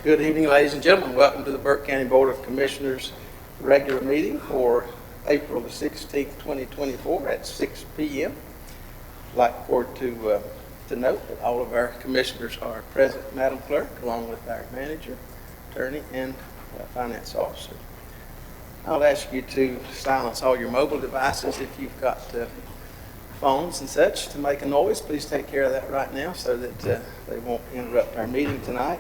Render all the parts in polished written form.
Good evening, ladies and gentlemen. Welcome to the Burke County Board of Commissioners regular meeting for April the 16th, 2024 at 6 p.m. I'd like to note that all of our commissioners are present, Madam Clerk, along with our manager, attorney, and finance officer. I'll ask you to silence all your mobile devices. If you've got phones and such to make a noise, please take care of that right now so that they won't interrupt our meeting tonight.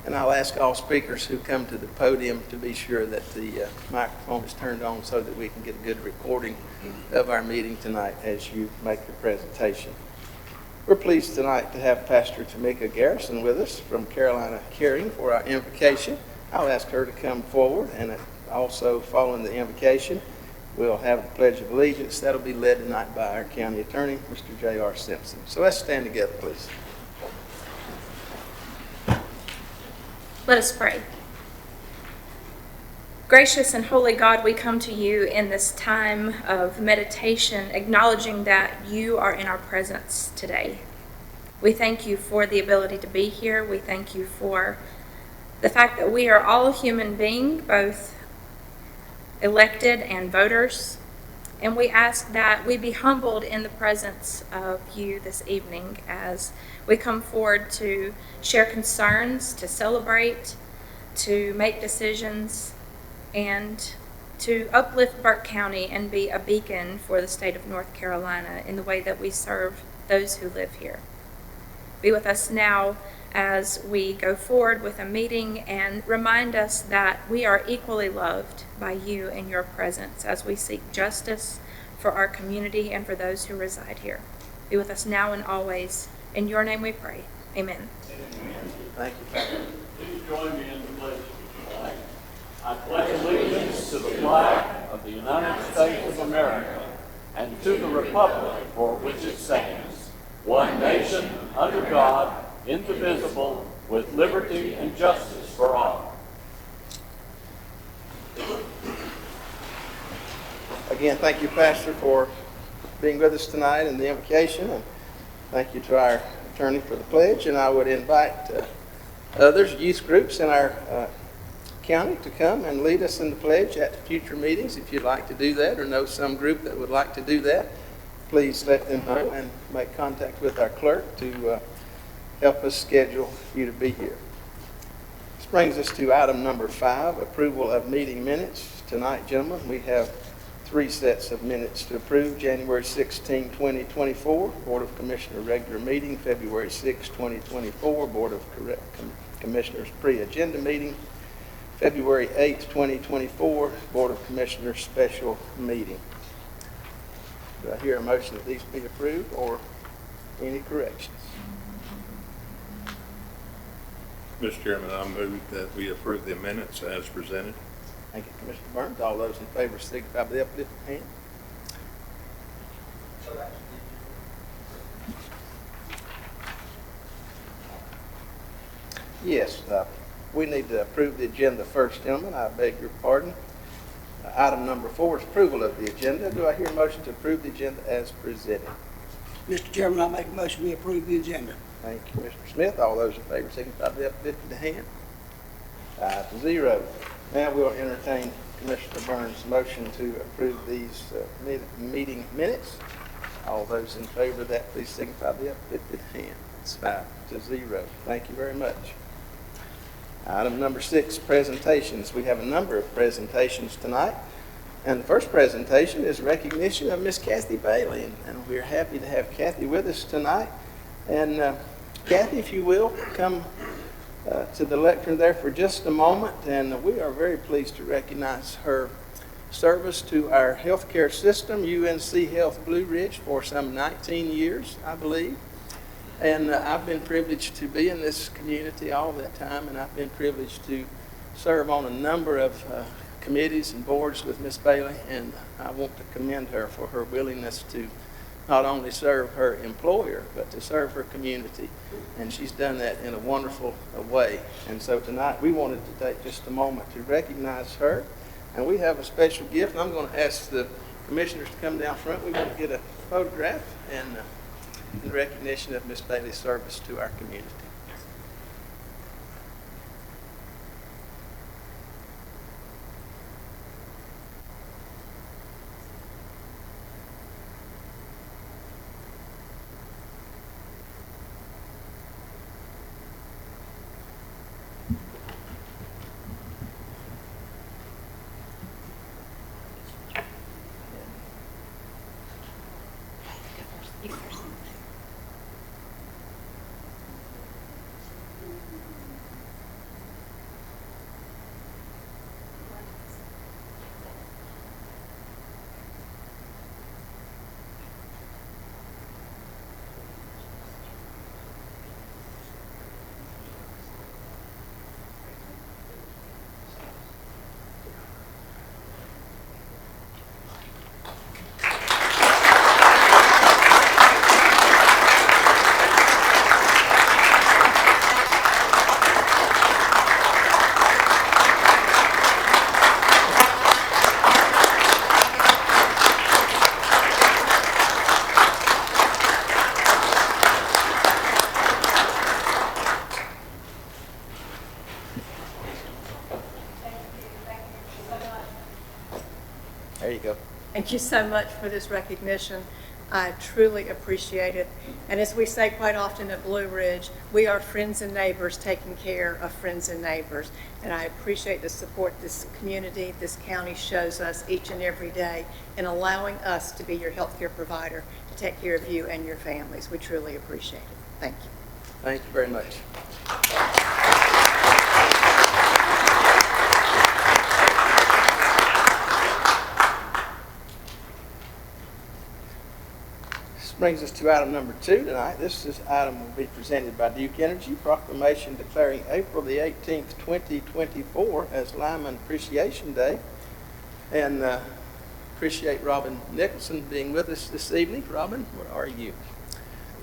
And I'll ask all speakers who come to the podium to be sure that the microphone is turned on so that we can get a good recording of our meeting tonight as you make your presentation. We're pleased tonight to have Pastor Tamika Garrison with us from Carolina Caring for our invocation. I'll ask her to come forward, and also following the invocation, we'll have the Pledge of Allegiance. That'll be led tonight by our county attorney, Mr. J.R. Simpson. So let's stand together, please. Let us pray. Gracious and holy God, we come to you in this time of meditation, acknowledging that you are in our presence today. We thank you for the ability to be here. We thank you for the fact that we are all human beings, both elected and voters. And we ask that we be humbled in the presence of you this evening as we come forward to share concerns, to celebrate, to make decisions, and to uplift Burke County and be a beacon for the state of North Carolina in the way that we serve those who live here. Be with us now as we go forward with a meeting, and remind us that we are equally loved by you in your presence as we seek justice for our community and for those who reside here. Be with us now and always. In your name we pray. Amen. Thank you, Pastor. Please join me in the pledge of the flag. I pledge allegiance to the flag of the United States of America and to the republic for which it stands, one nation, under God, indivisible, with liberty and justice for all. Again, thank you, Pastor, for being with us tonight in the invocation, and thank you to our attorney for the pledge. And I would invite others, youth groups in our county, to come and lead us in the pledge at future meetings. If you'd like to do that, or know some group that would like to do that, please let them know and make contact with our clerk to help us schedule you to be here. This brings us to item number 5, approval of meeting minutes. Tonight, gentlemen, we have 3 sets of minutes to approve. January 16, 2024, Board of Commissioners regular meeting. February 6, 2024, Board of Commissioners pre-agenda meeting. February 8, 2024, Board of Commissioners special meeting. Do I hear a motion that these be approved or any corrections? Mr. Chairman, I move that we approve the minutes as presented. Thank you, Commissioner Burns. All those in favor signify by the uplifted hand. Yes, we need to approve the agenda first, gentlemen. I beg your pardon. Item number 4 is approval of the agenda. Do I hear a motion to approve the agenda as presented? Mr. Chairman, I make a motion we approve the agenda. Thank you, Mr. Smith. All those in favor signify by the uplifted hand. 5-0. Now we'll entertain Commissioner Burns' motion to approve these meeting minutes. All those in favor of that, please signify by the uplifted hand. It's 5-0. Thank you very much. Item number 6, presentations. We have a number of presentations tonight. And the first presentation is recognition of Miss Kathy Bailey. And we're happy to have Kathy with us tonight. And Kathy, if you will, come to the lectern there for just a moment. And we are very pleased to recognize her service to our healthcare system, UNC Health Blue Ridge, for some 19 years, I believe. And I've been privileged to be in this community all that time, and I've been privileged to serve on a number of committees and boards with Miss Bailey, and I want to commend her for her willingness to not only serve her employer, but to serve her community. And she's done that in a wonderful way. And so tonight we wanted to take just a moment to recognize her. And we have a special gift, and I'm going to ask the commissioners to come down front. We want to get a photograph and in recognition of Miss Bailey's service to our community. You go first. There you go. Thank you so much for this recognition. I truly appreciate it. And as we say quite often at Blue Ridge, we are friends and neighbors taking care of friends and neighbors. And I appreciate the support this community, this county shows us each and every day in allowing us to be your healthcare provider to take care of you and your families. We truly appreciate it. Thank you. Thank you very much. This brings us to item number 2 tonight. Item will be presented by Duke Energy, proclamation declaring April the 18th, 2024 as Lyman Appreciation Day. And appreciate Robin Nicholson being with us this evening. Robin, where are you?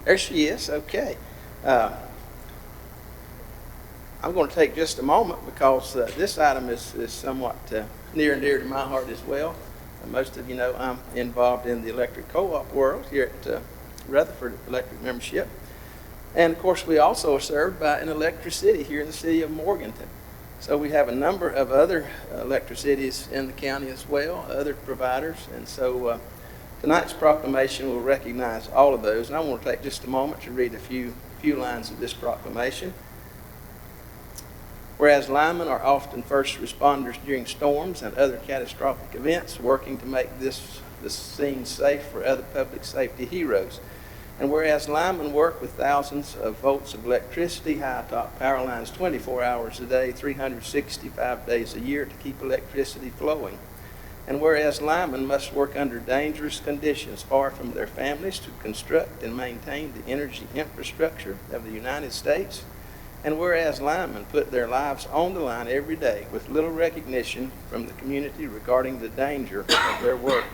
There she is. Okay. I'm going to take just a moment because this item is somewhat near and dear to my heart as well. Most of you know I'm involved in the electric co-op world here at Rutherford Electric Membership. And of course we also are served by an electricity here in the city of Morganton. So we have a number of other electricities in the county as well, other providers. And so tonight's proclamation will recognize all of those. And I want to take just a moment to read a few lines of this proclamation. Whereas linemen are often first responders during storms and other catastrophic events, working to make this scene safe for other public safety heroes. And whereas linemen work with thousands of volts of electricity, high-top power lines 24 hours a day, 365 days a year to keep electricity flowing. And whereas linemen must work under dangerous conditions far from their families to construct and maintain the energy infrastructure of the United States. And whereas linemen put their lives on the line every day with little recognition from the community regarding the danger of their work.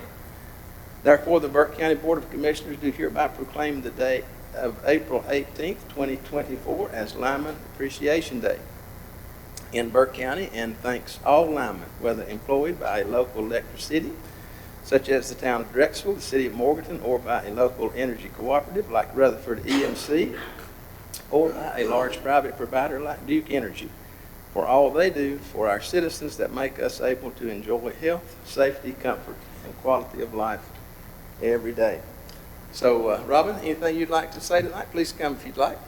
Therefore, the Burke County Board of Commissioners do hereby proclaim the day of April 18th, 2024 as Lineman Appreciation Day in Burke County, and thanks all linemen, whether employed by a local electricity, such as the town of Drexel, the city of Morganton, or by a local energy cooperative like Rutherford EMC, or by a large private provider like Duke Energy, for all they do for our citizens that make us able to enjoy health, safety, comfort, and quality of life every day. So, Robin, anything you'd like to say tonight? Please come if you'd like.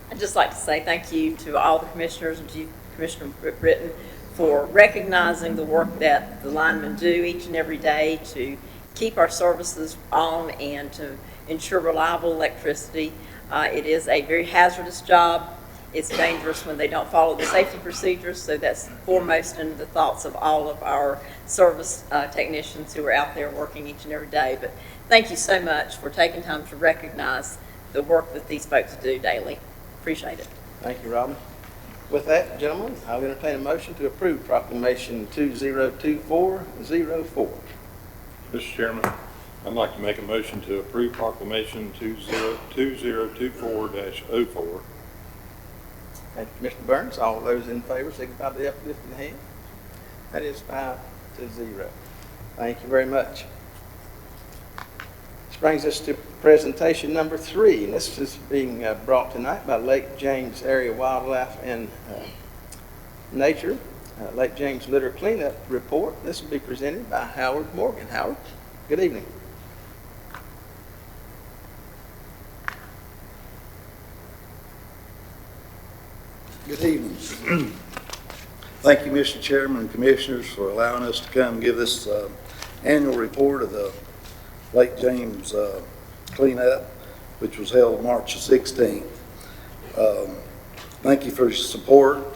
I'd just like to say thank you to all the commissioners and to Commissioner Britton for recognizing the work that the linemen do each and every day to keep our services on and to ensure reliable electricity. It is a very hazardous job. It's dangerous when they don't follow the safety procedures, so that's foremost in the thoughts of all of our service technicians who are out there working each and every day. But thank you so much for taking time to recognize the work that these folks do daily. Appreciate it. Thank you, Robin. With that, gentlemen, I'll entertain a motion to approve Proclamation 2024-04. Mr. Chairman, I'd like to make a motion to approve Proclamation 2024-04. Thank you, Mr. Burns. All those in favor signify by the uplifting of the hand. That is 5-0. Thank you very much. This brings us to presentation number 3, and this is being brought tonight by Lake James Area Wildlife and Nature. Lake James Litter Cleanup Report. This will be presented by Howard Morgan. Howard, good evening. Good evening. Thank you, Mr. Chairman and Commissioners, for allowing us to come give this annual report of the Lake James cleanup, which was held March 16th. Thank you for your support.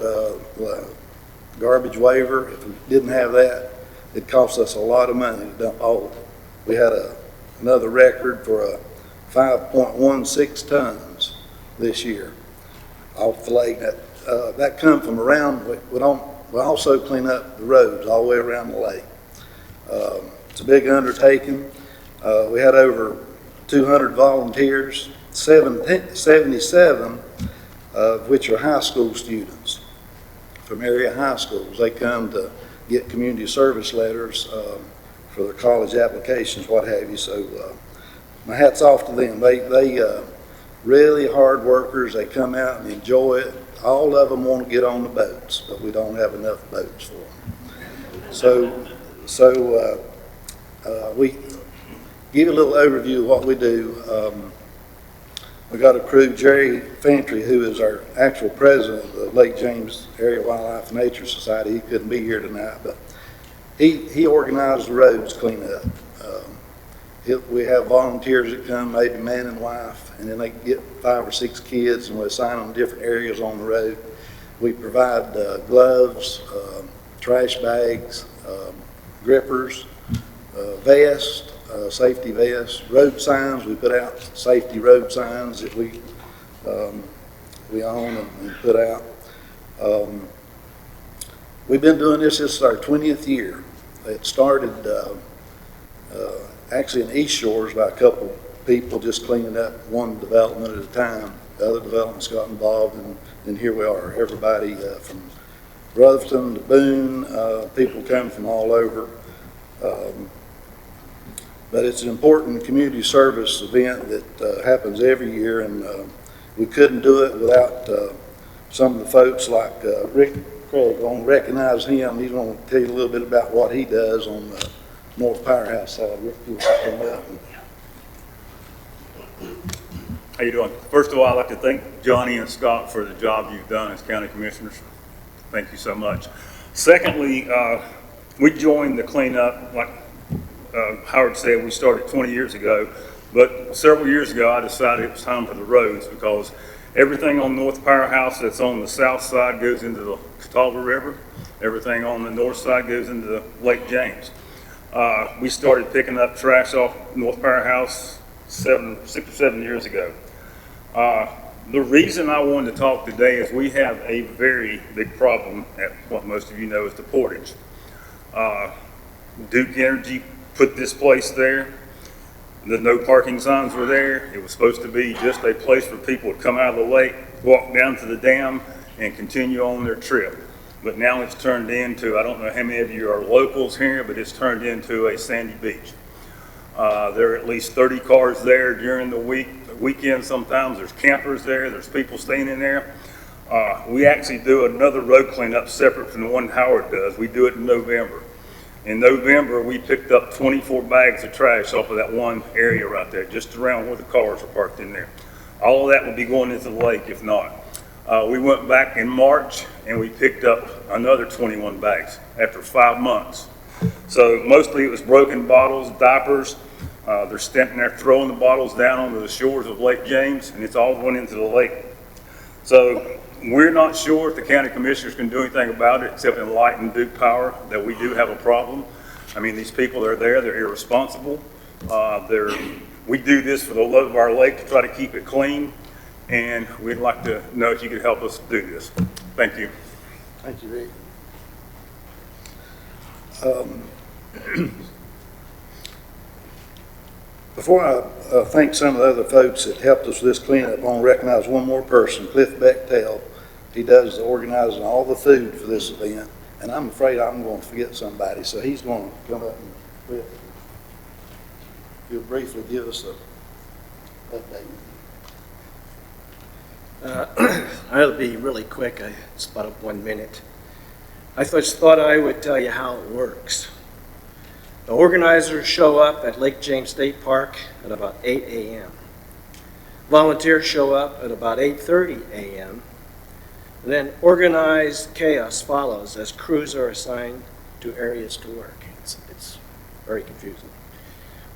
Garbage waiver, if we didn't have that, it cost us a lot of money to dump all. We had another record for 5.16 tons this year off the lake. That come from around. We also clean up the roads all the way around the lake. It's a big undertaking. We had over 200 volunteers, 77 of which are high school students from area high schools. They come to get community service letters for their college applications, what have you. So my hat's off to them. They really hard workers. They come out and enjoy it. All of them want to get on the boats, but we don't have enough boats for them. So we give you a little overview of what we do. We got a crew, Jerry Fantry, who is our actual president of the Lake James Area Wildlife and Nature Society. He couldn't be here tonight, but he organized the roads cleanup. We have volunteers that come, maybe man and wife, and then they get 5 or 6 kids, and we assign them different areas on the road. We provide gloves, trash bags, grippers, vests, safety vests, road signs. We put out safety road signs that we own and put out. We've been doing this. This is our 20th year. It started actually in East Shores by a couple people just cleaning up one development at a time. The other developments got involved, and here we are. Everybody from Rutherford to Boone, people come from all over. But it's an important community service event that happens every year, and we couldn't do it without some of the folks like Rick Craig. I'm going to recognize him. He's going to tell you a little bit about what he does on the North Powerhouse side. Rick, you come up. How you doing? First of all, I'd like to thank Johnny and Scott for the job you've done as county commissioners. Thank you so much. Secondly, we joined the cleanup, like Howard said, we started 20 years ago, but several years ago I decided it was time for the roads, because everything on North Powerhouse that's on the south side goes into the Catawba River. Everything on the north side goes into the Lake James. We started picking up trash off North Powerhouse 6 or 7 years ago. The reason I wanted to talk today is we have a very big problem at what most of you know is the portage. Duke Energy put this place there. The no parking signs were there. It was supposed to be just a place for people to come out of the lake, walk down to the dam, and continue on their trip. But now it's turned into, I don't know how many of you are locals here, but it's turned into a sandy beach. There are at least 30 cars there during the weekend sometimes. There's campers there. There's people staying in there. We actually do another road cleanup separate from the one Howard does. We do it in November. In November, we picked up 24 bags of trash off of that one area right there, just around where the cars are parked in there. All of that would be going into the lake if not. We went back in March and we picked up another 21 bags after 5 months. So mostly it was broken bottles, diapers. They're standing there throwing the bottles down onto the shores of Lake James, and it's all going into the lake. So we're not sure if the county commissioners can do anything about it except enlighten Duke Power that we do have a problem. I mean, these people that are there, they're irresponsible. We do this for the love of our lake to try to keep it clean, and we'd like to know if you could help us do this. Thank you. Thank you, Rick. Before I thank some of the other folks that helped us with this cleanup, I want to recognize one more person, Cliff Bechtel. He does the organizing all the food for this event, and I'm afraid I'm going to forget somebody, so he's going to come up and Cliff, you'll briefly give us an update. I'll be really quick. It's about 1 minute. I just thought I would tell you how it works. The organizers show up at Lake James State Park at about 8 a.m. Volunteers show up at about 8:30 a.m. And then organized chaos follows as crews are assigned to areas to work. It's very confusing.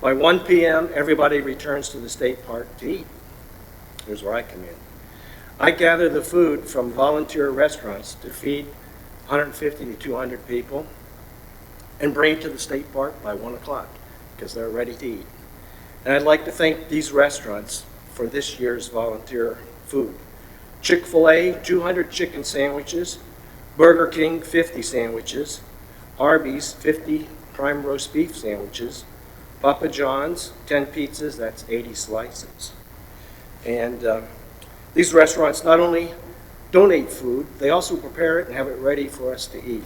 By 1 p.m., everybody returns to the state park to eat. Here's where I come in. I gather the food from volunteer restaurants to feed 150 to 200 people and bring it to the state park by 1 o'clock because they're ready to eat. And I'd like to thank these restaurants for this year's volunteer food. Chick-fil-A, 200 chicken sandwiches. Burger King, 50 sandwiches. Arby's, 50 prime roast beef sandwiches. Papa John's, 10 pizzas, that's 80 slices. And these restaurants not only donate food, they also prepare it and have it ready for us to eat.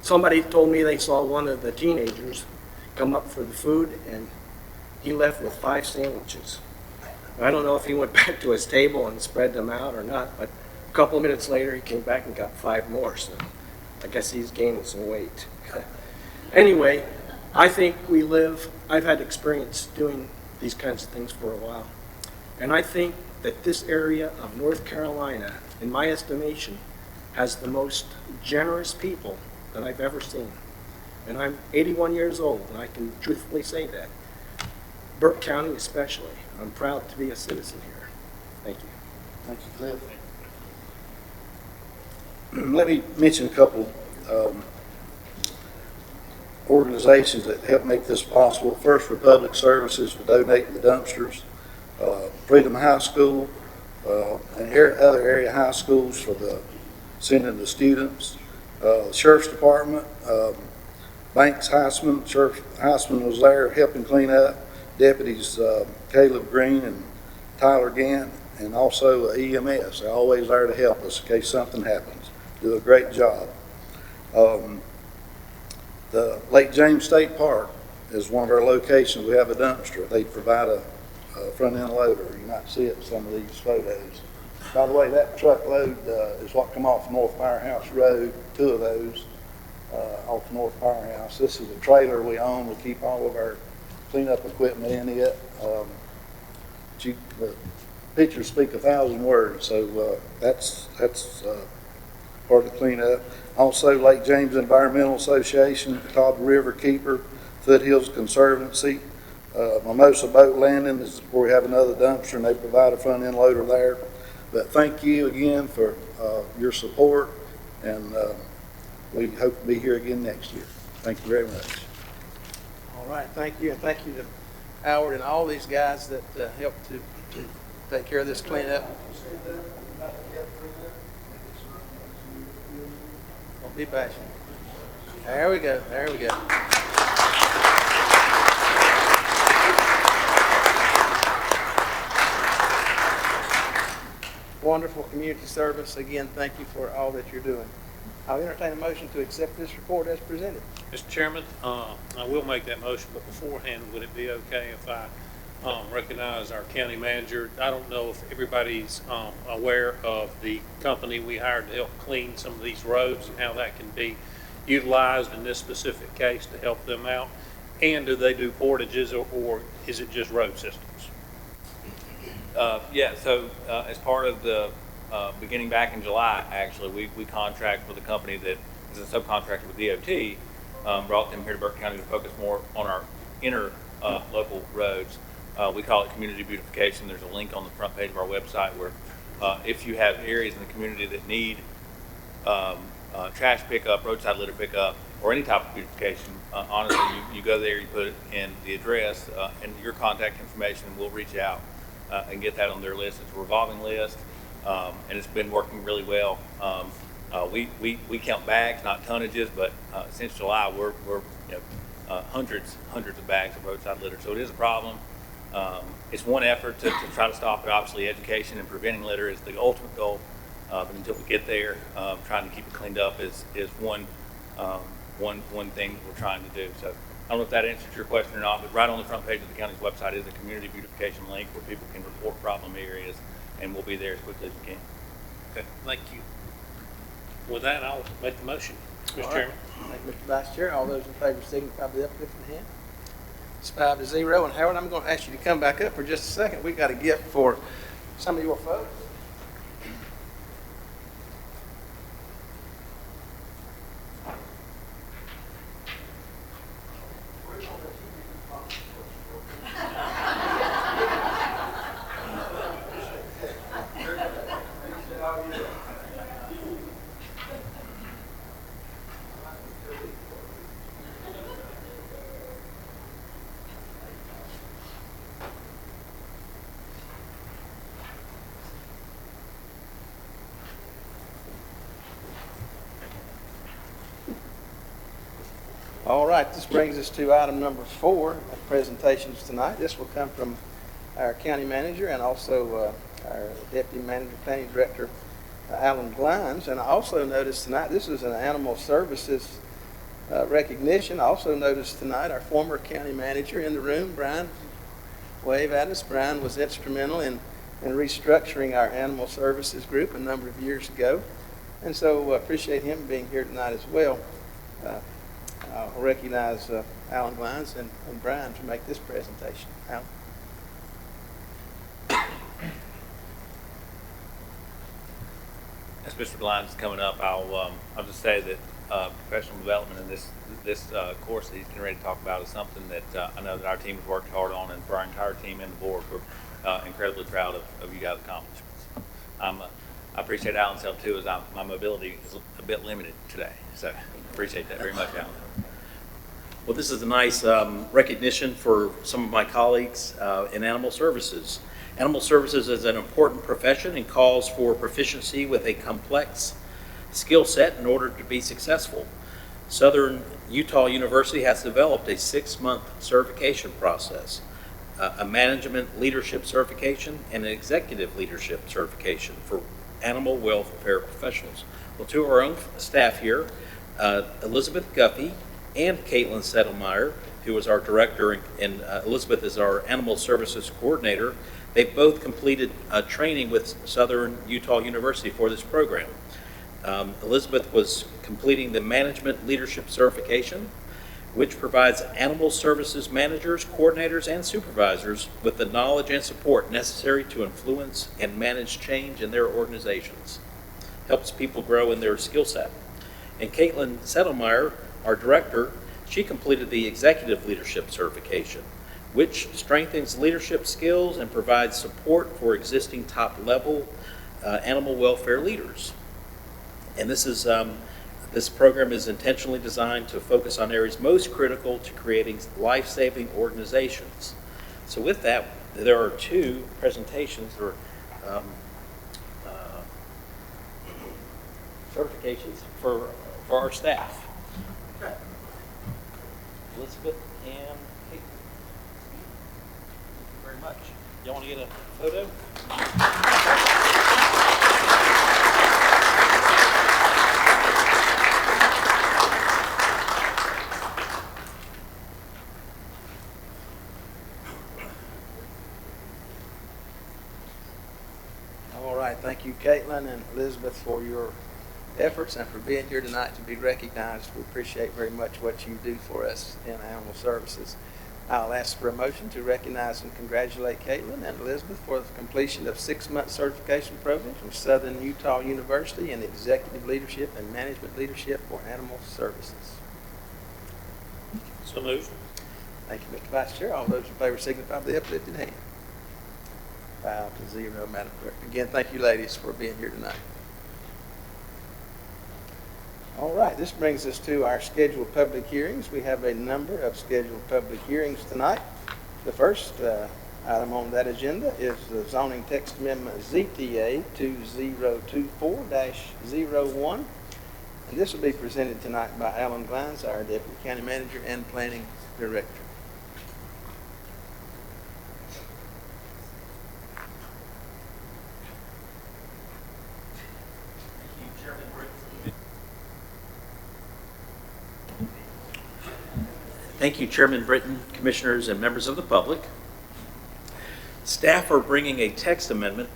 Somebody told me they saw one of the teenagers come up for the food, and he left with 5 sandwiches. I don't know if he went back to his table and spread them out or not, but a couple of minutes later, he came back and got 5 more, so I guess he's gaining some weight. Anyway, I think I've had experience doing these kinds of things for a while, and I think that this area of North Carolina, in my estimation, has the most generous people that I've ever seen. And I'm 81 years old, and I can truthfully say that. Burke County especially. I'm proud to be a citizen here. Thank you. Thank you, Cliff. Let me mention a couple organizations that help make this possible. First Republic Services for donating the dumpsters. Freedom High School, and other area high schools for sending the students. Sheriff's Department, Banks Heisman. Sheriff Heisman was there helping clean up. Deputies Caleb Green and Tyler Gant, and also EMS. They're always there to help us in case something happens. Do a great job. The Lake James State Park is one of our locations. We have a dumpster. They provide a front end loader. You might see it in some of these photos. By the way, that truckload is what come off North Firehouse Road, 2 of those off North Firehouse. This is a trailer we own. We keep all of our cleanup equipment in it. The pictures speak 1,000 words, so that's part of the cleanup. Also, Lake James Environmental Association, Todd River Keeper, Foothills Conservancy, Mimosa Boat Landing is where we have another dumpster, and they provide a front end loader there. But thank you again for your support, and we hope to be here again next year. Thank you very much. All right, thank you, and thank you to Howard and all these guys that helped to take care of this cleanup. Don't be bashful. There we go, there we go. Wonderful community service. Again, thank you for all that you're doing. I'll entertain a motion to accept this report as presented. Mr. Chairman, I will make that motion, but beforehand, would it be okay if I recognize our county manager? I don't know if everybody's aware of the company we hired to help clean some of these roads and how that can be utilized in this specific case to help them out. And do they do portages, or is it just road systems? Yeah, so as part of the beginning back in July, actually, we contract with a company that is a subcontractor with DOT, brought them here to Burke County to focus more on our inner local roads. We call it community beautification. There's a link on the front page of our website where if you have areas in the community that need trash pickup, roadside litter pickup, or any type of beautification, honestly, you go there, you put in the address and your contact information, and we'll reach out and get that on their list. It's a revolving list, and it's been working really well. We count bags, not tonnages, but since July, we're hundreds of bags of roadside litter. So it is a problem. It's one effort to try to stop it. Obviously, education and preventing litter is the ultimate goal. But until we get there, trying to keep it cleaned up is one thing that we're trying to do. So I don't know if that answers your question or not, but right on the front page of the county's website is a community beautification link where people can report problem areas, and we'll be there as quickly as we can. Okay, thank you. With that, I'll make the motion, Mr. Chairman. Thank you, Mr. Vice Chair. All those in favor signify by the uplifting hand. It's 5-0. And Howard, I'm going to ask you to come back up for just a second. We got a gift for some of your folks. All right, this brings us to item number 4, presentations tonight. This will come from our county manager and also our deputy manager, planning director, Alan Glines. And I also noticed tonight, this is an animal services recognition. I also noticed tonight our former county manager in the room, Brian. Wave at us. Brian was instrumental in restructuring our animal services group a number of years ago. And so appreciate him being here tonight as well. I'll recognize Alan Glines and Brian to make this presentation. Alan. As Mr. Glines is coming up, I'll just say that professional development in this course that he's getting ready to talk about is something that I know that our team has worked hard on, and for our entire team and the board, we're incredibly proud of you guys' accomplishments. I appreciate Alan's help too, as my mobility is a bit limited today, so appreciate that very much, Alan. Well, this is a nice recognition for some of my colleagues in animal services. Animal services is an important profession and calls for proficiency with a complex skill set in order to be successful. Southern Utah University has developed a 6-month certification process, a management leadership certification, and an executive leadership certification for animal welfare professionals. Well, two of our own staff here, Elizabeth Guffey and Caitlin Settlemeyer, who is our director, and Elizabeth is our animal services coordinator. They've both completed training with Southern Utah University for this program. Elizabeth was completing the management leadership certification, which provides animal services managers, coordinators, and supervisors with the knowledge and support necessary to influence and manage change in their organizations. Helps people grow in their skill set. And Caitlin Settlemeyer, our director, she completed the executive leadership certification, which strengthens leadership skills and provides support for existing top-level animal welfare leaders. And this program is intentionally designed to focus on areas most critical to creating life-saving organizations. So with that, there are 2 presentations or certifications for our staff. Okay. Elizabeth and Kate. Thank you very much. Y'all want to get a photo? Thank you, Caitlin and Elizabeth, for your efforts and for being here tonight to be recognized. We appreciate very much what you do for us in animal services. I'll ask for a motion to recognize and congratulate Caitlin and Elizabeth for the completion of 6-month certification program from Southern Utah University in executive leadership and management leadership for animal services. So moved. Thank you, Mr. Vice Chair. All those in favor signify by the uplifted hand. 5-0, Madam Clerk. Again, thank you, ladies, for being here tonight. All right, this brings us to our scheduled public hearings. We have a number of scheduled public hearings tonight. The first item on that agenda is the zoning text amendment ZTA 2024-01. And this will be presented tonight by Alan Glines, our Deputy County Manager and Planning Director. Thank you, Chairman Britton, Commissioners, and members of the public. Staff are bringing a text amendment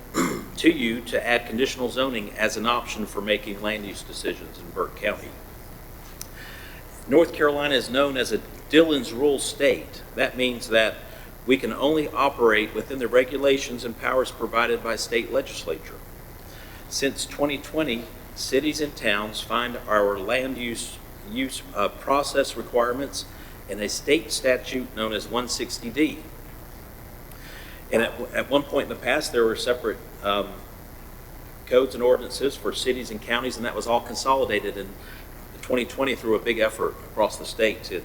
to you to add conditional zoning as an option for making land use decisions in Burke County. North Carolina is known as a Dillon's Rule state. That means that we can only operate within the regulations and powers provided by state legislature. Since 2020, cities and towns find our land use process requirements in a state statute known as 160D. And at one point in the past, there were separate codes and ordinances for cities and counties, and that was all consolidated in 2020 through a big effort across the state to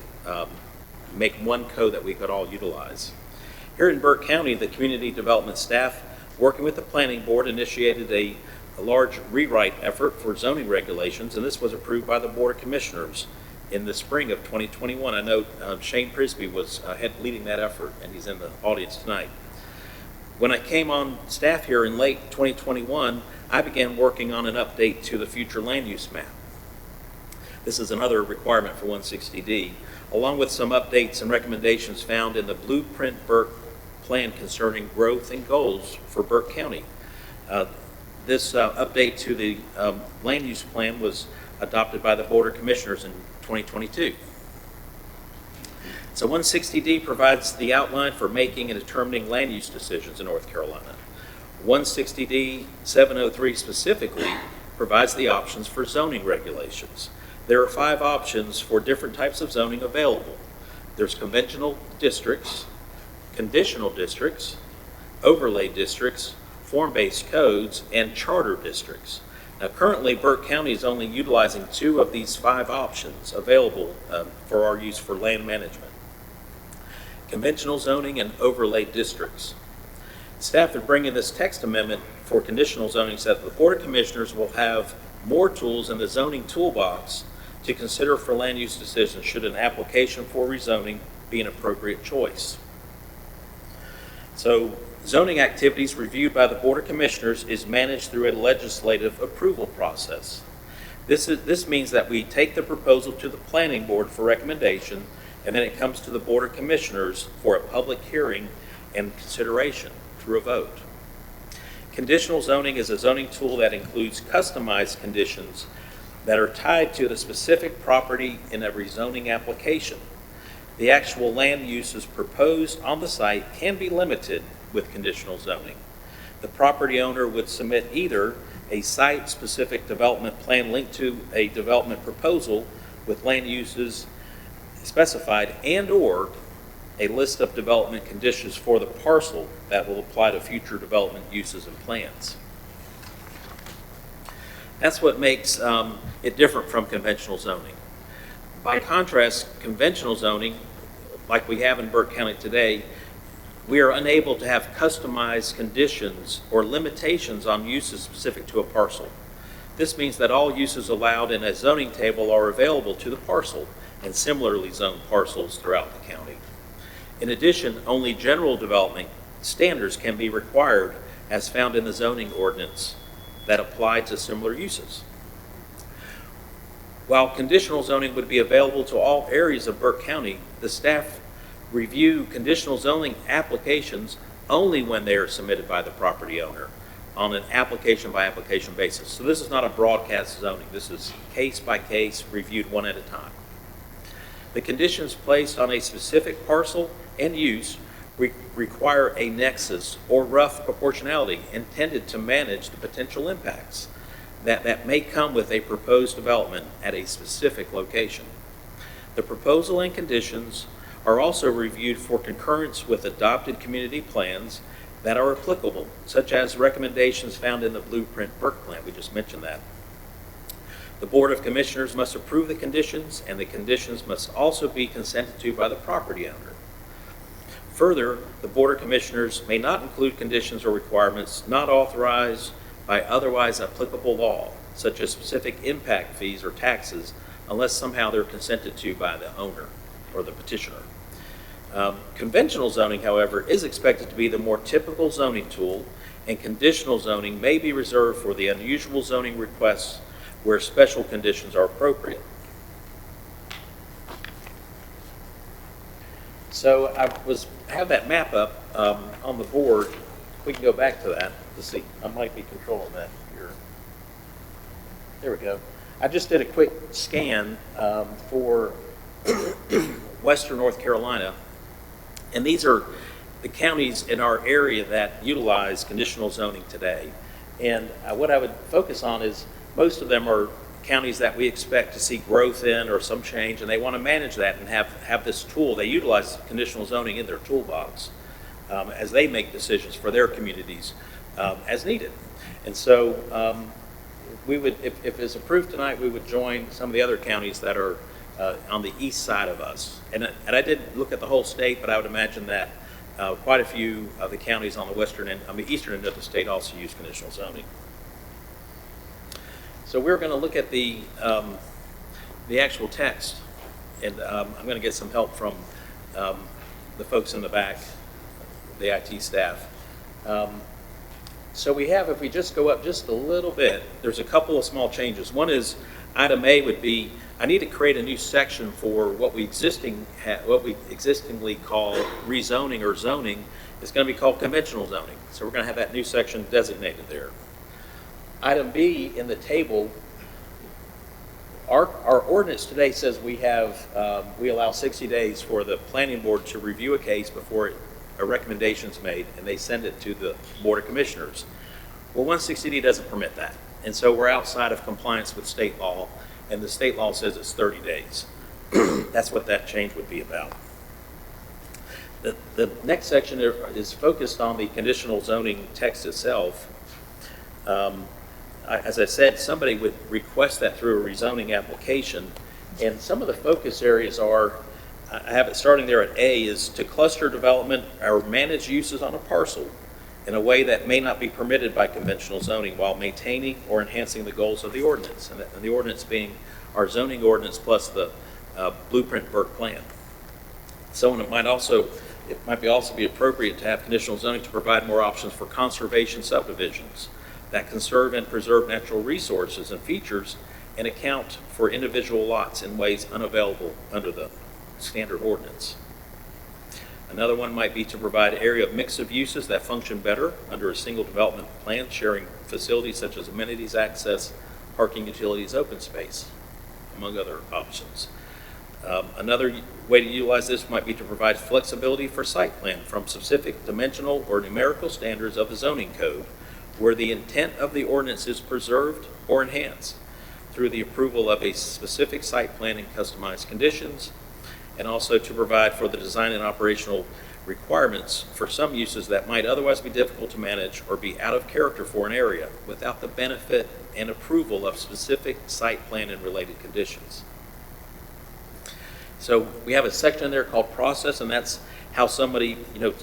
make one code that we could all utilize. Here in Burke County, the community development staff, working with the planning board, initiated a large rewrite effort for zoning regulations, and this was approved by the Board of Commissioners in the spring of 2021. I know Shane Prisby was leading that effort, and he's in the audience tonight. When I came on staff here in late 2021, I began working on an update to the future land use map. This is another requirement for 160D, along with some updates and recommendations found in the Blueprint Burke Plan concerning growth and goals for Burke County. This update to the land use plan was adopted by the Board of Commissioners in 2022. So 160D provides the outline for making and determining land use decisions in North Carolina. 160D 703 specifically provides the options for zoning regulations. There are 5 options for different types of zoning available. There's conventional districts, conditional districts, overlay districts, form-based codes, and charter districts. Now, currently, Burke County is only utilizing 2 of these 5 options available for our use for land management: conventional zoning and overlay districts. Staff is bringing this text amendment for conditional zoning so that the Board of Commissioners will have more tools in the zoning toolbox to consider for land use decisions should an application for rezoning be an appropriate choice. So, zoning activities reviewed by the Board of Commissioners is managed through a legislative approval process. This means that we take the proposal to the Planning Board for recommendation, and then it comes to the Board of Commissioners for a public hearing and consideration through a vote. Conditional zoning is a zoning tool that includes customized conditions that are tied to the specific property in a rezoning application. The actual land uses proposed on the site can be limited with conditional zoning. The property owner would submit either a site-specific development plan linked to a development proposal with land uses specified and/or a list of development conditions for the parcel that will apply to future development uses and plans. That's what makes it different from conventional zoning. By contrast, conventional zoning, like we have in Burke County today, we are unable to have customized conditions or limitations on uses specific to a parcel. This means that all uses allowed in a zoning table are available to the parcel and similarly zoned parcels throughout the county. In addition, only general development standards can be required as found in the zoning ordinance that apply to similar uses. While conditional zoning would be available to all areas of Burke County, the staff review conditional zoning applications only when they are submitted by the property owner on an application-by-application basis. So this is not a broadcast zoning. This is case-by-case, reviewed one at a time. The conditions placed on a specific parcel and use require a nexus or rough proportionality intended to manage the potential impacts that may come with a proposed development at a specific location. The proposal and conditions are also reviewed for concurrence with adopted community plans that are applicable, such as recommendations found in the Blueprint Burke Plan. We just mentioned that. The Board of Commissioners must approve the conditions, and the conditions must also be consented to by the property owner. Further, the Board of Commissioners may not include conditions or requirements not authorized by otherwise applicable law, such as specific impact fees or taxes, unless somehow they're consented to by the owner or the petitioner. Conventional zoning, however, is expected to be the more typical zoning tool, and conditional zoning may be reserved for the unusual zoning requests where special conditions are appropriate. So I have that map up on the board. We can go back to that to see. I might be controlling that here. There we go. I just did a quick scan for Western North Carolina, and these are the counties in our area that utilize conditional zoning today. And what I would focus on is most of them are counties that we expect to see growth in or some change, and they want to manage that and have this tool. They utilize conditional zoning in their toolbox as they make decisions for their communities as needed. And so we would, if it's approved tonight, we would join some of the other counties that are on the east side of us. And I did look at the whole state, but I would imagine that quite a few of the counties on the western end, on the eastern end of the state also use conditional zoning. So we're going to look at the actual text and I'm going to get some help from the folks in the back, the IT staff. So we have, if we just go up just a little bit, there's a couple of small changes. One is item A would be, I need to create a new section for what we existingly call rezoning or zoning. It's going to be called conventional zoning. So we're going to have that new section designated there. Item B in the table, our ordinance today says we allow 60 days for the planning board to review a case before a recommendation is made, and they send it to the Board of Commissioners. Well, 160D doesn't permit that, and so we're outside of compliance with state law, and the state law says it's 30 days. That's what that change would be about. The next section is focused on the conditional zoning text itself. As I said, somebody would request that through a rezoning application, and some of the focus areas are, I have it starting there at A, is to cluster development or manage uses on a parcel in a way that may not be permitted by conventional zoning while maintaining or enhancing the goals of the ordinance, and the ordinance being our zoning ordinance plus the blueprint Burke plan. So it might also be appropriate to have conditional zoning to provide more options for conservation subdivisions that conserve and preserve natural resources and features and account for individual lots in ways unavailable under the standard ordinance. Another one might be to provide an area of mix of uses that function better under a single development plan, sharing facilities such as amenities, access, parking, utilities, open space, among other options. Another way to utilize this might be to provide flexibility for site plan from specific dimensional or numerical standards of the zoning code where the intent of the ordinance is preserved or enhanced through the approval of a specific site plan and customized conditions, and also to provide for the design and operational requirements for some uses that might otherwise be difficult to manage or be out of character for an area without the benefit and approval of specific site plan and related conditions. So we have a section there called process, and that's how somebody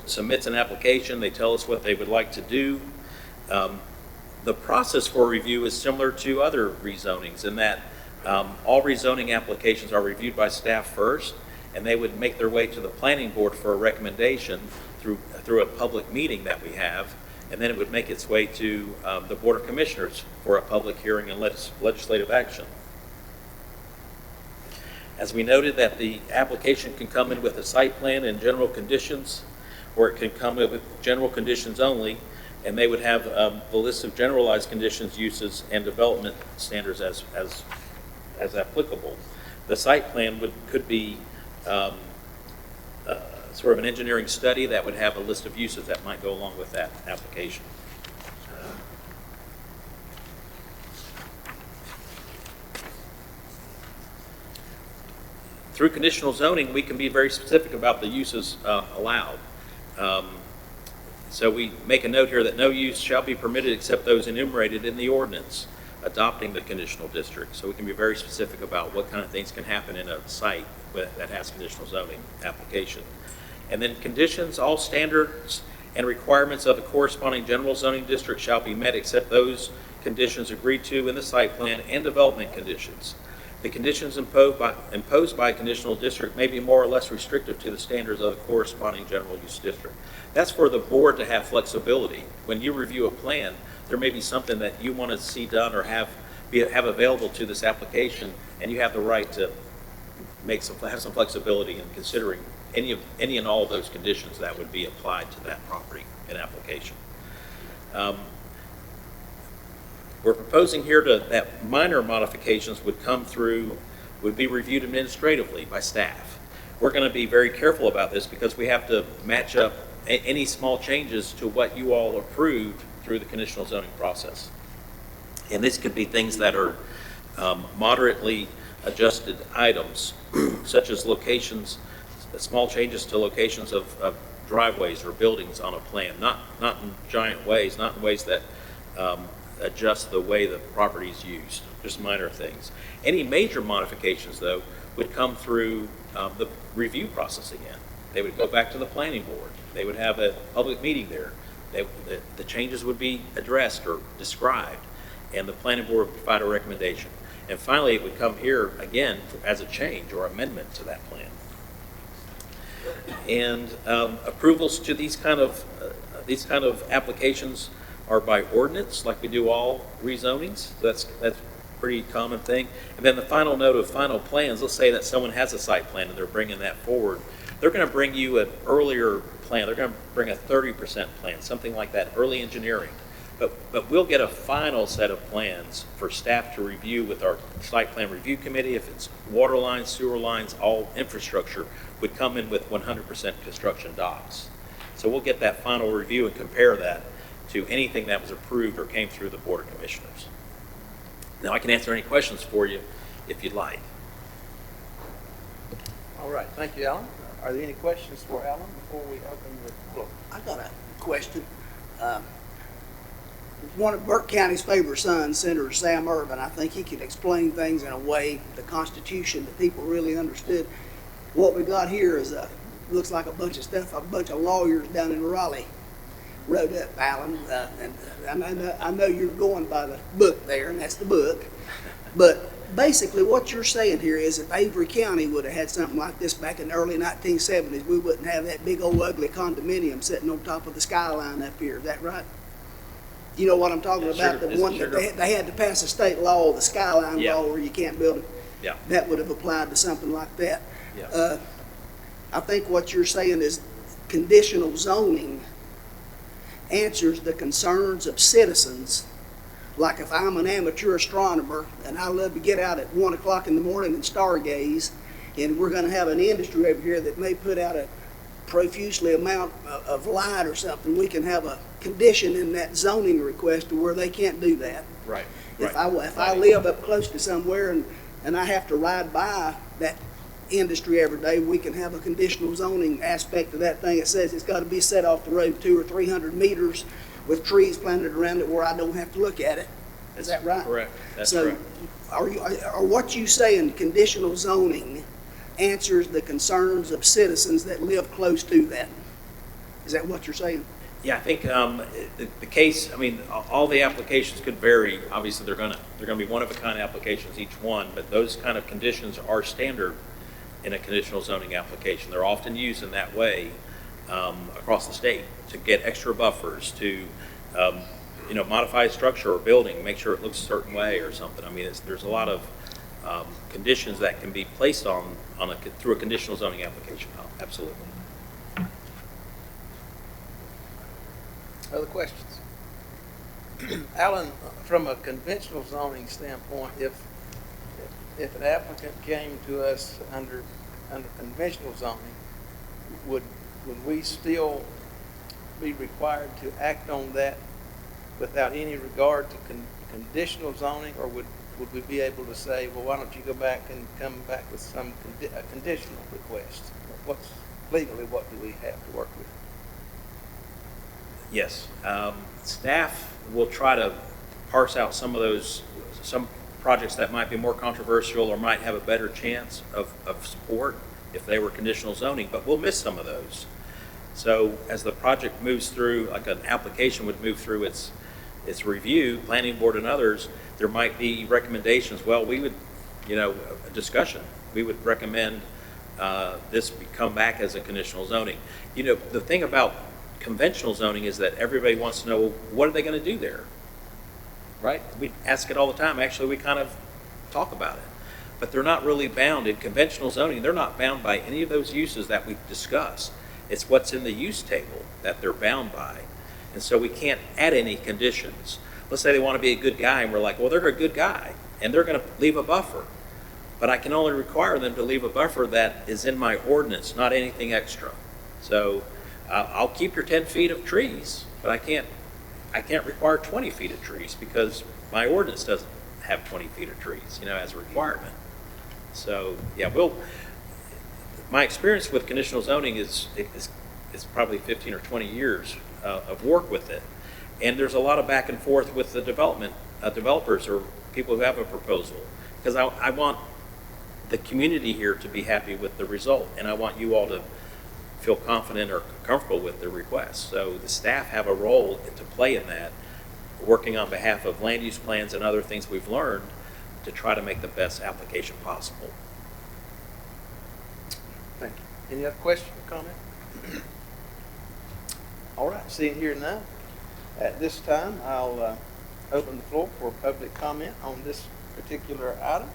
submits an application. They tell us what they would like to do. The process for review is similar to other rezonings in that all rezoning applications are reviewed by staff first, and they would make their way to the planning board for a recommendation through a public meeting that we have, and then it would make its way to the Board of Commissioners for a public hearing and legislative action. As we noted, that the application can come in with a site plan and general conditions, or it can come in with general conditions only, and they would have the list of generalized conditions, uses, and development standards as applicable. The site plan could be sort of an engineering study that would have a list of uses that might go along with that application. Through conditional zoning, we can be very specific about the uses allowed. So we make a note here that no use shall be permitted except those enumerated in the ordinance adopting the conditional district. So we can be very specific about what kind of things can happen in a site that has conditional zoning application. And then conditions, all standards and requirements of the corresponding general zoning district shall be met except those conditions agreed to in the site plan and development conditions. The conditions imposed by a conditional district may be more or less restrictive to the standards of the corresponding general use district. That's for the board to have flexibility. When you review a plan, there may be something that you want to see done or have available to this application, and you have the right to have some flexibility in considering any and all of those conditions that would be applied to that property and application. We're proposing here that minor modifications would be reviewed administratively by staff. We're going to be very careful about this because we have to match up any small changes to what you all approved through the conditional zoning process. And this could be things that are moderately adjusted items, such as locations, small changes to locations of driveways or buildings on a plan, not in giant ways, not in ways that adjust the way the property is used, just minor things. Any major modifications, though, would come through the review process again. They would go back to the planning board. They would have a public meeting there. The changes would be addressed or described, and the planning board would provide a recommendation. And finally, it would come here again as a change or amendment to that plan. And approvals to these kind of applications are by ordinance, like we do all rezonings. That's a pretty common thing. And then the final note of final plans, let's say that someone has a site plan and they're bringing that forward. They're going to bring you an earlier plan. They're going to bring a 30% plan, something like that, early engineering. But we'll get a final set of plans for staff to review with our site plan review committee. If it's water lines, sewer lines, all infrastructure would come in with 100% construction docs. So we'll get that final review and compare that to anything that was approved or came through the Board of Commissioners. Now I can answer any questions for you if you'd like. All right, thank you, Alan. Are there any questions for Alan before we open the floor? I got a question. One of Burke County's favorite sons, Senator Sam Ervin, I think he could explain things in a way, the Constitution, that people really understood. What we got here is looks like a bunch of stuff, a bunch of lawyers down in Raleigh wrote up, Alan. And I know you're going by the book there, and that's the book. But basically what you're saying here is if Avery County would have had something like this back in the early 1970s, we wouldn't have that big old ugly condominium sitting on top of the skyline up here. Is that right? You know what I'm talking about? The one that they had to pass a state law, the skyline law, where you can't build it. Yeah. That would have applied to something like that. Yeah. I think what you're saying is conditional zoning answers the concerns of citizens. Like if I'm an amateur astronomer and I love to get out at 1 o'clock in the morning and stargaze, and we're going to have an industry over here that may put out a profusely amount of light or something, we can have a condition in that zoning request to where they can't do that. Right. If I live up close to somewhere and I have to ride by that industry every day, we can have a conditional zoning aspect of that thing. It says it's got to be set off the road 200 or 300 meters with trees planted around it where I don't have to look at it. Is that right? Correct. That's so correct. Are what you say in conditional zoning answers the concerns of citizens that live close to that? Is that what you're saying? Yeah, I think the case, I mean, all the applications could vary. Obviously, they're gonna be one-of-a-kind applications, each one, but those kind of conditions are standard in a conditional zoning application. They're often used in that way across the state to get extra buffers, to modify a structure or building, make sure it looks a certain way or something. I mean, there's a lot of conditions that can be placed through a conditional zoning application. Absolutely. Other questions? Alan, from a conventional zoning standpoint, if an applicant came to us under conventional zoning, would we still be required to act on that without any regard to conditional zoning, or would we be able to say, well, why don't you go back and come back with some conditional request? Legally, what do we have to work with? Yes. Staff will try to parse out some projects that might be more controversial or might have a better chance of support if they were conditional zoning, but we'll miss some of those. So as the project moves through, like an application would move through its review, planning board and others, there might be recommendations. Well, we would, a discussion. We would recommend this come back as a conditional zoning. The thing about conventional zoning is that everybody wants to know, what are they going to do there? Right? We ask it all the time. Actually, we kind of talk about it. But they're not really bound. In conventional zoning, they're not bound by any of those uses that we've discussed. It's what's in the use table that they're bound by. And so we can't add any conditions. Let's say they want to be a good guy, and we're like, well, they're a good guy, and they're going to leave a buffer. But I can only require them to leave a buffer that is in my ordinance, not anything extra. So I'll keep your 10 feet of trees, but I can't require 20 feet of trees because my ordinance doesn't have 20 feet of trees, as a requirement. So yeah, my experience with conditional zoning is probably 15 or 20 years of work with it. And there's a lot of back and forth with the developers or people who have a proposal, because I want the community here to be happy with the result, and I want you all to feel confident or comfortable with the request. So the staff have a role to play in that, working on behalf of land use plans and other things we've learned. to try to make the best application possible. Thank you. Any other questions or comment? All right, seeing here none. At this time, I'll open the floor for public comment on this particular item.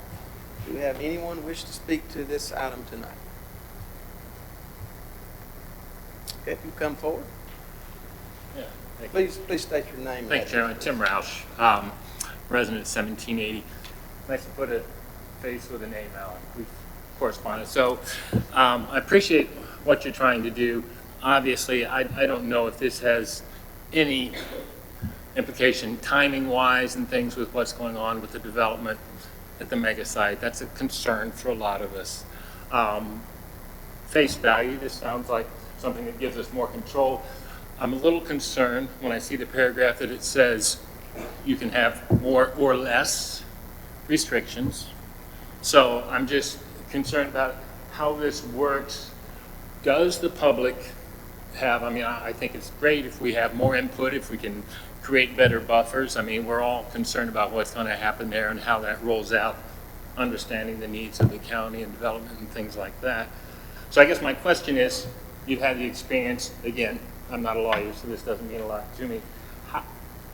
Do we have anyone wish to speak to this item tonight? Okay, if you come forward, Yeah, thank you. please state your name. and Thank you, Chairman. Tim Roush, resident 1780. Nice to put a face with a name, Alan. We've corresponded. So I appreciate what you're trying to do. Obviously, I don't know if this has any implication timing-wise and things with what's going on with the development at the mega site. That's a concern for a lot of us. Face value, this sounds like something that gives us more control. I'm a little concerned when I see the paragraph that it says you can have more or less restrictions. So I'm just concerned about how this works. Does the public have, I mean, I think it's great if we have more input, if we can create better buffers. I mean, we're all concerned about what's going to happen there and how that rolls out, understanding the needs of the county and development and things like that. So I guess my question is, you've had the experience, again, I'm not a lawyer, so this doesn't mean a lot to me.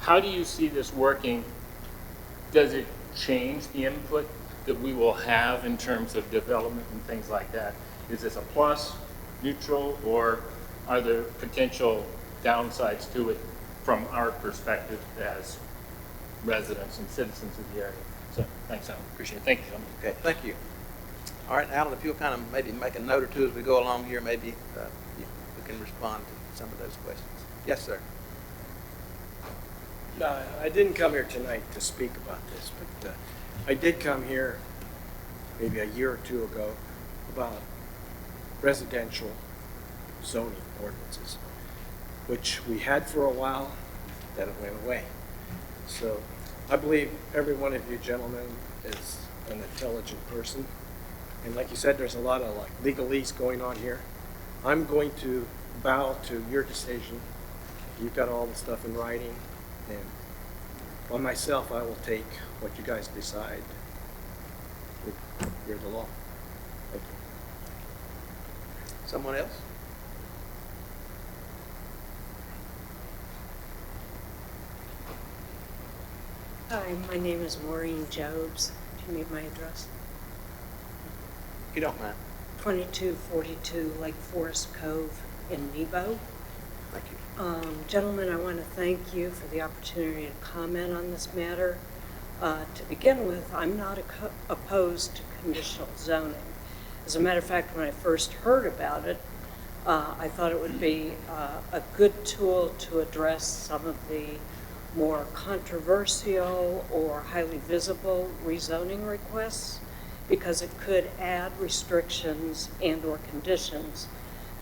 How do you see this working? Does it change the input that we will have in terms of development and things like that? Is this a plus, neutral, or are there potential downsides to it from our perspective as residents and citizens of the area? So thanks, Alan. Appreciate it. Thank you. Okay, thank you. All right, Alan, if you'll kind of maybe make a note or two as we go along here, maybe we can respond to some of those questions. Yes, sir. No, I didn't come here tonight to speak about this, but I did come here maybe a year or two ago about residential zoning ordinances, which we had for a while, then it went away. So I believe every one of you gentlemen is an intelligent person. And like you said, there's a lot of like legalese going on here. I'm going to bow to your decision. You've got all the stuff in writing, and on myself, I will take what you guys decide. You're the law. Thank you. Someone else? Hi, my name is Maureen Jobs. Do you need my address? If you don't mind. 2242 Lake Forest Cove in Nebo. Thank you. Gentlemen, I want to thank you for the opportunity to comment on this matter. To begin with, I'm not opposed to conditional zoning. As a matter of fact, when I first heard about it, I thought it would be a good tool to address some of the more controversial or highly visible rezoning requests, because it could add restrictions and or conditions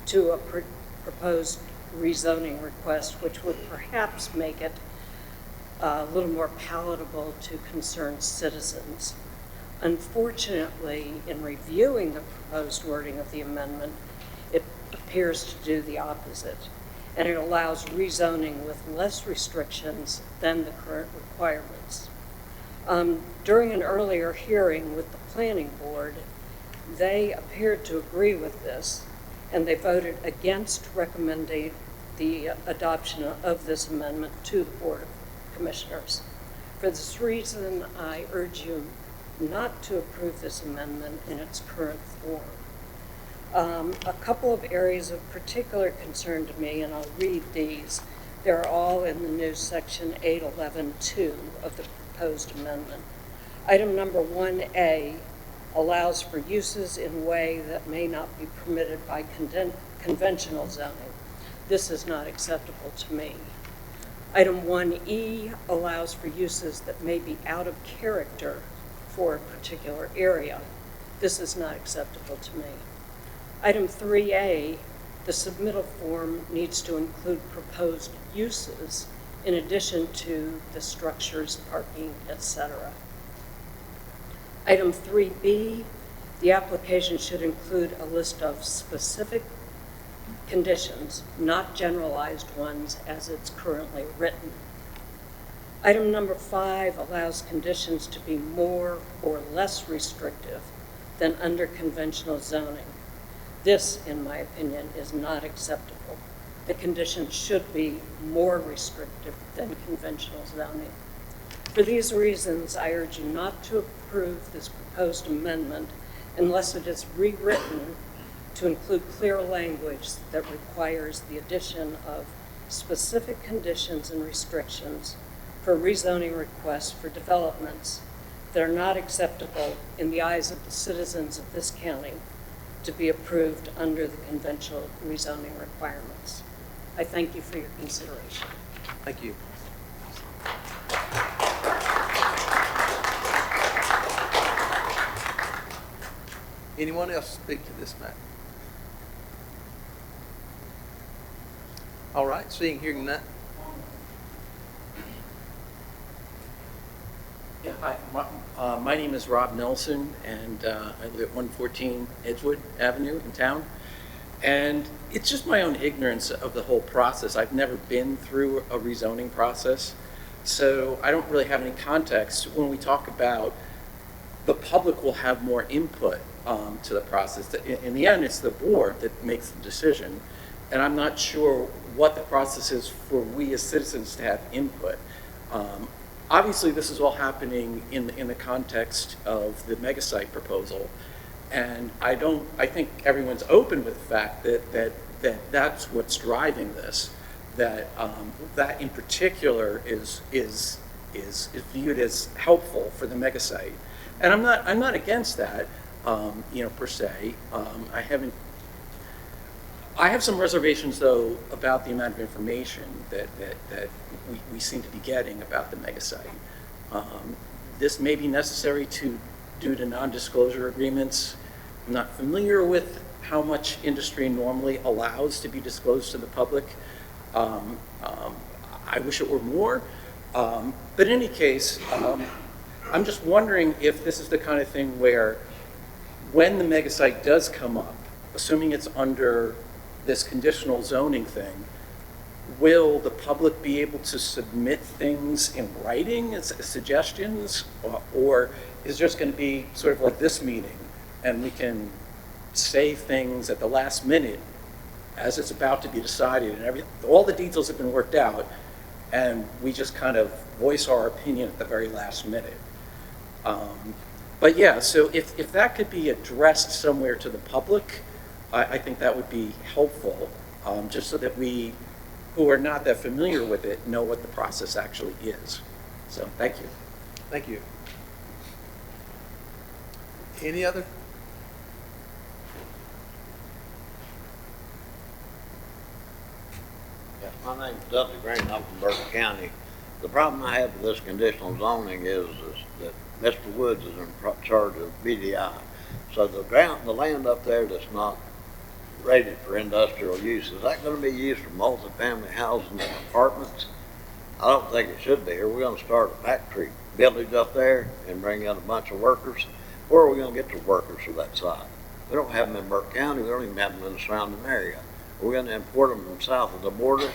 to a proposed rezoning request, which would perhaps make it a little more palatable to concerned citizens. Unfortunately, in reviewing the proposed wording of the amendment, it appears to do the opposite, and it allows rezoning with less restrictions than the current requirements. During an earlier hearing with the Planning Board, they appeared to agree with this, and they voted against recommending the adoption of this amendment to the Board of Commissioners. For this reason, I urge you not to approve this amendment in its current form. A couple of areas of particular concern to me, and I'll read these. They're all in the new section 811.2 of the proposed amendment. Item number 1A allows for uses in a way that may not be permitted by conventional zoning. This is not acceptable to me. Item 1E allows for uses that may be out of character for a particular area. This is not acceptable to me. Item 3A, the submittal form needs to include proposed uses in addition to the structures, parking, etc. Item 3B, the application should include a list of specific conditions, not generalized ones as it's currently written. Item number 5 allows conditions to be more or less restrictive than under conventional zoning. This, in my opinion, is not acceptable. The conditions should be more restrictive than conventional zoning. For these reasons, I urge you not to approve this proposed amendment unless it is rewritten to include clear language that requires the addition of specific conditions and restrictions for rezoning requests for developments that are not acceptable in the eyes of the citizens of this county to be approved under the conventional rezoning requirements. I thank you for your consideration. Thank you. Anyone else speak to this matter? All right, seeing, hearing none. Yeah, hi. My name is Rob Nelson, and I live at 114 Edgewood Avenue in town. And it's just my own ignorance of the whole process. I've never been through a rezoning process, so I don't really have any context. When we talk about the public will have more input to the process, in the end, it's the board that makes the decision. And I'm not sure what the process is for we as citizens to have input. Obviously, this is all happening in the context of the mega-site proposal, and I think everyone's open with the fact that that's what's driving this. That that in particular is viewed as helpful for the mega-site, and I'm not against that, per se. I have some reservations, though, about the amount of information that we seem to be getting about the mega-site. This may be necessary due to non-disclosure agreements. I'm not familiar with how much industry normally allows to be disclosed to the public. I wish it were more. But in any case, I'm just wondering if this is the kind of thing where when the mega-site does come up, assuming it's under this conditional zoning thing, will the public be able to submit things in writing as suggestions, or is just going to be sort of like this meeting and we can say things at the last minute as it's about to be decided and all the details have been worked out and we just kind of voice our opinion at the very last minute? But yeah, so if that could be addressed somewhere to the public, I think that would be helpful, just so that we, who are not that familiar with it, know what the process actually is. So, thank you. Thank you. Any other? Yeah, my name's Dudley Green. I'm from Burke County. The problem I have with this conditional zoning is that Mr. Woods is in charge of BDI. So the land up there that's not rated for industrial use, is that going to be used for multifamily housing and apartments? I don't think it should be. Are we going to start a factory village up there and bring in a bunch of workers? Where are we going to get the workers for that site? We don't have them in Burke County. We don't even have them in the surrounding area. Are we going to import them from south of the border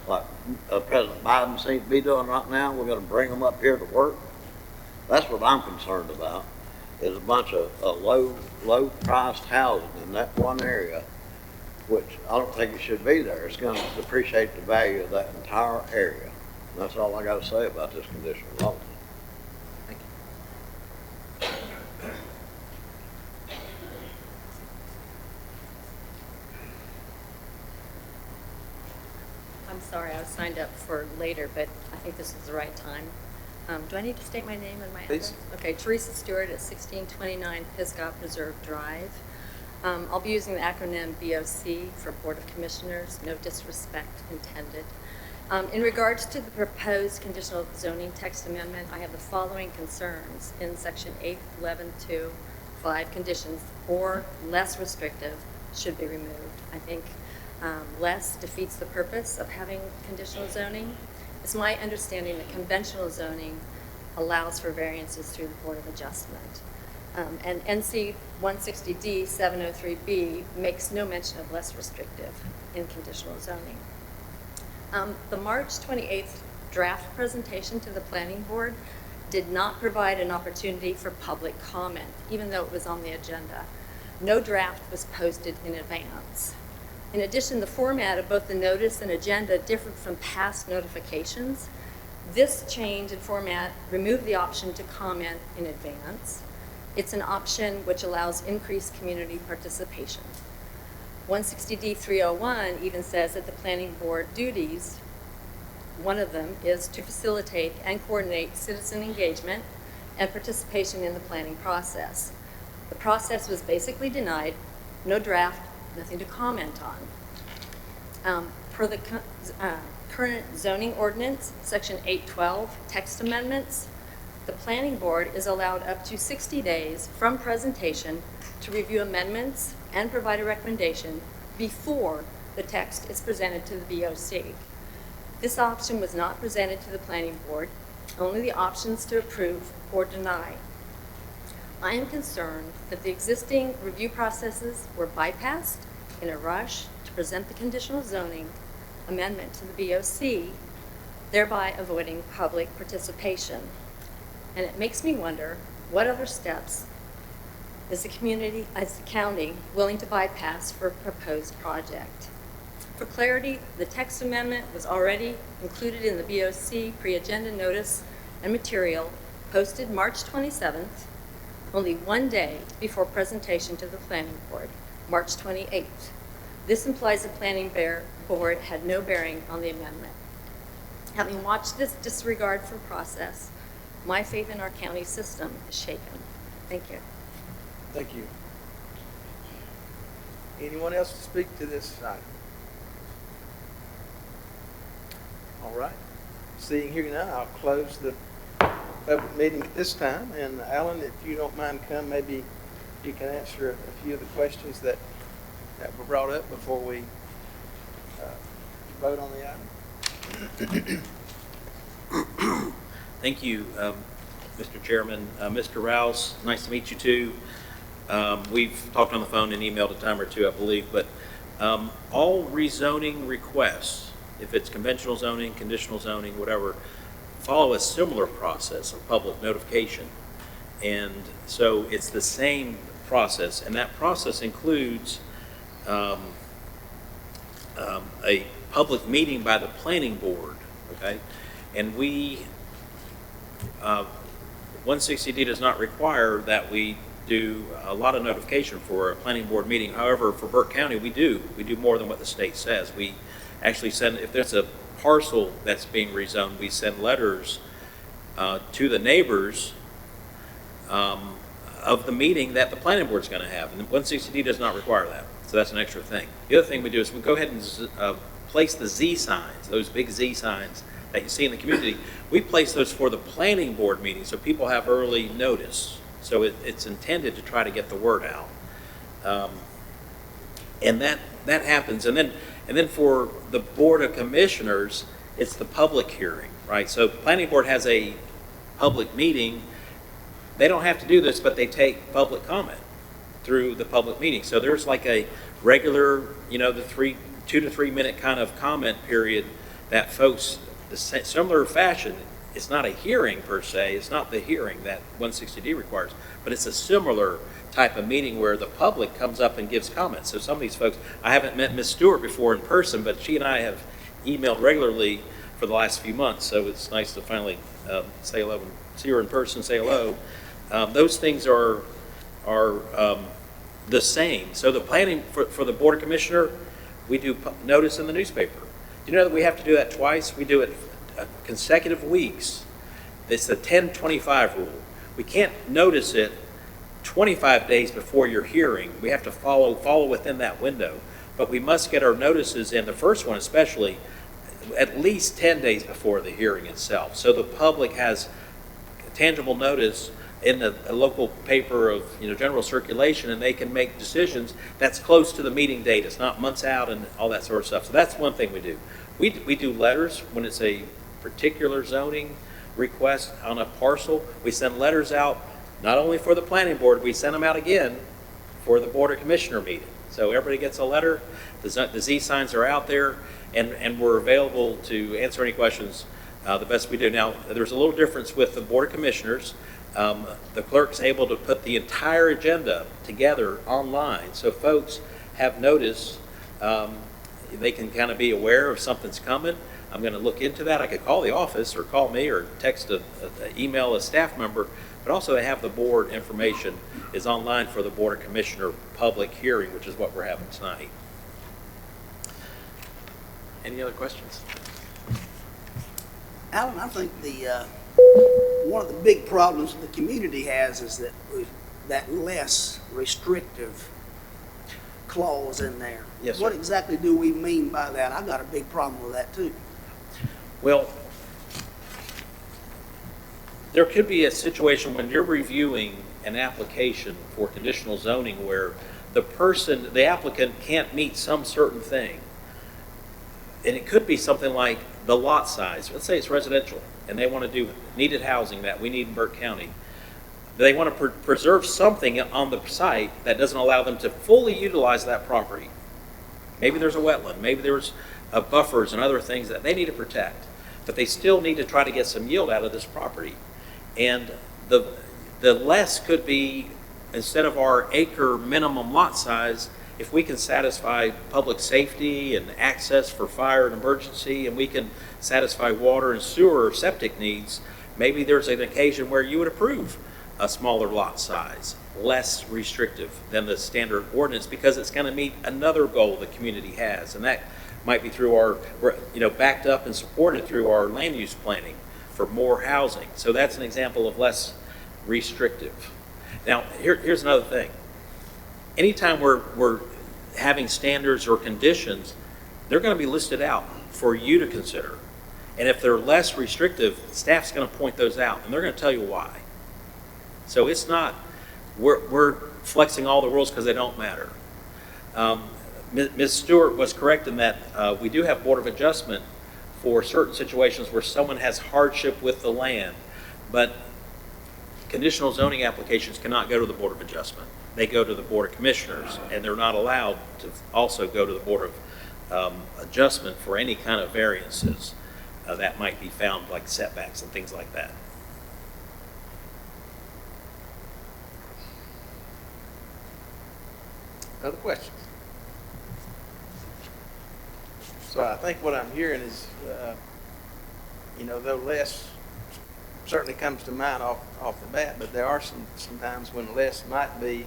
like President Biden seems to be doing right now? We're going to bring them up here to work? That's what I'm concerned about, is a bunch of low-priced housing in that one area, which I don't think it should be there. It's going to depreciate the value of that entire area. And that's all I got to say about this conditional zoning. Thank you. I'm sorry, I was signed up for later, but I think this is the right time. Do I need to state my name and my address? Okay, Teresa Stewart at 1629 Pisgah Preserve Drive. I'll be using the acronym BOC for Board of Commissioners, no disrespect intended. In regards to the proposed conditional zoning text amendment, I have the following concerns in section 8.11.2. 5 conditions or less restrictive should be removed. I think less defeats the purpose of having conditional zoning. It's my understanding that conventional zoning allows for variances through the Board of Adjustment. And NC 160D 703B makes no mention of less restrictive in conditional zoning. The March 28th draft presentation to the planning board did not provide an opportunity for public comment, even though it was on the agenda. No draft was posted in advance. In addition, the format of both the notice and agenda differed from past notifications. This change in format removed the option to comment in advance. It's an option which allows increased community participation. 160D 301 even says that the planning board duties, one of them is to facilitate and coordinate citizen engagement and participation in the planning process. The process was basically denied, no draft, nothing to comment on. Per the current zoning ordinance, section 812, text amendments, the planning board is allowed up to 60 days from presentation to review amendments and provide a recommendation before the text is presented to the BOC. This option was not presented to the planning board, only the options to approve or deny. I am concerned that the existing review processes were bypassed in a rush to present the conditional zoning amendment to the BOC, thereby avoiding public participation. And it makes me wonder, what other steps is the community, as the county, willing to bypass for a proposed project? For clarity, the text amendment was already included in the BOC pre-agenda notice and material posted March 27th, only one day before presentation to the planning board, March 28th. This implies the planning board had no bearing on the amendment. Having watched this disregard for process, my faith in our county system is shaken. Thank you. Thank you. Anyone else to speak to this item? All right. Seeing here none, I'll close the public meeting at this time. And Alan, if you don't mind come, maybe you can answer a few of the questions that were brought up before we vote on the item. Thank you, Mr. Chairman. Mr. Rouse, nice to meet you too. We've talked on the phone and emailed a time or two, I believe, but all rezoning requests, if it's conventional zoning, conditional zoning, whatever, follow a similar process of public notification. And so it's the same process, and that process includes a public meeting by the planning board, okay? And we, 160D does not require that we do a lot of notification for a planning board meeting. However, for Burke County, we do more than what the state says. We actually send, if there's a parcel that's being rezoned, we send letters to the neighbors of the meeting that the planning board's going to have. And 160D does not require that. So that's an extra thing. The other thing we do is we go ahead and place the Z signs, those big Z signs that you see in the community. We place those for the planning board meeting so people have early notice. So it's intended to try to get the word out. And that happens. And then for the Board of Commissioners, it's the public hearing, right? So the planning board has a public meeting. They don't have to do this, but they take public comment through the public meeting. So there's like a regular, the 2 to 3 minute kind of comment period that folks, the similar fashion. It's not a hearing per se. It's not the hearing that 160D requires, but it's a similar type of meeting where the public comes up and gives comments. So some of these folks, I haven't met Ms. Stewart before in person, but she and I have emailed regularly for the last few months. So it's nice to finally say hello and see her in person, say hello. Those things are the same. So the planning for the Board of Commissioner, we do notice in the newspaper. Do you know that we have to do that twice? We do it consecutive weeks. It's the 10-25 rule. We can't notice it 25 days before your hearing. We have to follow within that window. But we must get our notices in, the first one especially, at least 10 days before the hearing itself. So the public has tangible notice in a local paper of general circulation, and they can make decisions that's close to the meeting date. It's not months out and all that sort of stuff. So that's one thing we do. We do letters when it's a particular zoning request on a parcel. We send letters out not only for the planning board, we send them out again for the Board of Commissioner meeting. So everybody gets a letter, the Z signs are out there, and we're available to answer any questions the best we do. Now, there's a little difference with the Board of Commissioners. The clerk's able to put the entire agenda together online, so folks have notice. They can kind of be aware of something's coming. I'm going to look into that. I could call the office or call me or text email a staff member, but also have the board information is online for the Board of Commissioner public hearing, which is what we're having tonight. Any other questions? Alan, I think one of the big problems the community has is that less restrictive clause in there. Yes, sir. What exactly do we mean by that? I've got a big problem with that too. Well, there could be a situation when you're reviewing an application for conditional zoning where the applicant can't meet some certain thing. And it could be something like the lot size. Let's say it's residential and they want to do needed housing that we need in Burke County. They want to preserve something on the site that doesn't allow them to fully utilize that property. Maybe there's a wetland, maybe there's buffers and other things that they need to protect, but they still need to try to get some yield out of this property. And the less could be, instead of our acre minimum lot size, if we can satisfy public safety and access for fire and emergency, and we can satisfy water and sewer or septic needs, maybe there's an occasion where you would approve a smaller lot size, less restrictive than the standard ordinance, because it's going to meet another goal the community has, and that might be through our, backed up and supported through our land use planning for more housing. So that's an example of less restrictive. Now, here's another thing. Anytime we're having standards or conditions, they're going to be listed out for you to consider. And if they're less restrictive, staff's going to point those out, and they're going to tell you why. So it's not, we're flexing all the rules because they don't matter. Ms. Stewart was correct in that we do have Board of Adjustment for certain situations where someone has hardship with the land, but conditional zoning applications cannot go to the Board of Adjustment. They go to the Board of Commissioners, and they're not allowed to also go to the Board of Adjustment for any kind of variances that might be found, like setbacks and things like that. Other questions? So I think what I'm hearing is, though less certainly comes to mind off the bat, but there are some times when less might be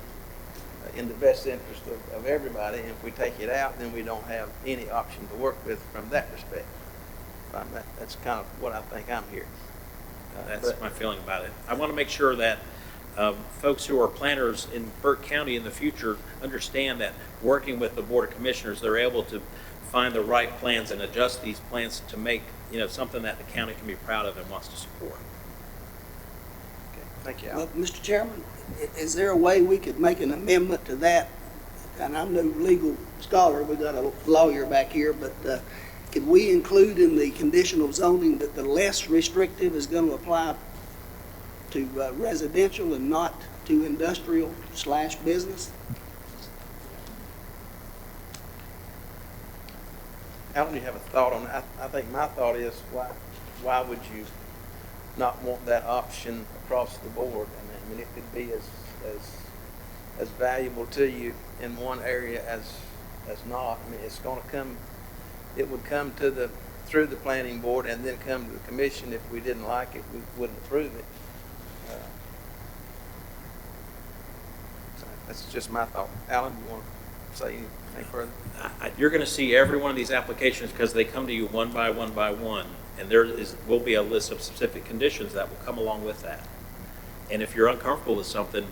in the best interest of everybody, and if we take it out, then we don't have any option to work with from that respect. That's kind of what I think I'm hearing. That's my feeling about it. I want to make sure that folks who are planners in Burke County in the future understand that working with the Board of Commissioners, they're able to find the right plans and adjust these plans to make something that the county can be proud of and wants to support. Okay, thank you, Well, Al. Mr. Chairman, is there a way we could make an amendment to that? And I'm no legal scholar, we got a lawyer back here, but could we include in the conditional zoning that the less restrictive is going to apply to residential and not to industrial/business? Alan, you have a thought on that? I think my thought is, why would you not want that option across the board? I mean, it could be as valuable to you in one area as not. I mean, it's going to come. It would come through the planning board and then come to the commission. If we didn't like it, we wouldn't approve it. So that's just my thought. Alan, you want to say anything further? You're going to see every one of these applications because they come to you one by one, and there will be a list of specific conditions that will come along with that. And if you're uncomfortable with something,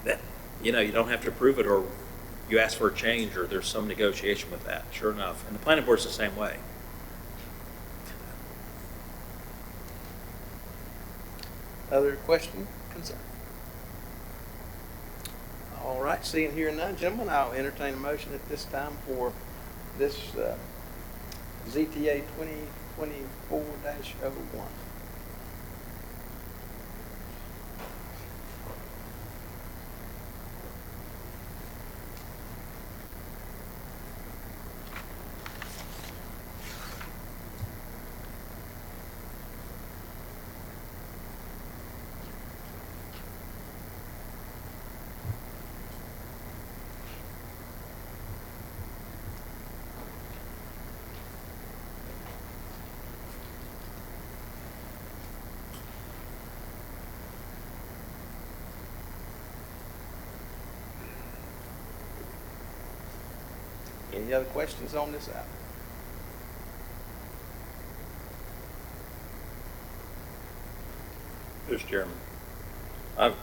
that you don't have to approve it, or you ask for a change, or there's some negotiation with that. Sure enough, and the planning board's the same way. Other question, concern? All right, seeing here none, gentlemen, I'll entertain a motion at this time for this ZTA 2024-01. Any other questions on this item? Mr. Chairman, I've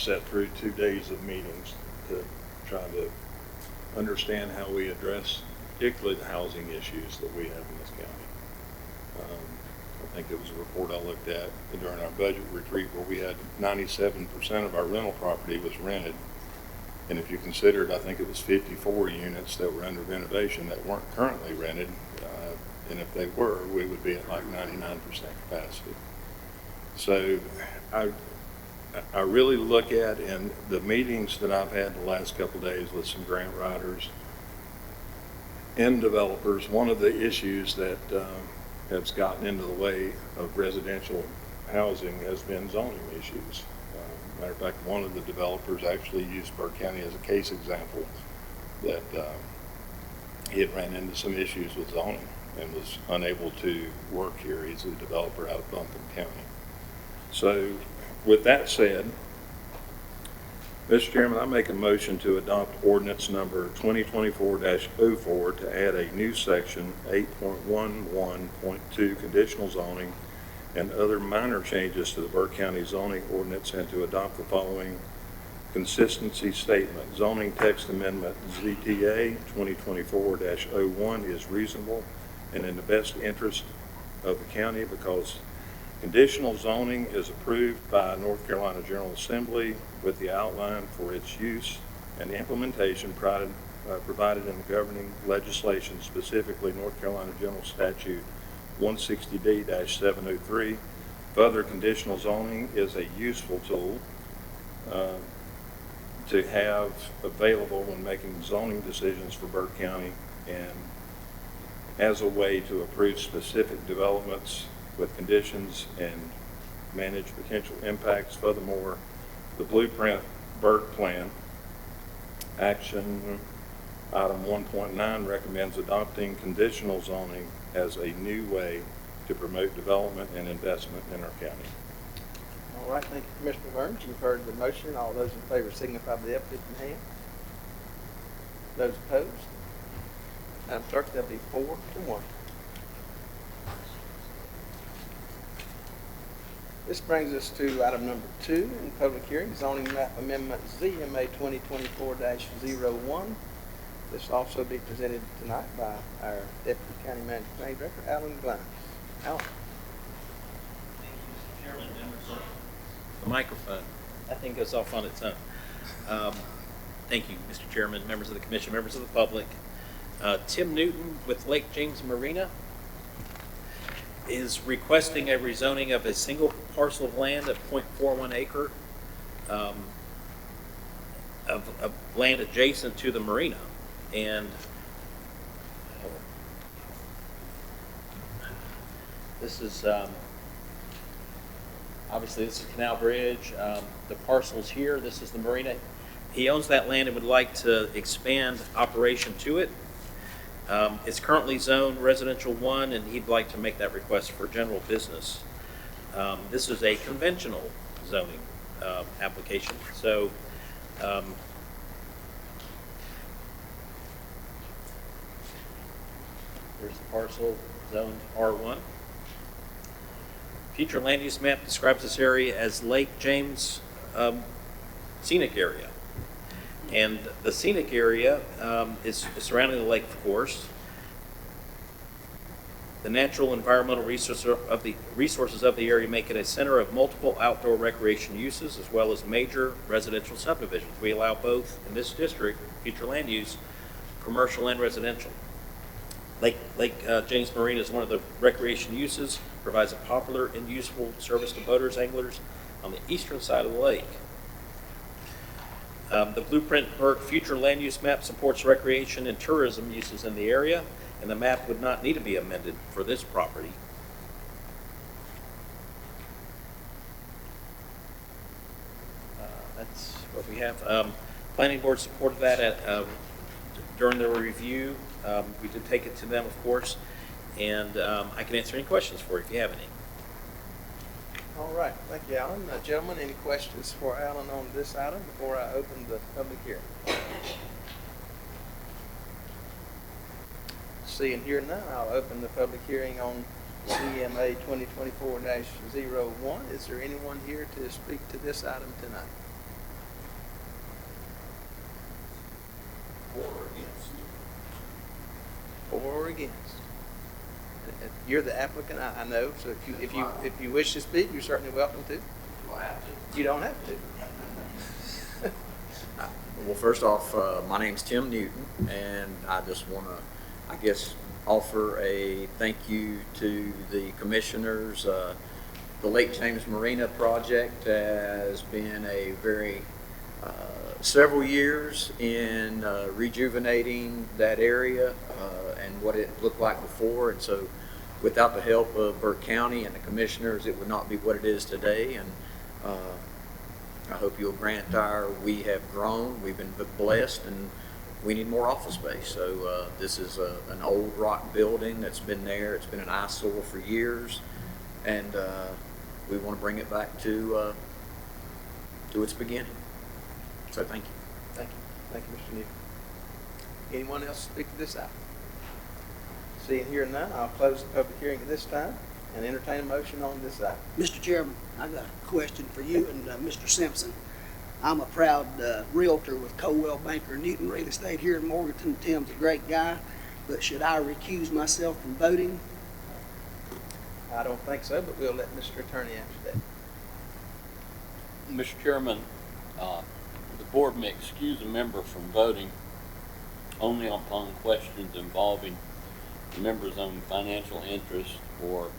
sat through 2 days of meetings to try to understand how we address particularly the housing issues that we have in this county. I think it was a report I looked at during our budget retreat where we had 97% of our rental property was rented. And if you considered, I think it was 54 units that were under renovation that weren't currently rented. And if they were, we would be at like 99% capacity. So I really look at, in the meetings that I've had the last couple of days with some grant writers and developers, one of the issues that has gotten into the way of residential housing has been zoning issues. Matter of fact, one of the developers actually used Burke County as a case example that he had ran into some issues with zoning and was unable to work here. He's a developer out of Buncombe County. So with that said, Mr. Chairman, I make a motion to adopt ordinance number 2024-04 to add a new section 8.11.2 conditional zoning and other minor changes to the Burke County zoning ordinance, and to adopt the following consistency statement. Zoning text amendment ZTA 2024-01 is reasonable and in the best interest of the county because conditional zoning is approved by North Carolina General Assembly with the outline for its use and implementation provided in the governing legislation, specifically North Carolina General Statute 160D-703. Further, conditional zoning is a useful tool to have available when making zoning decisions for Burke County and as a way to approve specific developments with conditions and manage potential impacts. Furthermore, the Blueprint Burke Plan action item 1.9 recommends adopting conditional zoning as a new way to promote development and investment in our county. All right, thank you, Commissioner Burns. You've heard the motion. All those in favor signify by the uplifted hand. Those opposed? Madam Clerk, that'll be 4-1. This brings us to item number 2 in public hearing, zoning map amendment ZMA 2024-01. This will also be presented tonight by our Deputy County Manager Planning Director, Alan Glines. Alan. Thank you, Mr. Chairman, members of the microphone. That thing goes off on its own. Thank you, Mr. Chairman, members of the commission, members of the public. Tim Newton with Lake James Marina is requesting a rezoning of a single parcel of land of 0.41 acre of land adjacent to the marina. And this is obviously this is Canal Bridge. The parcel's here. This is the marina. He owns that land and would like to expand operation to it. It's currently zoned residential 1, and he'd like to make that request for general business. This is a conventional zoning application. So there's the parcel zoned R1. Future land use map describes this area as Lake James scenic area. And the scenic area is surrounding the lake, of course. The natural environmental resources of the area make it a center of multiple outdoor recreation uses as well as major residential subdivisions. We allow both in this district, future land use, commercial and residential. Lake James Marina is one of the recreation uses, provides a popular and useful service to boaters, anglers on the eastern side of the lake. The Blueprint Burke future land use map supports recreation and tourism uses in the area, and the map would not need to be amended for this property. That's what we have. Planning board supported that during the review. We did take it to them, of course, and I can answer any questions for you if you have any. All right, thank you, Alan. Gentlemen, any questions for Alan on this item before I open the public hearing? Seeing here none, I'll open the public hearing on CMA 2024-01. Is there anyone here to speak to this item tonight? For or against? You're the applicant, I know, so if you wish to speak, you're certainly welcome to. You don't have to. Well, first off, my name's Tim Newton, and I just want to, I guess, offer a thank you to the commissioners. The Lake James Marina project has been a very several years in rejuvenating that area and what it looked like before, and so without the help of Burke County and the commissioners, it would not be what it is today. And I hope you'll grant we have grown, we've been blessed, and we need more office space. So this is an old rock building that's been there. It's been an eyesore for years, and we want to bring it back to its beginning. So thank you. Thank you. Thank you, Mr. Newton. Anyone else speak to this item? Seeing here none, I'll close the public hearing at this time and entertain a motion on this item. Mr. Chairman, I got a question for you and Mr. Simpson. I'm a proud realtor with Colwell Banker Newton Real Estate here in Morganton. Tim's a great guy, but should I recuse myself from voting? I don't think so, but we'll let Mr. Attorney answer that. Mr. Chairman, the board may excuse a member from voting only upon questions involving the member's own financial interest or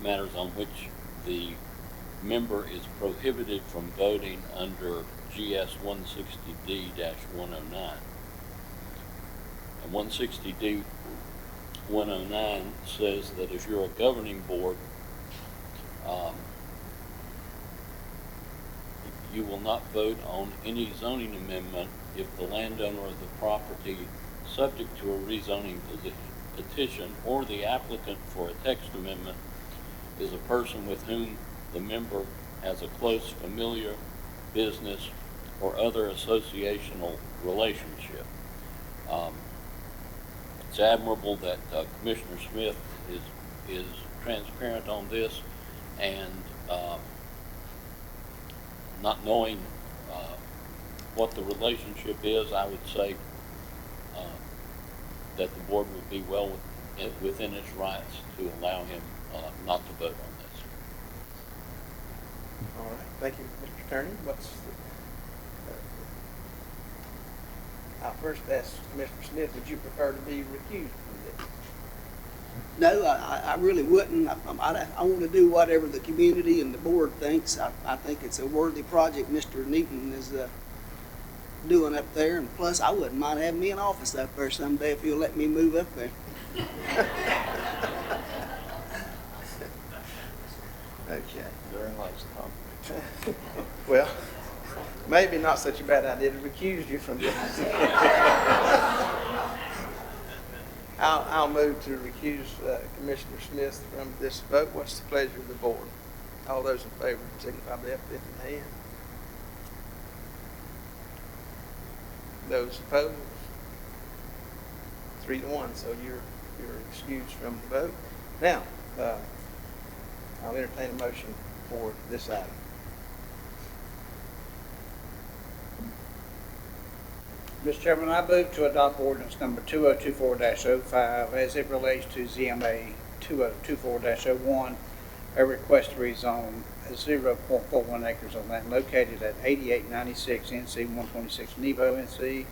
matters on which the member is prohibited from voting under GS 160D-109. And 160D-109 says that if you're a governing board, you will not vote on any zoning amendment if the landowner of the property subject to a rezoning petition or the applicant for a text amendment is a person with whom the member has a close familiar, business, or other associational relationship. It's admirable that Commissioner Smith is transparent on this, and not knowing what the relationship is, I would say that the board would be well within its rights to allow him not to vote on this. All right, thank you, Mr. Attorney. I'll first ask Commissioner Smith, would you prefer to be recused from this? No, I really wouldn't. I want to do whatever the community and the board thinks. I think it's a worthy project Mr. Newton is doing up there, and plus I wouldn't mind having me an office up there someday if you'll let me move up there. Okay. Very nice compliment. Well, maybe not such a bad idea to recuse you from this. I'll move to recuse Commissioner Smith from this vote. What's the pleasure of the board? All those in favor signify by the uplifting hand. Those opposed? 3-1, so you're excused from the vote. Now, I'll entertain a motion for this item. Mr. Chairman, I move to adopt ordinance number 2024-05 as it relates to ZMA 2024-01, a request to rezone 0.41 acres of land located at 8896 NC 126 Nebo NC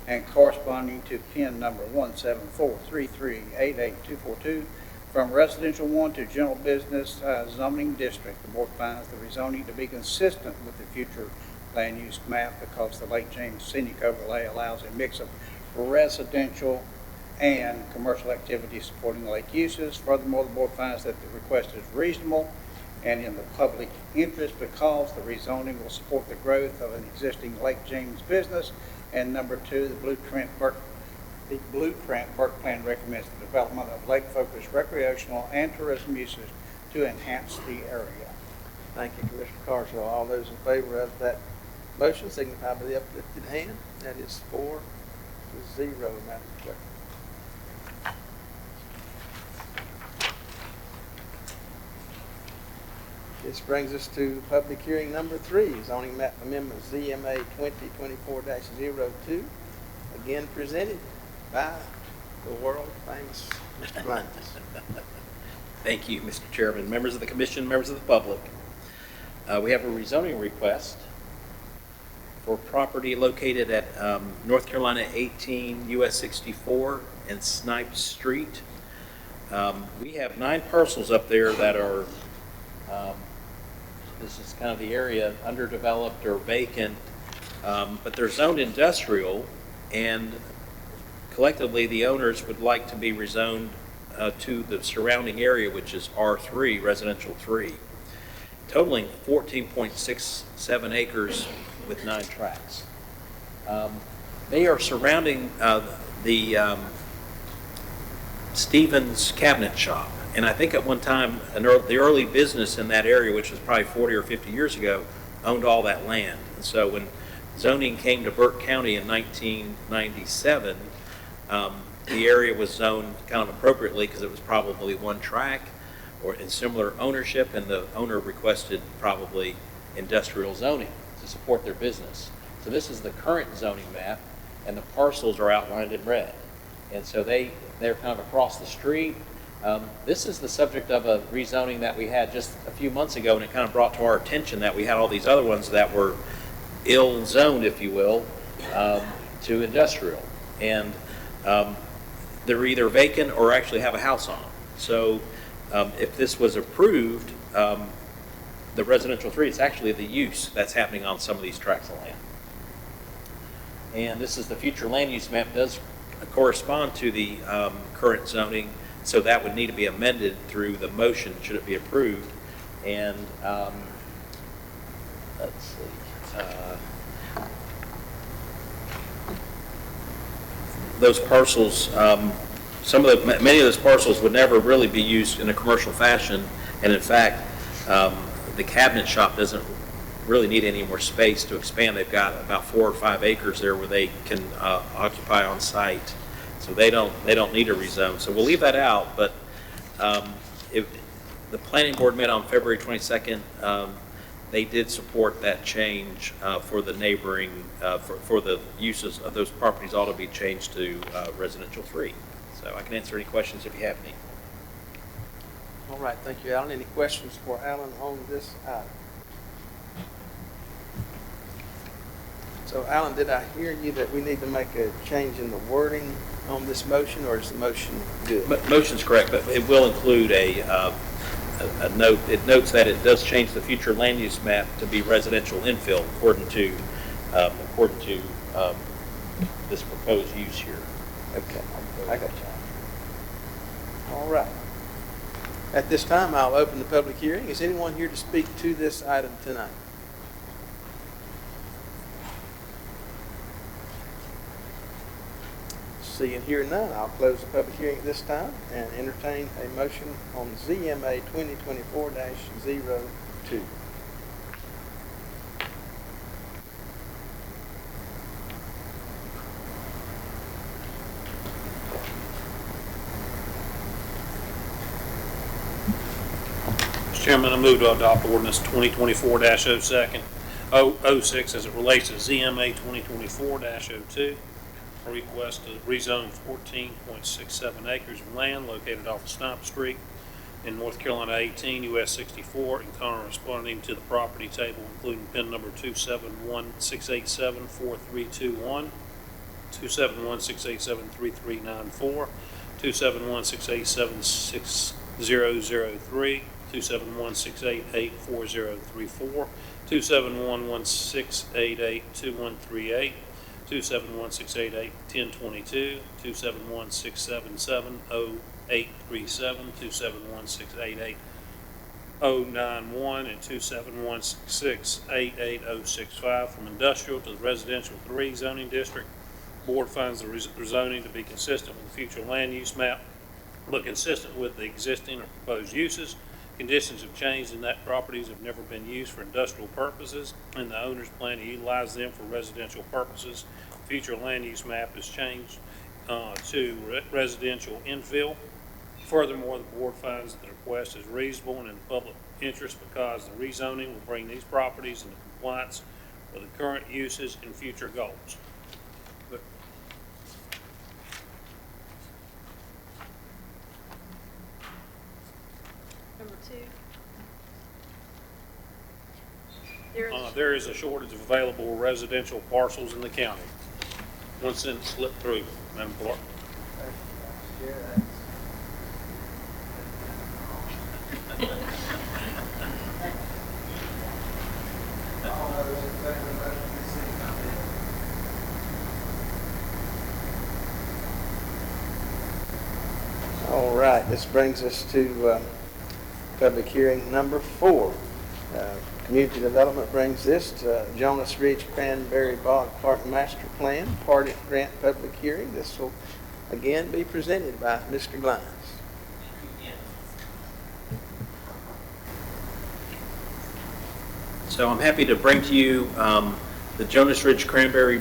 and corresponding to PIN number 17433882242 from residential 1 to general business zoning district. The board finds the rezoning to be consistent with the future land use map because the Lake James Scenic Overlay allows a mix of residential and commercial activity supporting lake uses. Furthermore, the board finds that the request is reasonable and in the public interest because the rezoning will support the growth of an existing Lake James business. And number 2, the blueprint Burke Plan recommends the development of lake-focused recreational and tourism uses to enhance the area. Thank you, Commissioner Carswell. All those in favor of that motion signify by the uplifted hand. That is 4 0, Madam Clerk. This brings us to public hearing number 3, zoning map amendment ZMA 2024-02, again presented by the world famous Mr. Blanks. Thank you, Mr. Chairman, members of the commission, members of the public. We have a rezoning request for property located at North Carolina 18 US 64 and Snipes Street. We have 9 parcels up there that are, this is kind of the area underdeveloped or vacant, but they're zoned industrial, and collectively the owners would like to be rezoned to the surrounding area, which is R3, residential 3, totaling 14.67 acres with 9 tracts. They are surrounding the Stevens Cabinet Shop. And I think at one time, the early business in that area, which was probably 40 or 50 years ago, owned all that land. And so when zoning came to Burke County in 1997, the area was zoned kind of appropriately because it was probably one track or in similar ownership, and the owner requested probably industrial zoning to support their business. So this is the current zoning map, and the parcels are outlined in red. And so they're kind of across the street. This is the subject of a rezoning that we had just a few months ago, and it kind of brought to our attention that we had all these other ones that were ill-zoned, if you will, to industrial. And they're either vacant or actually have a house on them. So if this was approved, the residential 3, it's actually the use that's happening on some of these tracts of land. And this is the future land use map, does correspond to the current zoning, so that would need to be amended through the motion should it be approved. And let's see, those parcels, many of those parcels would never really be used in a commercial fashion, and in fact, the cabinet shop doesn't really need any more space to expand. They've got about 4 or 5 acres there where they can occupy on site, so they don't need a rezone. So we'll leave that out. But if the planning board met on February 22nd, they did support that change for the neighboring for the uses of those properties ought to be changed to residential 3. So I can answer any questions if you have any. All right, thank you, Alan. Any questions for Alan on this item? So, Alan, did I hear you that we need to make a change in the wording on this motion, or is the motion good? Motion's correct, but it will include a note. It notes that it does change the future land use map to be residential infill according to this proposed use here. Okay, I got you. All right. At this time, I'll open the public hearing. Is anyone here to speak to this item tonight? Seeing here none, I'll close the public hearing at this time and entertain a motion on ZMA 2024-02. Mr. Chairman, I move to adopt ordinance 2024-06 as it relates to ZMA 2024-02. A request to rezone 14.67 acres of land located off of Snipes Street in North Carolina 18 US 64 and corresponding to the property table, including PIN number 271-687-4321, 271-687-3394, 271-687-6003, 271-688-4034, 271-1688-2138, 271-688-1022, 271-677-0837, 271-688-091, and 271-688-065 from industrial to the residential 3 zoning district. Board finds the rezoning to be consistent with the future land use map, but consistent with the existing or proposed uses. Conditions have changed in that properties have never been used for industrial purposes, and the owners plan to utilize them for residential purposes. future land use map is changed to residential infill. Furthermore, the board finds that the request is reasonable and in the public interest because the rezoning will bring these properties into compliance with the current uses and future goals. Number 2. There is a shortage of available residential parcels in the county. One sentence slip through, Madam Clerk. All right, this brings us to public hearing number 4. Community Development brings this to Jonas Ridge Cranberry Bog Park Master Plan, Part Grant Public Hearing. This will again be presented by Mr. Glines. So I'm happy to bring to you the Jonas Ridge Cranberry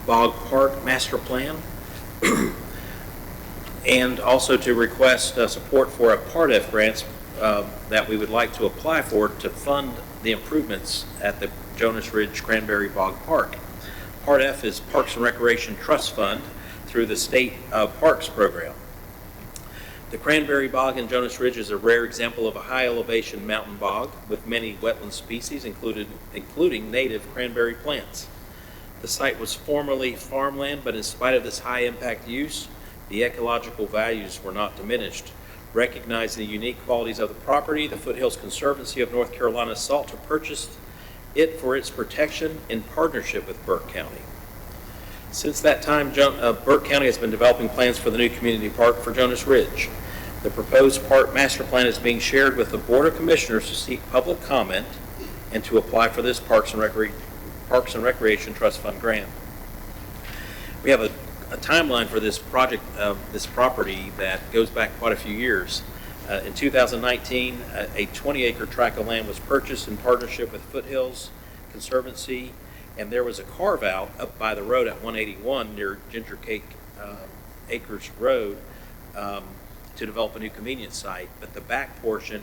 Bog Park Master Plan and also to request support for a Part F grants that we would like to apply for to fund the improvements at the Jonas Ridge Cranberry Bog Park. Part F is Parks and Recreation Trust Fund through the State Parks Program. The Cranberry Bog in Jonas Ridge is a rare example of a high elevation mountain bog with many wetland species, including native cranberry plants. The site was formerly farmland, but in spite of this high impact use, the ecological values were not diminished. Recognizing the unique qualities of the property, the Foothills Conservancy of North Carolina sought to purchase it for its protection in partnership with Burke County. Since that time, Burke County has been developing plans for the new community park for Jonas Ridge. The proposed park master plan is being shared with the Board of Commissioners to seek public comment and to apply for this Parks and Recreation Trust Fund grant. We have a timeline for this project, this property that goes back quite a few years. In 2019, a 20-acre tract of land was purchased in partnership with Foothills Conservancy, and there was a carve-out up by the road at 181 near Ginger Cake Acres Road to develop a new convenience site. But the back portion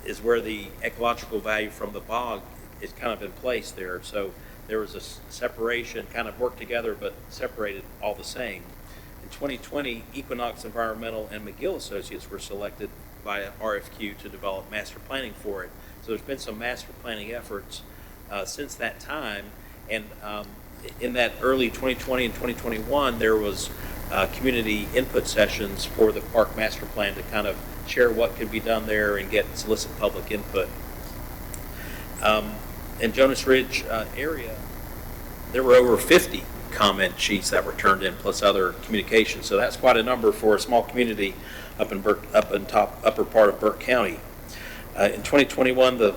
is where the ecological value from the bog is kind of in place there. So there was a separation, kind of worked together but separated all the same. In 2020, Equinox Environmental and McGill Associates were selected by an RFQ to develop master planning for it. So there's been some master planning efforts since that time, and in that early 2020 and 2021, there was community input sessions for the park master plan to kind of share what could be done there and solicit public input. In Jonas Ridge area, there were over 50 comment sheets that were turned in, plus other communications. So that's quite a number for a small community up in upper part of Burke County. In 2021, the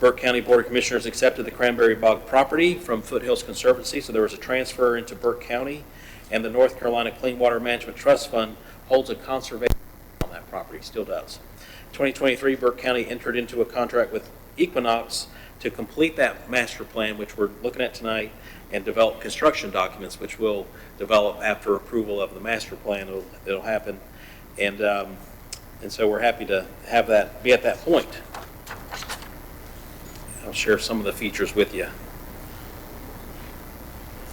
Burke County Board of Commissioners accepted the Cranberry Bog property from Foothills Conservancy, so there was a transfer into Burke County, and the North Carolina Clean Water Management Trust Fund holds a conservation on that property, still does. 2023, Burke County entered into a contract with Equinox to complete that master plan, which we're looking at tonight, and develop construction documents, which we'll develop after approval of the master plan. It'll happen, and so we're happy to have that be at that point. I'll share some of the features with you.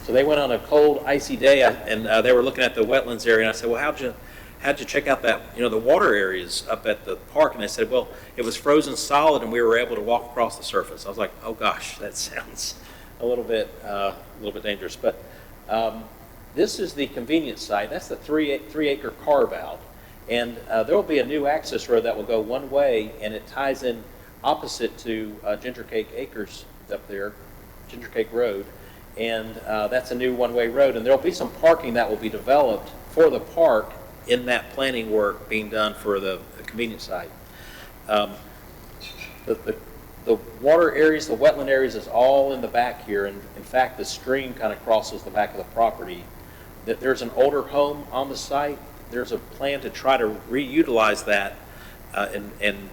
So they went on a cold, icy day, and they were looking at the wetlands area, and I said, well, how'd you check out that, the water areas up at the park? And they said, well, it was frozen solid and we were able to walk across the surface. I was like, oh gosh, that sounds a little bit dangerous. But this is the convenience site. That's the three acre carve out. And there will be a new access road that will go one way, and it ties in opposite to Ginger Cake Acres up there, Ginger Cake Road. And that's a new one-way road. And there will be some parking that will be developed for the park in that planning work being done for the convenience site. The water areas, the wetland areas is all in the back here. And in fact, the stream kind of crosses the back of the property. There's an older home on the site. There's a plan to try to reutilize that and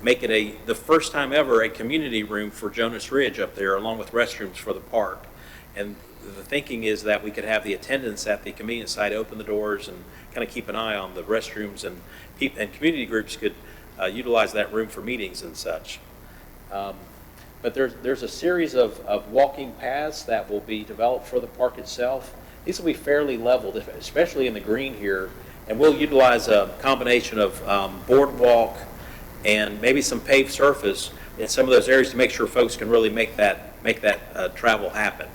make it the first time ever a community room for Jonas Ridge up there, along with restrooms for the park. And the thinking is that we could have the attendants at the convenience site open the doors and kind of keep an eye on the restrooms, and community groups could utilize that room for meetings and such. But there's a series of walking paths that will be developed for the park itself. These will be fairly leveled, especially in the green here, and we'll utilize a combination of boardwalk and maybe some paved surface in some of those areas to make sure folks can really make that travel happen.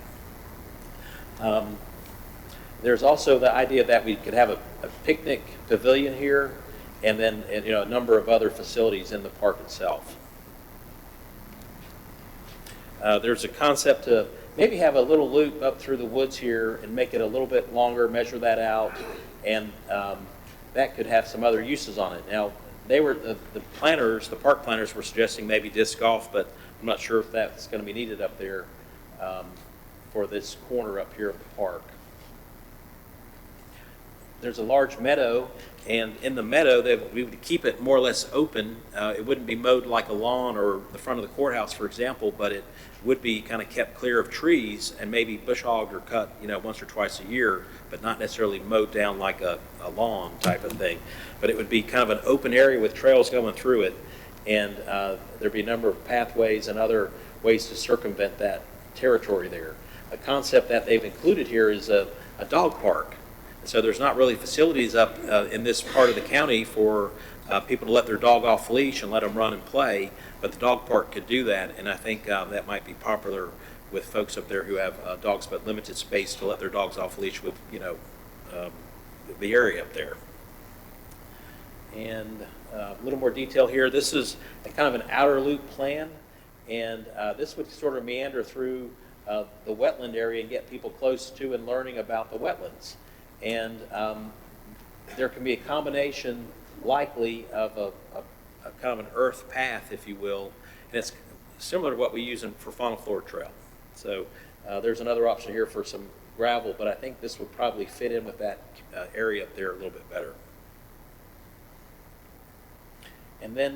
There's also the idea that we could have a picnic pavilion here, and then a number of other facilities in the park itself. There's a concept to maybe have a little loop up through the woods here and make it a little bit longer, measure that out, and that could have some other uses on it. Now, the park planners were suggesting maybe disc golf, but I'm not sure if that's going to be needed up there for this corner up here of the park. There's a large meadow, and in the meadow, we would keep it more or less open. It wouldn't be mowed like a lawn or the front of the courthouse, for example, but it would be kind of kept clear of trees and maybe bush hogged or cut, once or twice a year, but not necessarily mowed down like a lawn type of thing. But it would be kind of an open area with trails going through it, and there'd be a number of pathways and other ways to circumvent that territory there. A concept that they've included here is a dog park. So there's not really facilities up in this part of the county for people to let their dog off leash and let them run and play, but the dog park could do that, and I think that might be popular with folks up there who have dogs but limited space to let their dogs off leash with, the area up there. And a little more detail here. This is a kind of an outer loop plan, and this would sort of meander through the wetland area and get people close to and learning about the wetlands. And there can be a combination, likely, of a kind of an earth path, if you will, and it's similar to what we use for Fauna Flora Trail. So there's another option here for some gravel, but I think this would probably fit in with that area up there a little bit better. And then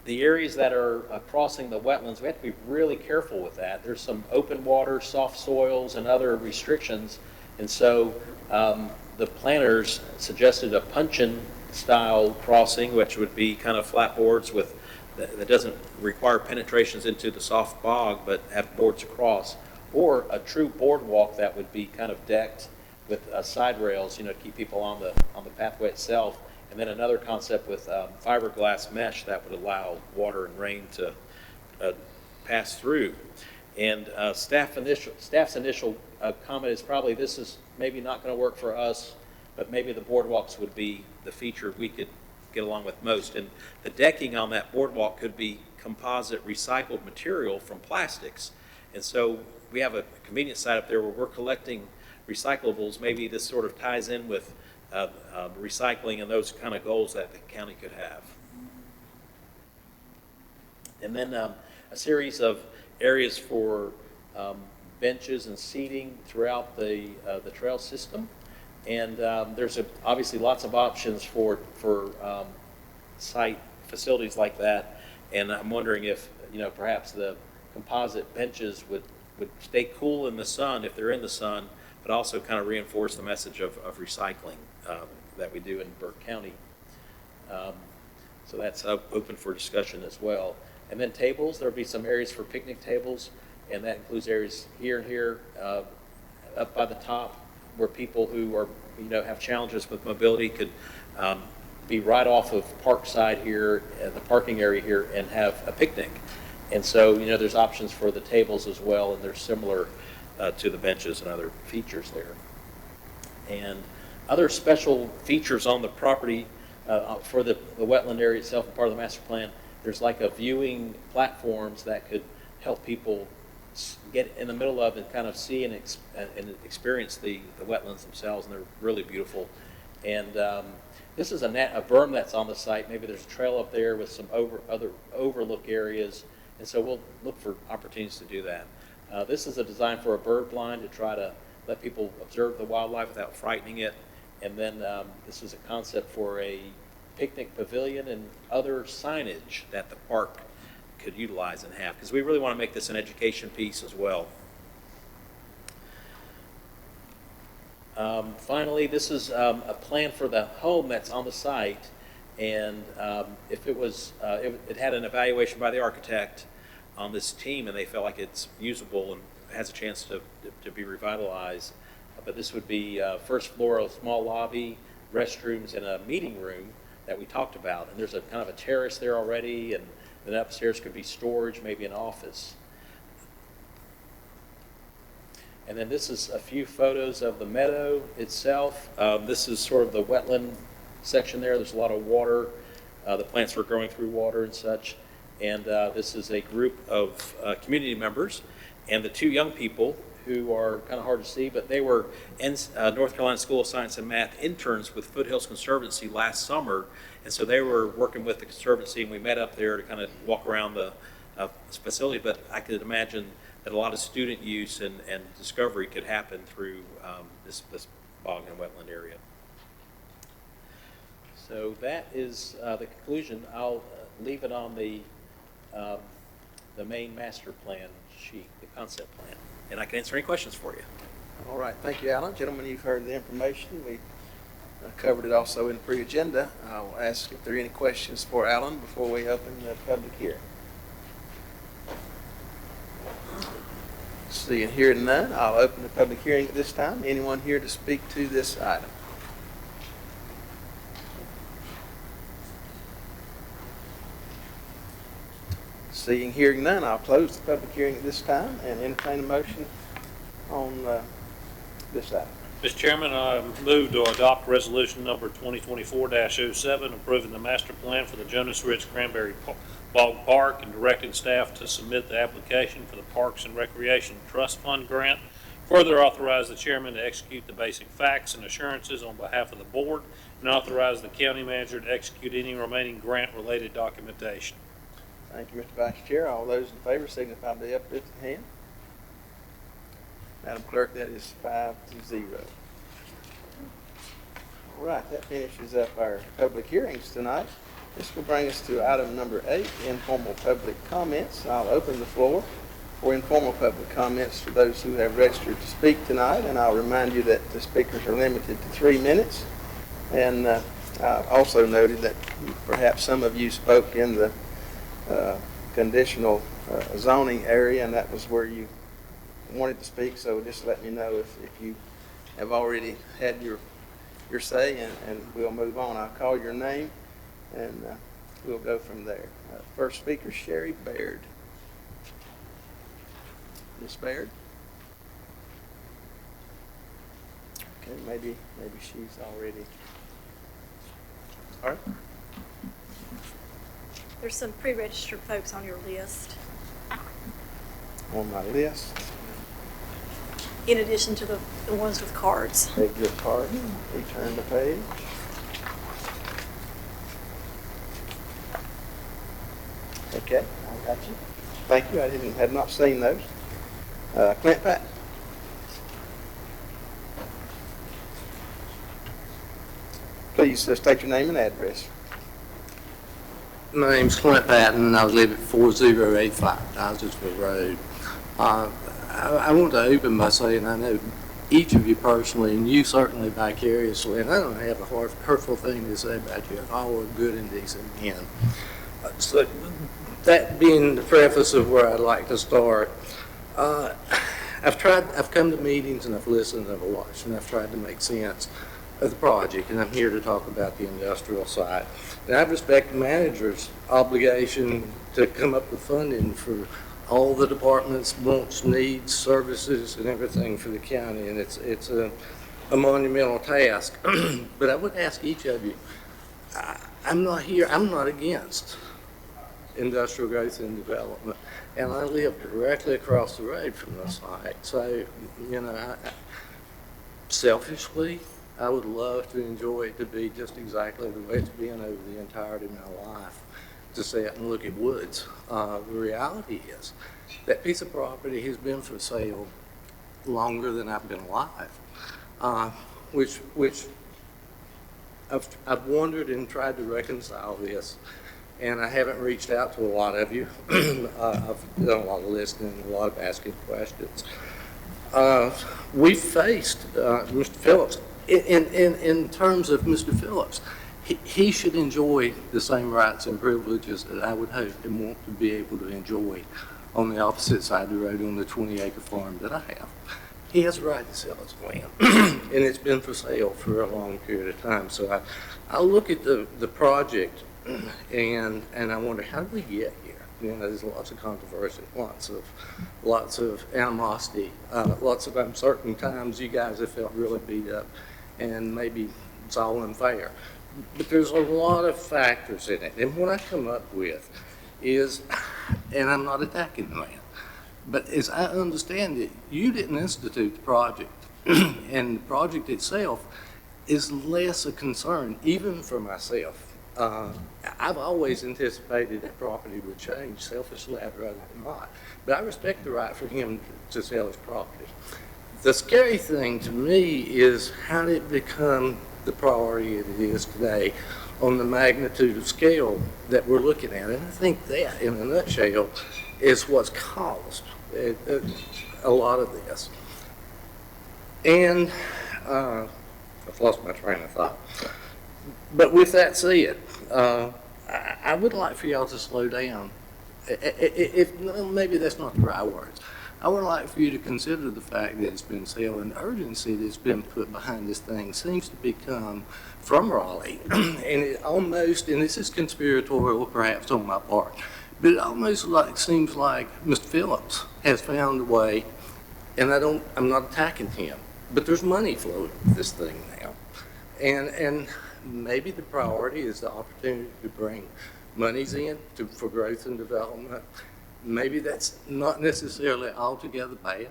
the areas that are crossing the wetlands, we have to be really careful with that. There's some open water, soft soils, and other restrictions. And so the planners suggested a puncheon style crossing, which would be kind of flat boards that doesn't require penetrations into the soft bog, but have boards across, or a true boardwalk that would be kind of decked with side rails, to keep people on the pathway itself. And then another concept with fiberglass mesh that would allow water and rain to pass through. And staff's initial comment is probably this is maybe not going to work for us, but maybe the boardwalks would be the feature we could get along with most. And the decking on that boardwalk could be composite recycled material from plastics. And so we have a convenience site up there where we're collecting recyclables. Maybe this sort of ties in with recycling and those kind of goals that the county could have. And then a series of areas for benches and seating throughout the trail system. And there's obviously lots of options for site facilities like that. And I'm wondering if, perhaps the composite benches would stay cool in the sun if they're in the sun, but also kind of reinforce the message of recycling that we do in Burke County. So that's open for discussion as well. And then tables, there'll be some areas for picnic tables, and that includes areas here and here, up by the top, where people who are, have challenges with mobility could be right off of Parkside here, the parking area here, and have a picnic. And so, there's options for the tables as well, and they're similar to the benches and other features there. And other special features on the property for the wetland area itself and part of the master plan, there's like a viewing platforms that could help people get in the middle of and kind of see and experience the wetlands themselves, and they're really beautiful. And this is a berm that's on the site. Maybe there's a trail up there with some other overlook areas, and so we'll look for opportunities to do that. This is a design for a bird blind to try to let people observe the wildlife without frightening it. And then this is a concept for a picnic pavilion and other signage that the park could utilize and have, because we really want to make this an education piece as well. Finally, this is a plan for the home that's on the site, and if it was, it had an evaluation by the architect on this team, and they felt like it's usable and has a chance to be revitalized. But this would be first floor, a small lobby, restrooms, and a meeting room that we talked about. And there's a kind of a terrace there already, and then upstairs could be storage, maybe an office. And then this is a few photos of the meadow itself. This is sort of the wetland section there. There's a lot of water. The plants were growing through water and such. And this is a group of community members and the two young people who are kind of hard to see, but they were North Carolina School of Science and Math interns with Foothills Conservancy last summer. And so they were working with the Conservancy, and we met up there to kind of walk around the facility. But I could imagine that a lot of student use and discovery could happen through this bog and wetland area. So that is the conclusion. I'll leave it on the main master plan sheet, the concept plan, and I can answer any questions for you. All right, thank you, Alan. Gentlemen, you've heard the information. We covered it also in the pre-agenda. I'll ask if there are any questions for Alan before we open the public hearing. Seeing and hearing none, I'll open the public hearing at this time. Anyone here to speak to this item? Seeing, hearing none, I'll close the public hearing at this time and entertain a motion on this item. Mr. Chairman, I move to adopt resolution number 2024-07, approving the master plan for the Jonas Ridge Cranberry Bog Park and directing staff to submit the application for the Parks and Recreation Trust Fund grant. Further authorize the chairman to execute the basic facts and assurances on behalf of the board, and authorize the county manager to execute any remaining grant-related documentation. Thank you, Mr. Vice Chair. All those in favor signify by the uplifted hand. Madam Clerk, that is 5-0. All right, that finishes up our public hearings tonight. This will bring us to item number 8, informal public comments. I'll open the floor for informal public comments to those who have registered to speak tonight, and I'll remind you that the speakers are limited to 3 minutes. And I also noted that perhaps some of you spoke in the conditional zoning area, and that was where you wanted to speak, so just let me know if you have already had your say, and we'll move on. I'll call your name, and we'll go from there. First speaker, Sherry Baird. Ms. Baird? Okay, maybe she's already. All right. There's some pre-registered folks on your list. On my list. In addition to the ones with cards. Beg your pardon. Return the page. Okay, I got you. Thank you. I had not seen those. Clint Patton. Please state your name and address. My name's Clint Patton, and I live at 4085 Dyersville Road. I want to open by saying I know each of you personally, and you certainly vicariously, and I don't have a hurtful thing to say about you. All are good and decent men. So that being the preface of where I'd like to start, I've come to meetings and I've listened and I've watched, and I've tried to make sense of the project, and I'm here to talk about the industrial side. And I respect the manager's obligation to come up with funding for all the departments' wants, needs, services, and everything for the county, and it's a monumental task. But I would ask each of you, I'm not against industrial growth and development, and I live directly across the road from the site. So, selfishly, I would love to enjoy it to be just exactly the way it's been over the entirety of my life, to sit and look at woods. The reality is that piece of property has been for sale longer than I've been alive, which I've wondered and tried to reconcile this, and I haven't reached out to a lot of you. I've done a lot of listening, a lot of asking questions. we faced Mr. Phillips. In terms of Mr. Phillips, he should enjoy the same rights and privileges that I would hope and want to be able to enjoy on the opposite side of the road on the 20-acre farm that I have. He has a right to sell his land, and it's been for sale for a long period of time. So I look at the project, and I wonder, how did we get here? You know, there's lots of controversy, lots of animosity, lots of uncertain times. You guys have felt really beat up, and maybe it's all unfair. But there's a lot of factors in it, and what I come up with is, and I'm not attacking the man, but as I understand it, you didn't institute the project, and the project itself is less a concern, even for myself. I've always anticipated that property would change, selfishly I'd rather than not, but I respect the right for him to sell his property. The scary thing to me is how did it become the priority it is today on the magnitude of scale that we're looking at. And I think that, in a nutshell, is what's caused a lot of this. And I've lost my train of thought. But with that said, I would like for y'all to slow down. Maybe that's not the right words. I would like for you to consider the fact that it's been sale and urgency that's been put behind this thing seems to become from Raleigh. And it almost, and this is conspiratorial perhaps on my part, but it almost seems like Mr. Phillips has found a way, and I'm not attacking him, but there's money flowing with this thing now. And maybe the priority is the opportunity to bring monies in for growth and development. Maybe that's not necessarily altogether bad,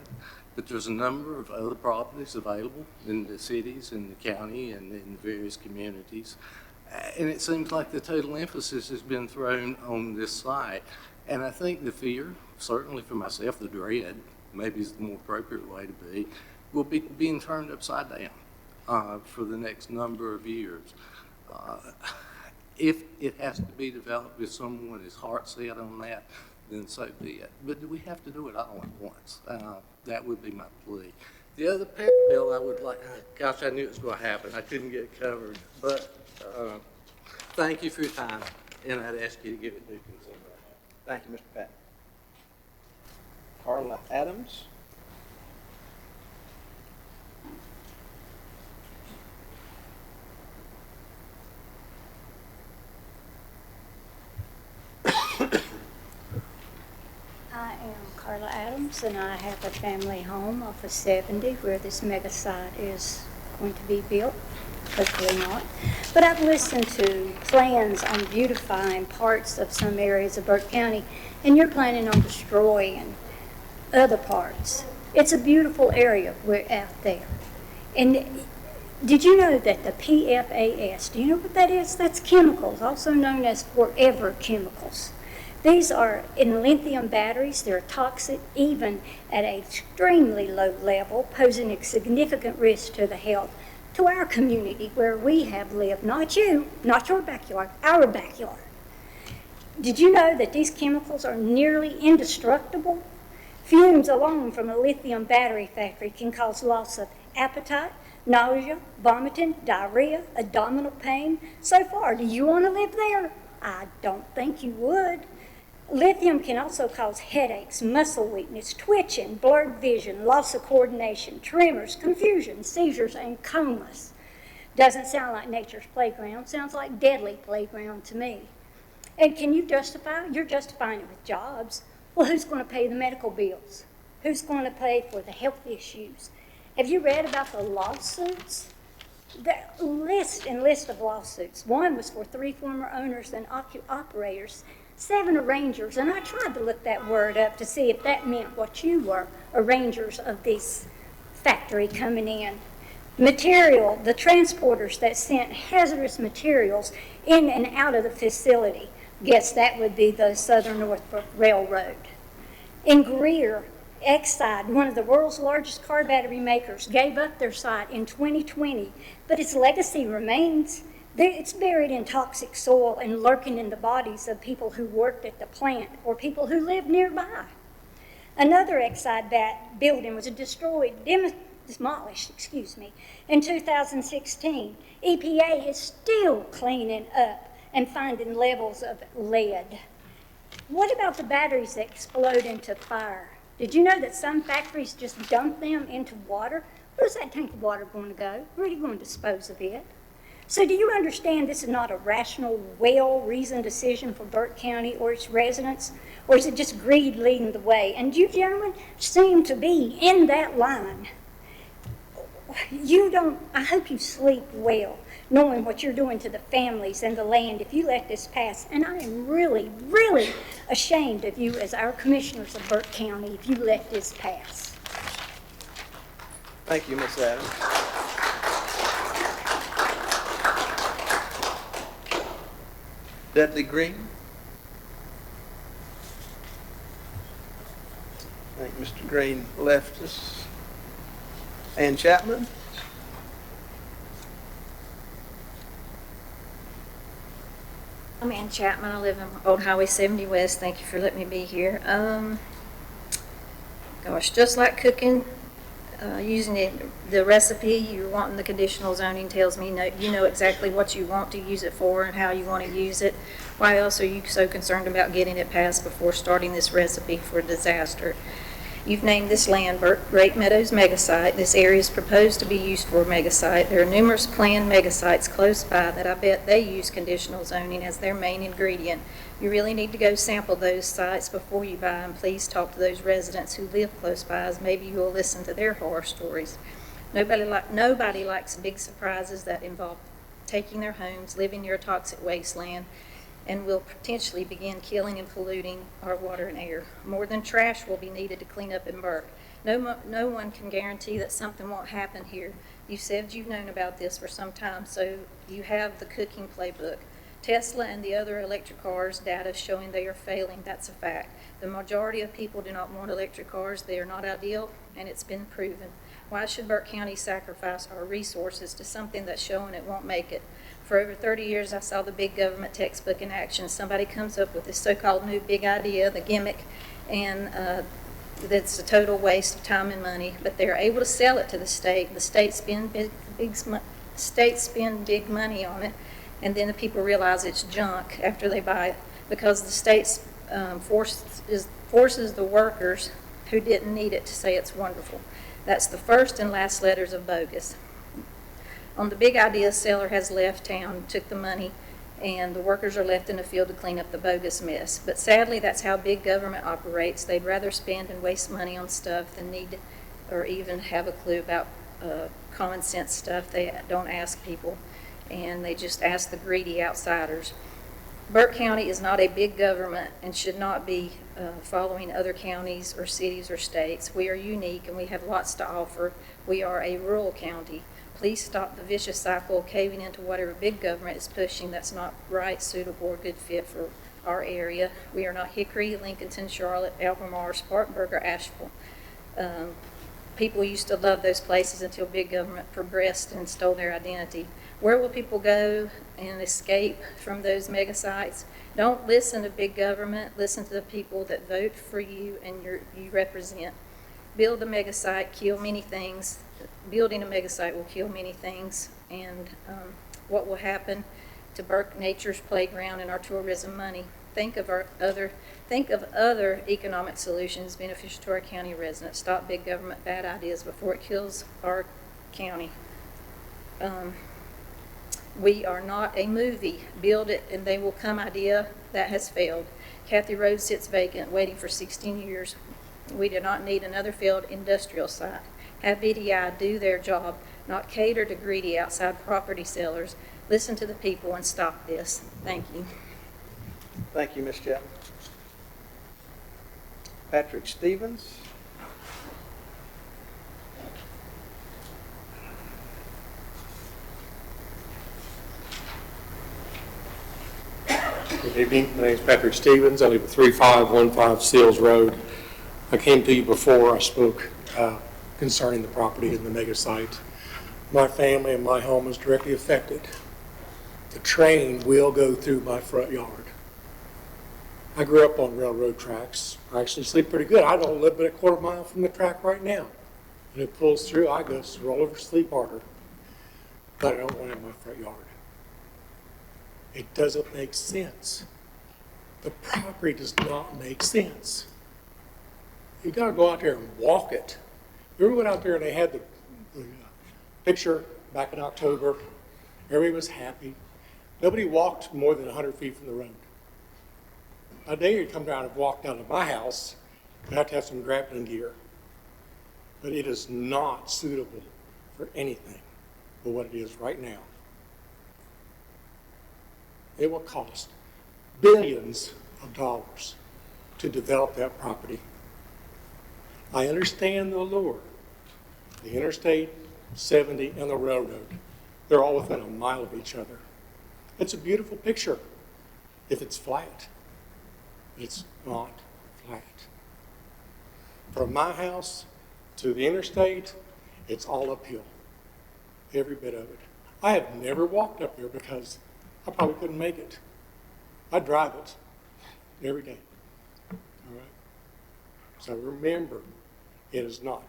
but there's a number of other properties available in the cities, in the county, and in the various communities. And it seems like the total emphasis has been thrown on this site. And I think the fear, certainly for myself, the dread, maybe is the more appropriate way to be, will be being turned upside down for the next number of years. If it has to be developed, if someone is heart set on that, then so be it. But do we have to do it all at once? That would be my plea. The other parallel I would like, gosh, I knew it was going to happen. I couldn't get it covered. But thank you for your time, and I'd ask you to give it due consideration. Thank you, Mr. Patton. Carla Adams. I am Carla Adams, and I have a family home off of 70 where this mega site is going to be built. Hopefully not. But I've listened to plans on beautifying parts of some areas of Burke County, and you're planning on destroying other parts. It's a beautiful area we're out there. And did you know that the PFAS, do you know what that is? That's chemicals, also known as forever chemicals. These are in lithium batteries. They're toxic even at an extremely low level, posing a significant risk to the health to our community where we have lived, not you, not your backyard, our backyard. Did you know that these chemicals are nearly indestructible? Fumes alone from a lithium battery factory can cause loss of appetite, nausea, vomiting, diarrhea, abdominal pain. So far, do you want to live there? I don't think you would. Lithium can also cause headaches, muscle weakness, twitching, blurred vision, loss of coordination, tremors, confusion, seizures, and comas. Doesn't sound like nature's playground. Sounds like deadly playground to me. And can you justify? You're justifying it with jobs. Well, who's going to pay the medical bills? Who's going to pay for the health issues? Have you read about the lawsuits? The list of lawsuits. One was for 3 former owners and operators, 7 arrangers, and I tried to look that word up to see if that meant what you were, arrangers of this factory coming in. Material, the transporters that sent hazardous materials in and out of the facility. Guess that would be the Southern Norfolk Railroad. In Greer, Exide, one of the world's largest car battery makers, gave up their site in 2020, but its legacy remains. It's buried in toxic soil and lurking in the bodies of people who worked at the plant or people who lived nearby. Another Exide building was demolished, in 2016. EPA is still cleaning up and finding levels of lead. What about the batteries that explode into fire? Did you know that some factories just dump them into water? Where's that tank of water going to go? Where are you going to dispose of it? So do you understand this is not a rational, well-reasoned decision for Burke County or its residents? Or is it just greed leading the way? And you gentlemen seem to be in that line. I hope you sleep well, knowing what you're doing to the families and the land if you let this pass. And I am really, really ashamed of you as our commissioners of Burke County if you let this pass. Thank you, Ms. Adams. Dudley Green. I think Mr. Green left us. Ann Chapman. I'm Ann Chapman. I live on Old Highway 70 West. Thank you for letting me be here. Gosh, just like cooking, using the recipe, you're wanting the conditional zoning tells me you know exactly what you want to use it for and how you want to use it. Why else are you so concerned about getting it passed before starting this recipe for disaster? You've named this land Great Meadows Megasite. This area is proposed to be used for a megasite. There are numerous planned megasites close by that I bet they use conditional zoning as their main ingredient. You really need to go sample those sites before you buy, and please talk to those residents who live close by, as maybe you'll listen to their horror stories. Nobody likes big surprises that involve taking their homes, living near a toxic wasteland, and will potentially begin killing and polluting our water and air. More than trash will be needed to clean up in Burke. No one can guarantee that something won't happen here. You said you've known about this for some time, so you have the cooking playbook. Tesla and the other electric cars data showing they are failing, that's a fact. The majority of people do not want electric cars. They are not ideal, and it's been proven. Why should Burke County sacrifice our resources to something that's showing it won't make it? For over 30 years, I saw the big government textbook in action. Somebody comes up with this so-called new big idea, the gimmick, and that's a total waste of time and money, but they're able to sell it to the state. The state spend big money on it, and then the people realize it's junk after they buy it, because the state forces the workers who didn't need it to say it's wonderful. That's the first and last letters of bogus. On the big idea, seller has left town, took the money, and the workers are left in the field to clean up the bogus mess. But sadly, that's how big government operates. They'd rather spend and waste money on stuff than need or even have a clue about common sense stuff. They don't ask people, and they just ask the greedy outsiders. Burke County is not a big government and should not be following other counties or cities or states. We are unique and we have lots to offer. We are a rural county. Please stop the vicious cycle of caving into whatever big government is pushing that's not right, suitable, or good fit for our area. We are not Hickory, Lincolnton, Charlotte, Albemarle, Spartanburg, or Asheville. People used to love those places until big government progressed and stole their identity. Where will people go and escape from those mega sites? Don't listen to big government. Listen to the people that vote for you and you represent. Build a mega site, kill many things. Building a mega site will kill many things. And what will happen to Burke Nature's Playground and our tourism money? Think of other economic solutions beneficial to our county residents. Stop big government bad ideas before it kills our county. We are not a movie. Build it and they will come idea that has failed. Kathy Road sits vacant, waiting for 16 years. We do not need another failed industrial site. Have BDI do their job, not cater to greedy outside property sellers. Listen to the people and stop this. Thank you. Thank you, Ms. Chapman. Patrick Stevens. Good evening. My name is Patrick Stevens. I live at 3515 Seals Road. I came to you before. I spoke concerning the property in the mega site. My family and my home is directly affected. The train will go through my front yard. I grew up on railroad tracks. I actually sleep pretty good. I don't live but a quarter mile from the track right now. When it pulls through, I go roll over to sleep harder. But I don't want it in my front yard. It doesn't make sense. The property does not make sense. You gotta go out there and walk it. You ever went out there and they had the picture back in October? Everybody was happy. Nobody walked more than 100 feet from the road. I dare you to come down and walk down to my house. You have to have some grappling gear. But it is not suitable for anything but what it is right now. It will cost billions of dollars to develop that property. I understand the allure. The Interstate 70 and the railroad, they're all within a mile of each other. It's a beautiful picture if it's flat. It's not flat. From my house to the interstate, it's all uphill, every bit of it. I have never walked up there because I probably couldn't make it. I drive it every day. All right. So remember, it is not.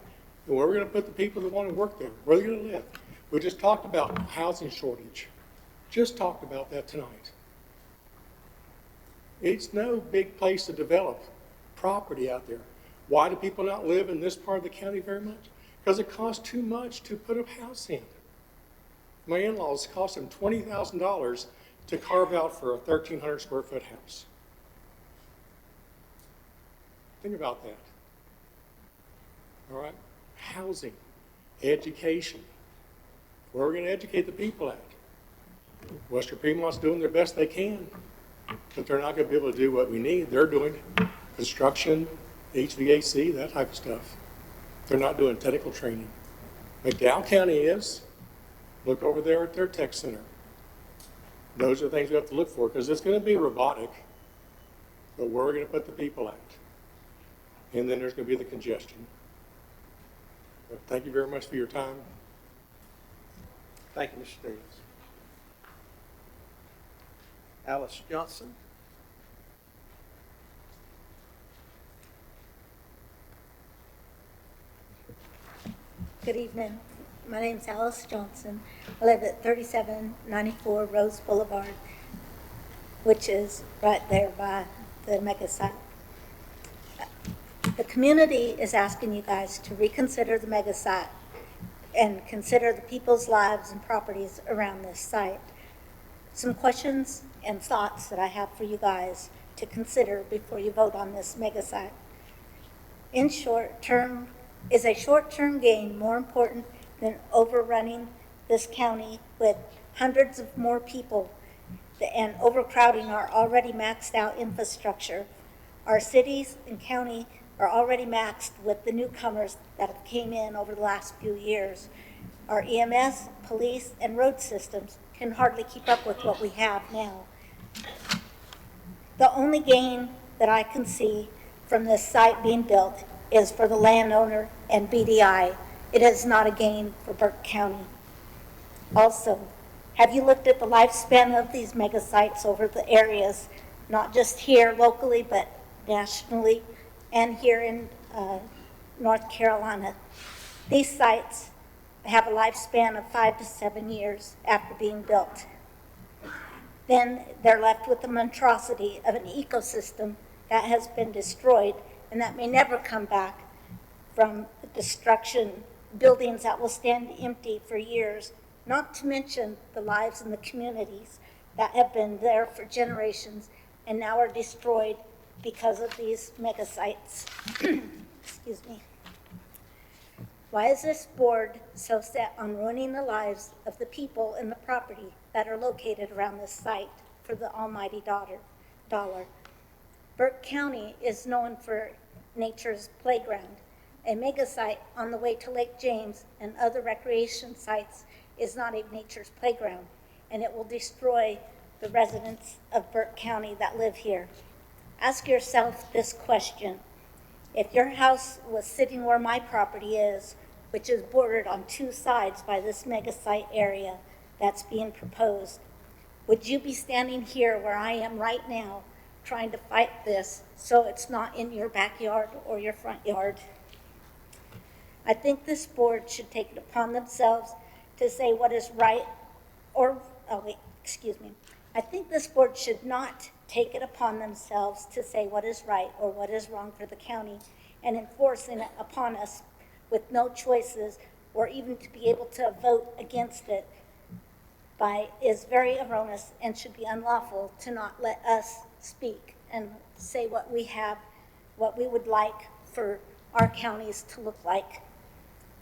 And where are we going to put the people that want to work there? Where are they going to live? We just talked about housing shortage. Just talked about that tonight. It's no big place to develop property out there. Why do people not live in this part of the county very much? Because it costs too much to put a house in. My in-laws cost them $20,000 to carve out for a 1,300 square foot house. Think about that. All right? Housing, education. Where are we going to educate the people at? Western Piedmont's doing their best they can, but they're not going to be able to do what we need. They're doing construction, HVAC, that type of stuff. They're not doing technical training. McDowell County is. Look over there at their tech center. Those are things we have to look for because it's going to be robotic, but where are we going to put the people at? And then there's going to be the congestion. But thank you very much for your time. Thank you, Mr. Stevens. Alice Johnson. Good evening. My name's Alice Johnson. I live at 3794 Rose Boulevard, which is right there by the mega site. The community is asking you guys to reconsider the mega site and consider the people's lives and properties around this site. Some questions and thoughts that I have for you guys to consider before you vote on this mega site. In short term, is a short-term gain more important than overrunning this county with hundreds of more people and overcrowding our already maxed out infrastructure? Our cities and county are already maxed with the newcomers that have came in over the last few years. Our EMS, police, and road systems can hardly keep up with what we have now. The only gain that I can see from this site being built is for the landowner and BDI. It is not a gain for Burke County. Also, have you looked at the lifespan of these mega sites over the areas, not just here locally, but nationally, and here in North Carolina? These sites have a lifespan of 5 to 7 years after being built. Then they're left with the monstrosity of an ecosystem that has been destroyed and that may never come back from destruction, buildings that will stand empty for years, not to mention the lives in the communities that have been there for generations and now are destroyed because of these mega sites. Excuse me. Why is this board so set on ruining the lives of the people and the property that are located around this site for the almighty dollar? Burke County is known for nature's playground. A mega site on the way to Lake James and other recreation sites is not a nature's playground, and it will destroy the residents of Burke County that live here. Ask yourself this question. If your house was sitting where my property is, which is bordered on 2 sides by this mega site area that's being proposed, would you be standing here where I am right now, trying to fight this so it's not in your backyard or your front yard. I think this board should take it upon themselves to say what is right I think this board should not take it upon themselves to say what is right or what is wrong for the county and enforcing it upon us with no choices or even to be able to vote against it is very erroneous and should be unlawful to not let us speak and say what we have, what we would like for our counties to look like.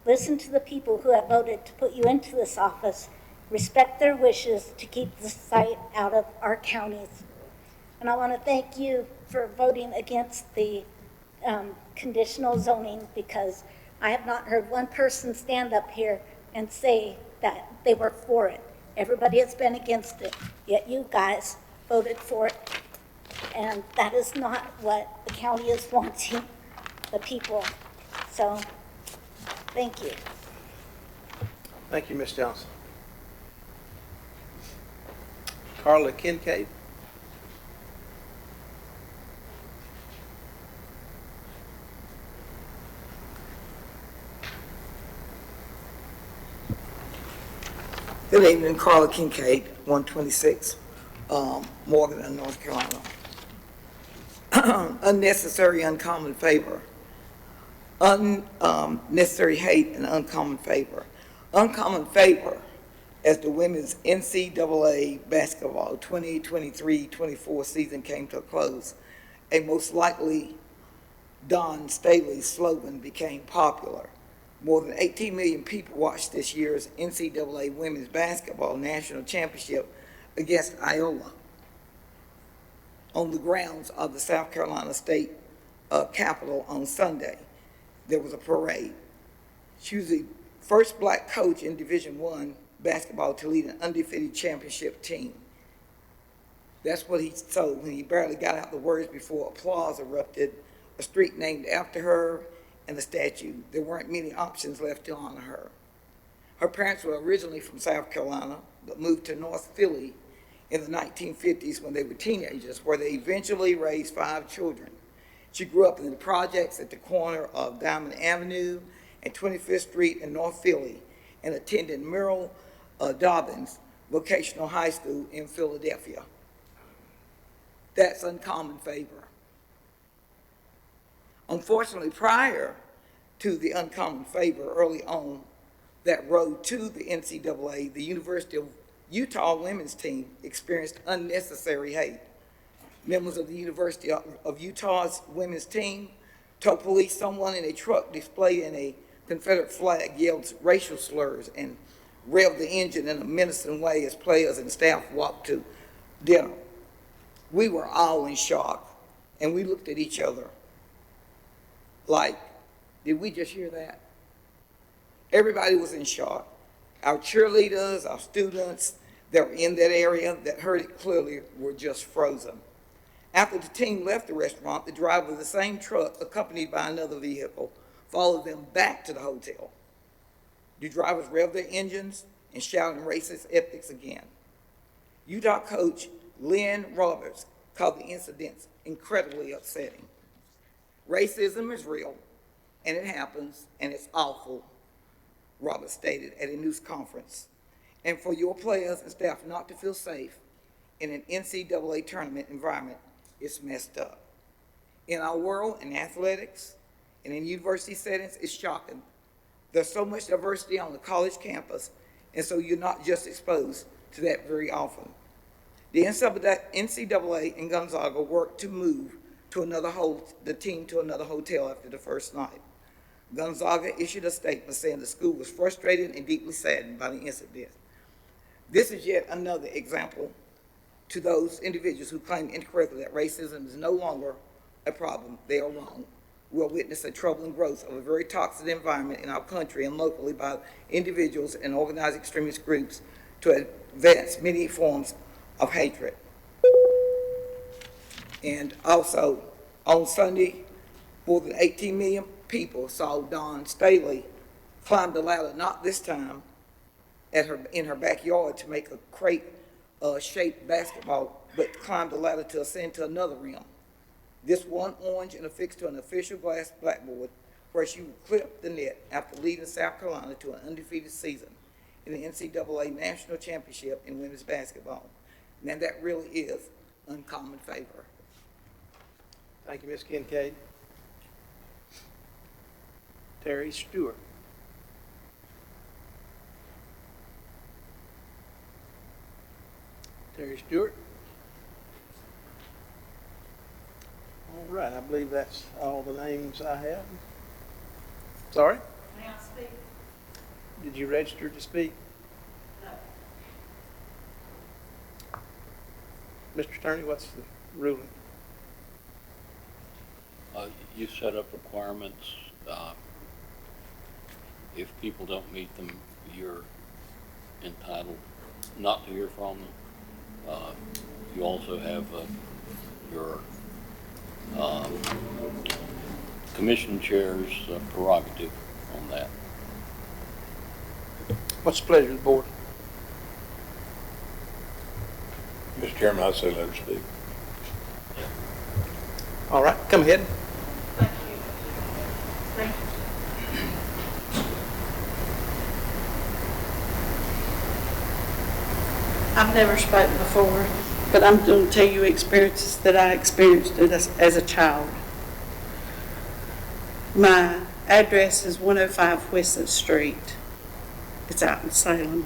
Listen to the people who have voted to put you into this office. Respect their wishes to keep the site out of our counties. And I want to thank you for voting against the conditional zoning, because I have not heard one person stand up here and say that they were for it. Everybody has been against it, yet you guys voted for it. And that is not what the county is wanting, the people. So, thank you. Thank you, Ms. Johnson. Carla Kincaid. Good evening, Carla Kincaid, 126 Morgan, North Carolina. Unnecessary, uncommon favor. Unnecessary hate and uncommon favor. Uncommon favor as the women's NCAA basketball 2023-24 season came to a close. A most likely Don Staley slogan became popular. More than 18 million people watched this year's NCAA Women's Basketball National Championship against Iowa on the grounds of the South Carolina State Capitol on Sunday. There was a parade. She was the first black coach in Division I basketball to lead an undefeated championship team. That's what he told when he barely got out the words before applause erupted. A street named after her and the statue. There weren't many options left to honor her. Her parents were originally from South Carolina, but moved to North Philly in the 1950s when they were teenagers, where they eventually raised 5 children. She grew up in the projects at the corner of Diamond Avenue and 25th Street in North Philly and attended Merrill Dobbins Vocational High School in Philadelphia. That's uncommon favor. Unfortunately, prior to the uncommon favor early on that road to the NCAA, the University of Utah women's team experienced unnecessary hate. Members of the University of Utah's women's team told police someone in a truck displaying a Confederate flag yelled racial slurs and revved the engine in a menacing way as players and staff walked to dinner. We were all in shock, and we looked at each other like, did we just hear that? Everybody was in shock. Our cheerleaders, our students that were in that area that heard it clearly were just frozen. After the team left the restaurant, the driver of the same truck, accompanied by another vehicle, followed them back to the hotel. The drivers revved their engines and shouted racist epithets again. Utah coach Lynn Roberts called the incidents incredibly upsetting. Racism is real, and it happens, and it's awful, Roberts stated at a news conference. And for your players and staff not to feel safe in an NCAA tournament environment, it's messed up. In our world, in athletics, and in university settings, it's shocking. There's so much diversity on the college campus, and so you're not just exposed to that very often. The NCAA and Gonzaga worked to move the team to another hotel after the first night. Gonzaga issued a statement saying the school was frustrated and deeply saddened by the incident. This is yet another example to those individuals who claim incorrectly that racism is no longer a problem. They are wrong. We'll witness a troubling growth of a very toxic environment in our country and locally by individuals and organized extremist groups to advance many forms of hatred. And also, on Sunday, more than 18 million people saw Dawn Staley climb the ladder, not this time in her backyard, to make a crepe shaped basketball, but climbed the ladder to ascend to another rim. This one orange and affixed to an official glass blackboard where she would clip the net after leading South Carolina to an undefeated season in the NCAA National Championship in women's basketball. Now that really is uncommon favor. Thank you, Ms. Kincaid. Terry Stewart. Terry Stewart. All right, I believe that's all the names I have. Sorry? May I speak? Did you register to speak? No. Mr. Attorney, what's the ruling? You set up requirements. If people don't meet them, you're entitled not to hear from them. You also have your commission chair's prerogative on that. What's the pleasure of the board? Mr. Chairman, I say let her speak. All right, come ahead. Thank you. Thank you. I've never spoken before, but I'm going to tell you experiences that I experienced as a child. My address is 105 Weston Street. It's out in Salem.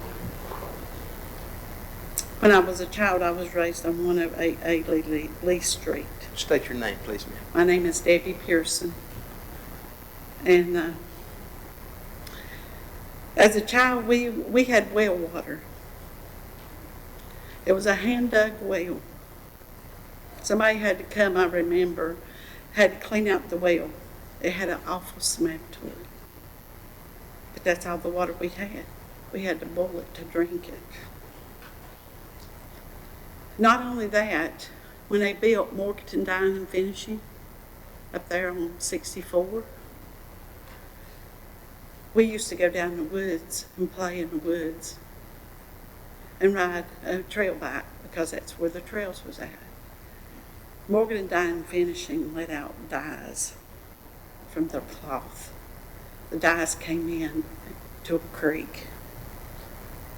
When I was a child, I was raised on 108A Lee Street. State your name, please, ma'am. My name is Debbie Pearson. And as a child, we had well water. It was a hand-dug well. Somebody had to come, I remember, had to clean out the well. It had an awful smell to it. But that's all the water we had. We had to boil it to drink it. Not only that, when they built Morganton Dyeing and Finishing up there on 64, we used to go down the woods and play in the woods and ride a trail bike because that's where the trails was at. Morganton Dyeing and Finishing let out dyes from their cloth. The dyes came in to a creek.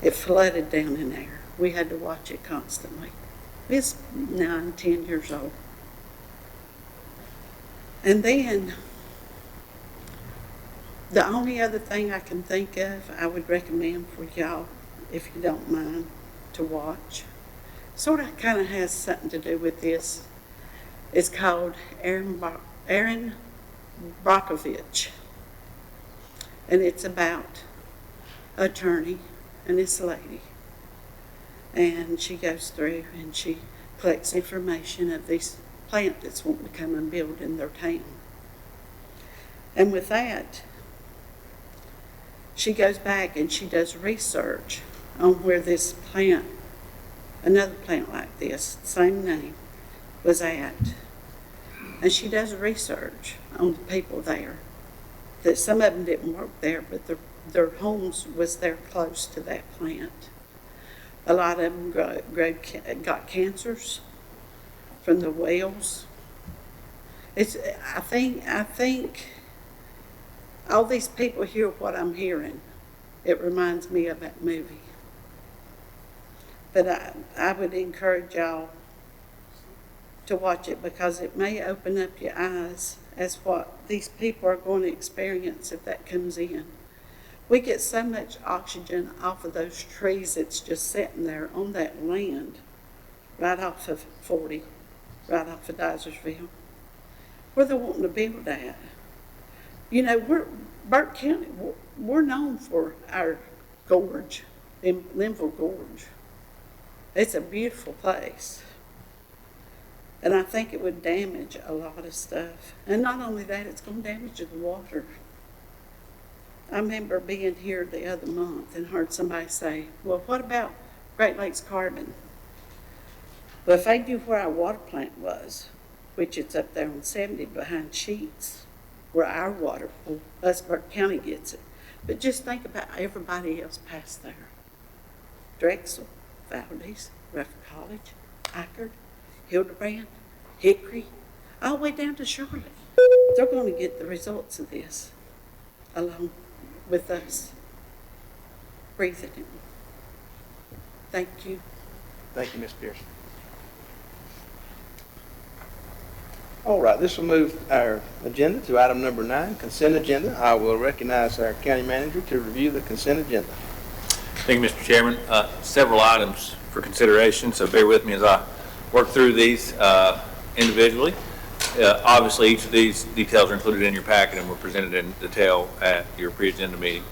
It flooded down in there. We had to watch it constantly. It's 9, 10 years old. And then, the only other thing I can think of, I would recommend for y'all, if you don't mind, to watch. Sort of kind of has something to do with this. It's called Erin Brockovich. And it's about an attorney and this lady. And she goes through and she collects information of these plant that's wanting to come and build in their town. And with that, she goes back and she does research on where this plant, another plant like this, same name, was at. And she does research on the people there. That some of them didn't work there, but their homes was there close to that plant. A lot of them got cancers from the wells. I think all these people hear what I'm hearing. It reminds me of that movie. But I would encourage y'all to watch it because it may open up your eyes as what these people are going to experience if that comes in. We get so much oxygen off of those trees that's just sitting there on that land, right off of 40, right off of Dysersville, where they're wanting to build that. You know, Burke County, we're known for our gorge, Linville Gorge. It's a beautiful place. And I think it would damage a lot of stuff. And not only that, it's going to damage the water. I remember being here the other month and heard somebody say, well, what about Great Lakes Carbon? Well, if they knew where our water plant was, which it's up there on 70 behind Sheets, where our water, us Burke County gets it. But just think about everybody else past there. Drexel, Valdez, Rutherford College, Eckerd, Hildebrand, Hickory, all the way down to Charlotte. They're going to get the results of this along with us breathing it. Thank you. Thank you, Ms. Pearson. All right, this will move our agenda to item number 9, consent agenda. I will recognize our county manager to review the consent agenda. Thank you, Mr. Chairman. Several items for consideration, so bear with me as I work through these individually. Obviously, each of these details are included in your packet and were presented in detail at your pre-agenda meeting.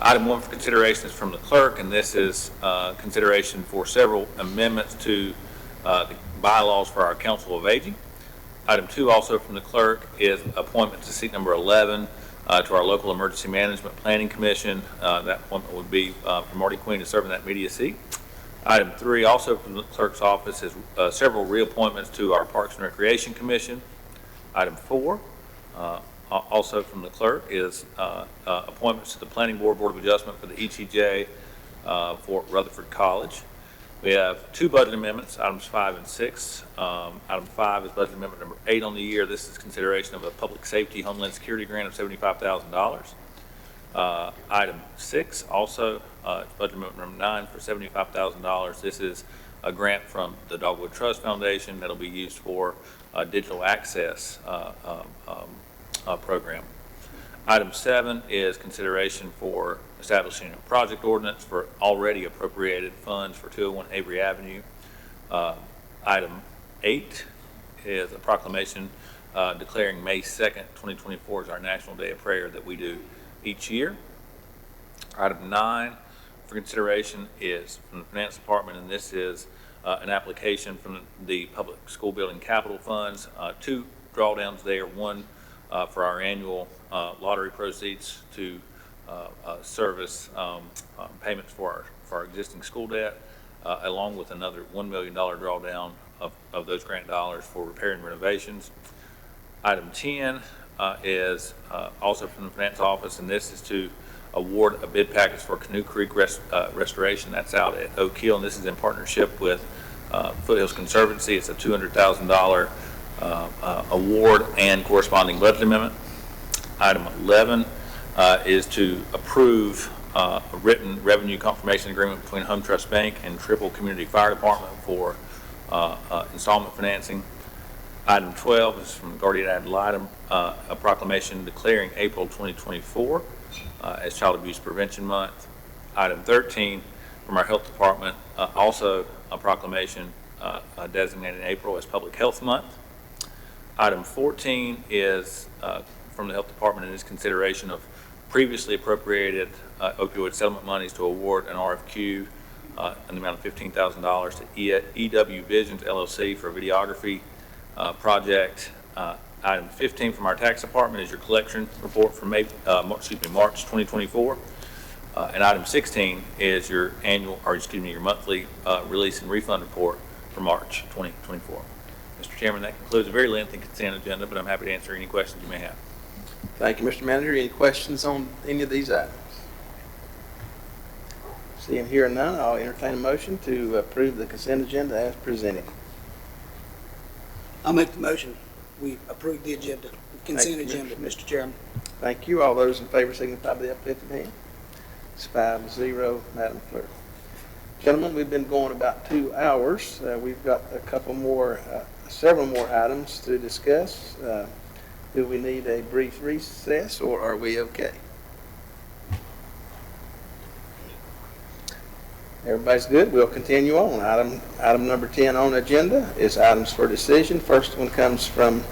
Item 1 for consideration is from the clerk, and this is consideration for several amendments to the bylaws for our Council of Aging. Item 2 also from the clerk is appointment to seat number 11 to our local emergency management planning commission. That appointment would be for Marty Queen to serve in that media seat. Item 3 also from the clerk's office is several reappointments to our Parks and Recreation Commission. Item 4 also from the clerk is appointments to the Planning Board Board of Adjustment for the ETJ for Rutherford College. We have 2 budget amendments, items 5 and 6. Item 5 is budget amendment number 8 on the year. This is consideration of a public safety Homeland Security grant of $75,000. Item 6 also is budget amendment number 9 for $75,000. This is a grant from the Dogwood Trust Foundation that'll be used for digital access program. Item 7 is consideration for establishing a project ordinance for already appropriated funds for 201 Avery Avenue. Item 8 is a proclamation declaring May 2nd, 2024 as our National Day of Prayer that we do each year. Item 9 for consideration is from the Finance Department, and this is an application from the Public School Building Capital Funds. 2 drawdowns there, one for our annual lottery proceeds to service payments for our existing school debt, along with another $1 million drawdown of those grant dollars for repair and renovations. Item 10 is also from the Finance Office, and this is to award a bid package for Canoe Creek restoration. That's out at Oak Hill, and this is in partnership with Foothills Conservancy. It's a $200,000 award and corresponding budget amendment. Item 11 is to approve a written revenue confirmation agreement between Home Trust Bank and Triple Community Fire Department for installment financing. Item 12 is from Guardian Ad Litem, a proclamation declaring April 2024 as Child Abuse Prevention Month. Item 13 from our Health Department, also a proclamation designating April as Public Health Month. Item 14 is from the Health Department and is consideration of previously appropriated opioid settlement monies to award an RFQ in the amount of $15,000 to EW Visions LLC for a videography project. Item 15 from our tax department is your collection report for March 2024. And item 16 is your your monthly release and refund report for March 2024. Mr. Chairman, that concludes a very lengthy consent agenda, but I'm happy to answer any questions you may have. Thank you, Mr. Manager. Any questions on any of these items? Seeing here none, I'll entertain a motion to approve the consent agenda as presented. I'll make the motion. We approve the agenda, consent agenda, Mr. Chairman. Thank you. All those in favor signify by the uplifted hand. It's 5-0, Madam Clerk. Gentlemen, we've been going about 2 hours. We've got a couple more, several more items to discuss. Do we need a brief recess, or are we okay? Everybody's good. We'll continue on. Item number 10 on the agenda is items for decision. First one comes from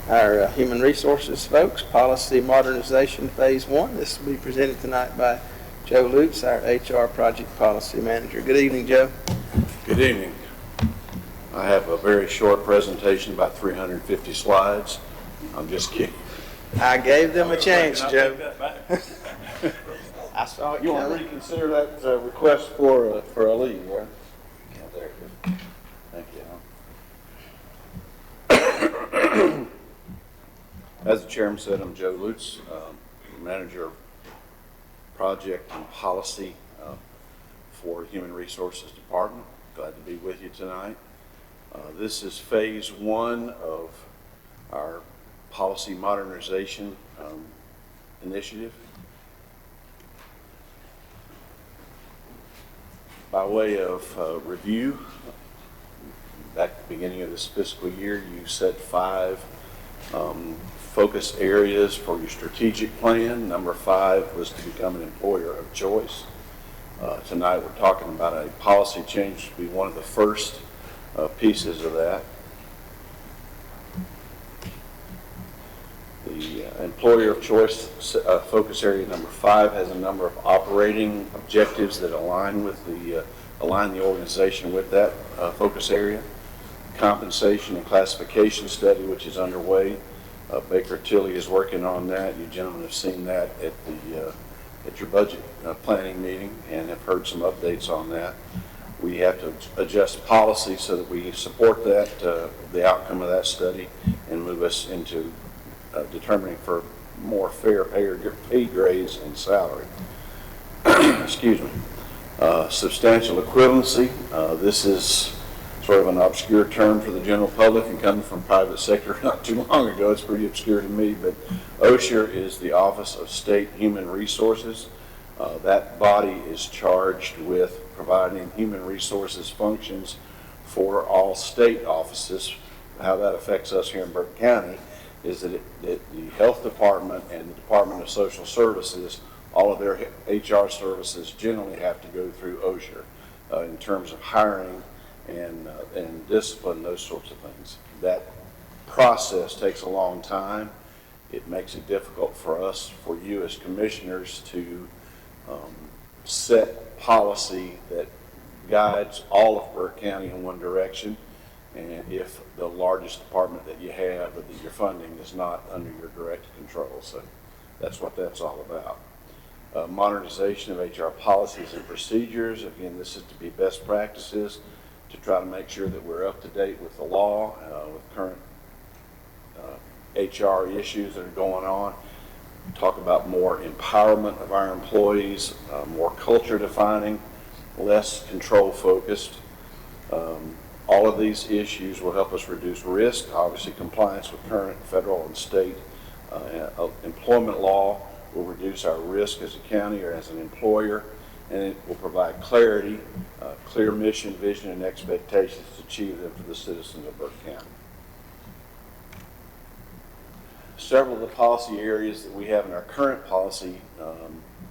our Human Resources folks, Policy Modernization Phase 1. This will be presented tonight by Joe Lutz, our HR Project Policy Manager. Good evening, Joe. Good evening. I have a very short presentation, about 350 slides. I'm just kidding. I gave them a chance, Joe. I saw it. You want to reconsider that request for a leave, right? Yeah, there. Thank you. As the chairman said, I'm Joe Lutz, Manager of Project and Policy for Human Resources Department. Glad to be with you tonight. This is phase one of our policy modernization initiative. By way of review, back at the beginning of this fiscal year, you set 5 focus areas for your strategic plan. Number 5 was to become an employer of choice. Tonight we're talking about a policy change to be one of the first pieces of that. The employer of choice focus area number 5 has a number of operating objectives that align the organization with that focus area. Compensation and classification study, which is underway. Baker Tilly is working on that. You gentlemen have seen that at your budget planning meeting and have heard some updates on that. We have to adjust policy so that we support that, the outcome of that study, and move us into determining for more fair pay grades and salary. Excuse me. Substantial equivalency. This is sort of an obscure term for the general public, and coming from private sector not too long ago, it's pretty obscure to me, but OSHR is the Office of State Human Resources. That body is charged with providing human resources functions for all state offices. How that affects us here in Burke County is that the Health Department and the Department of Social Services, all of their HR services generally have to go through OSHR in terms of hiring and discipline, those sorts of things. That process takes a long time. It makes it difficult for us, for you as commissioners, to set policy that guides all of Burke County in one direction. And if the largest department that you have, that your funding is not under your direct control. So that's what that's all about. Modernization of HR policies and procedures. Again, this is to be best practices to try to make sure that we're up to date with the law, with current HR issues that are going on. Talk about more empowerment of our employees, more culture defining, less control focused. All of these issues will help us reduce risk. Obviously, compliance with current federal and state employment law will reduce our risk as a county or as an employer, and it will provide clarity, clear mission, vision, and expectations to achieve them for the citizens of Burke County. Several of the policy areas that we have in our current policy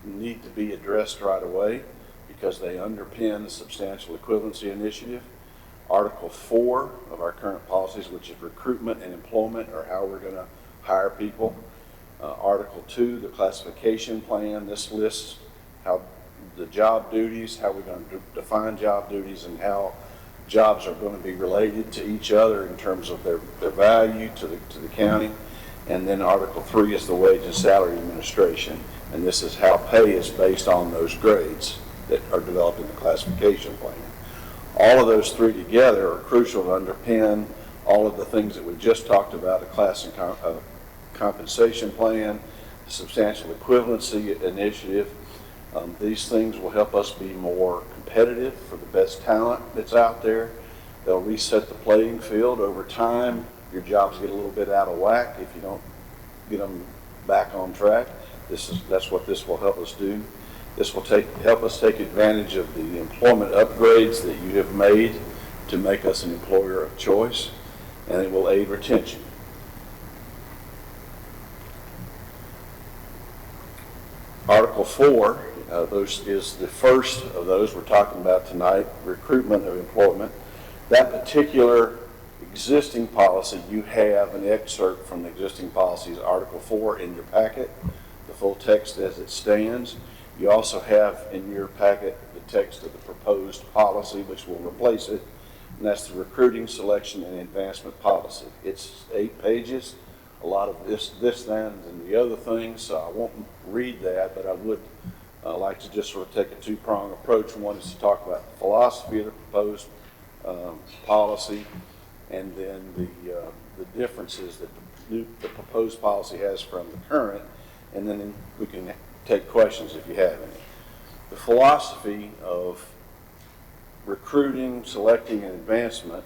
need to be addressed right away because they underpin the Substantial Equivalency Initiative. Article 4 of our current policies, which is recruitment and employment, or how we're going to hire people. Article 2, the classification plan. This lists how the job duties, how we're going to define job duties, and how jobs are going to be related to each other in terms of their value to the county. And then Article 3 is the wage and salary administration, and this is how pay is based on those grades that are developed in the classification plan. All of those 3 together are crucial to underpin all of the things that we just talked about, a class and compensation plan, substantial equivalency initiative. These things will help us be more competitive for the best talent that's out there. They'll reset the playing field over time. Your jobs get a little bit out of whack if you don't get them back on track. That's what this will help us do. This will help us take advantage of the employment upgrades that you have made to make us an employer of choice, and it will aid retention. Article 4, is the first of those we're talking about tonight, recruitment of employment. That particular existing policy, you have an excerpt from the existing policies, Article 4, in your packet, the full text as it stands. You also have in your packet the text of the proposed policy, which will replace it, and that's the recruiting, selection, and advancement policy. It's 8 pages, a lot of this, that, and the other things, so I won't read that, but I would like to just sort of take a 2-pronged approach. One is to talk about the philosophy of the proposed policy, and then the differences that the proposed policy has from the current, and then we can take questions if you have any. The philosophy of recruiting, selecting, and advancement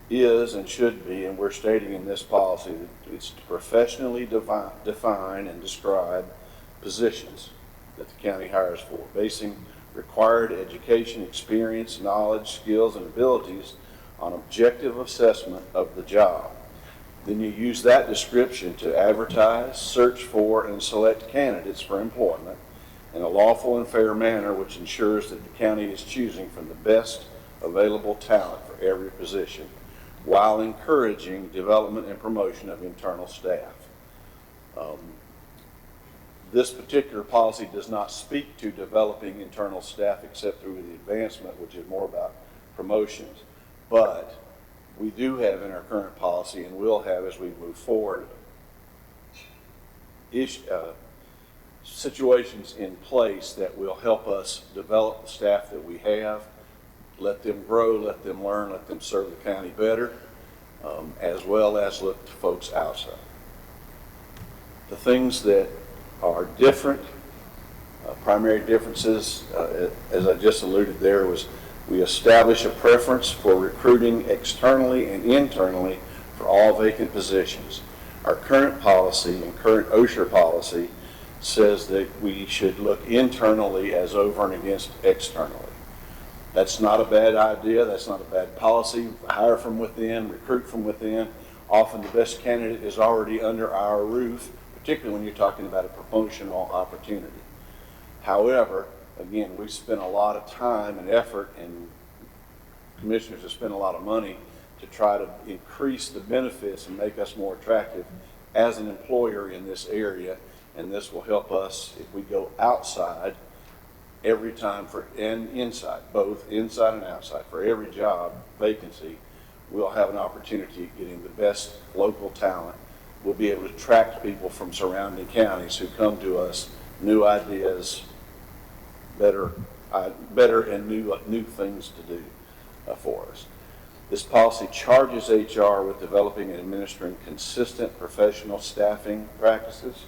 is and should be, and we're stating in this policy, that it's to professionally define and describe positions that the county hires for, basing required education, experience, knowledge, skills, and abilities on objective assessment of the job. Then you use that description to advertise, search for, and select candidates for employment in a lawful and fair manner, which ensures that the county is choosing from the best available talent for every position, while encouraging development and promotion of internal staff. This particular policy does not speak to developing internal staff except through the advancement, which is more about promotions. But we do have in our current policy, and will have as we move forward, situations in place that will help us develop the staff that we have, let them grow, let them learn, let them serve the county better, as well as look to folks outside. The things that are different, primary differences, as I just alluded there, was we establish a preference for recruiting externally and internally for all vacant positions. Our current policy and current OSHA policy says that we should look internally as over and against externally. That's not a bad idea. That's not a bad policy. Hire from within, recruit from within. Often the best candidate is already under our roof, particularly when you're talking about a promotional opportunity. However, again, we've spent a lot of time and effort, and commissioners have spent a lot of money to try to increase the benefits and make us more attractive as an employer in this area. And this will help us if we go outside every time and inside, both inside and outside, for every job vacancy, we'll have an opportunity at getting the best local talent. We'll be able to attract people from surrounding counties who come to us, new ideas, better and new things to do for us. This policy charges HR with developing and administering consistent professional staffing practices.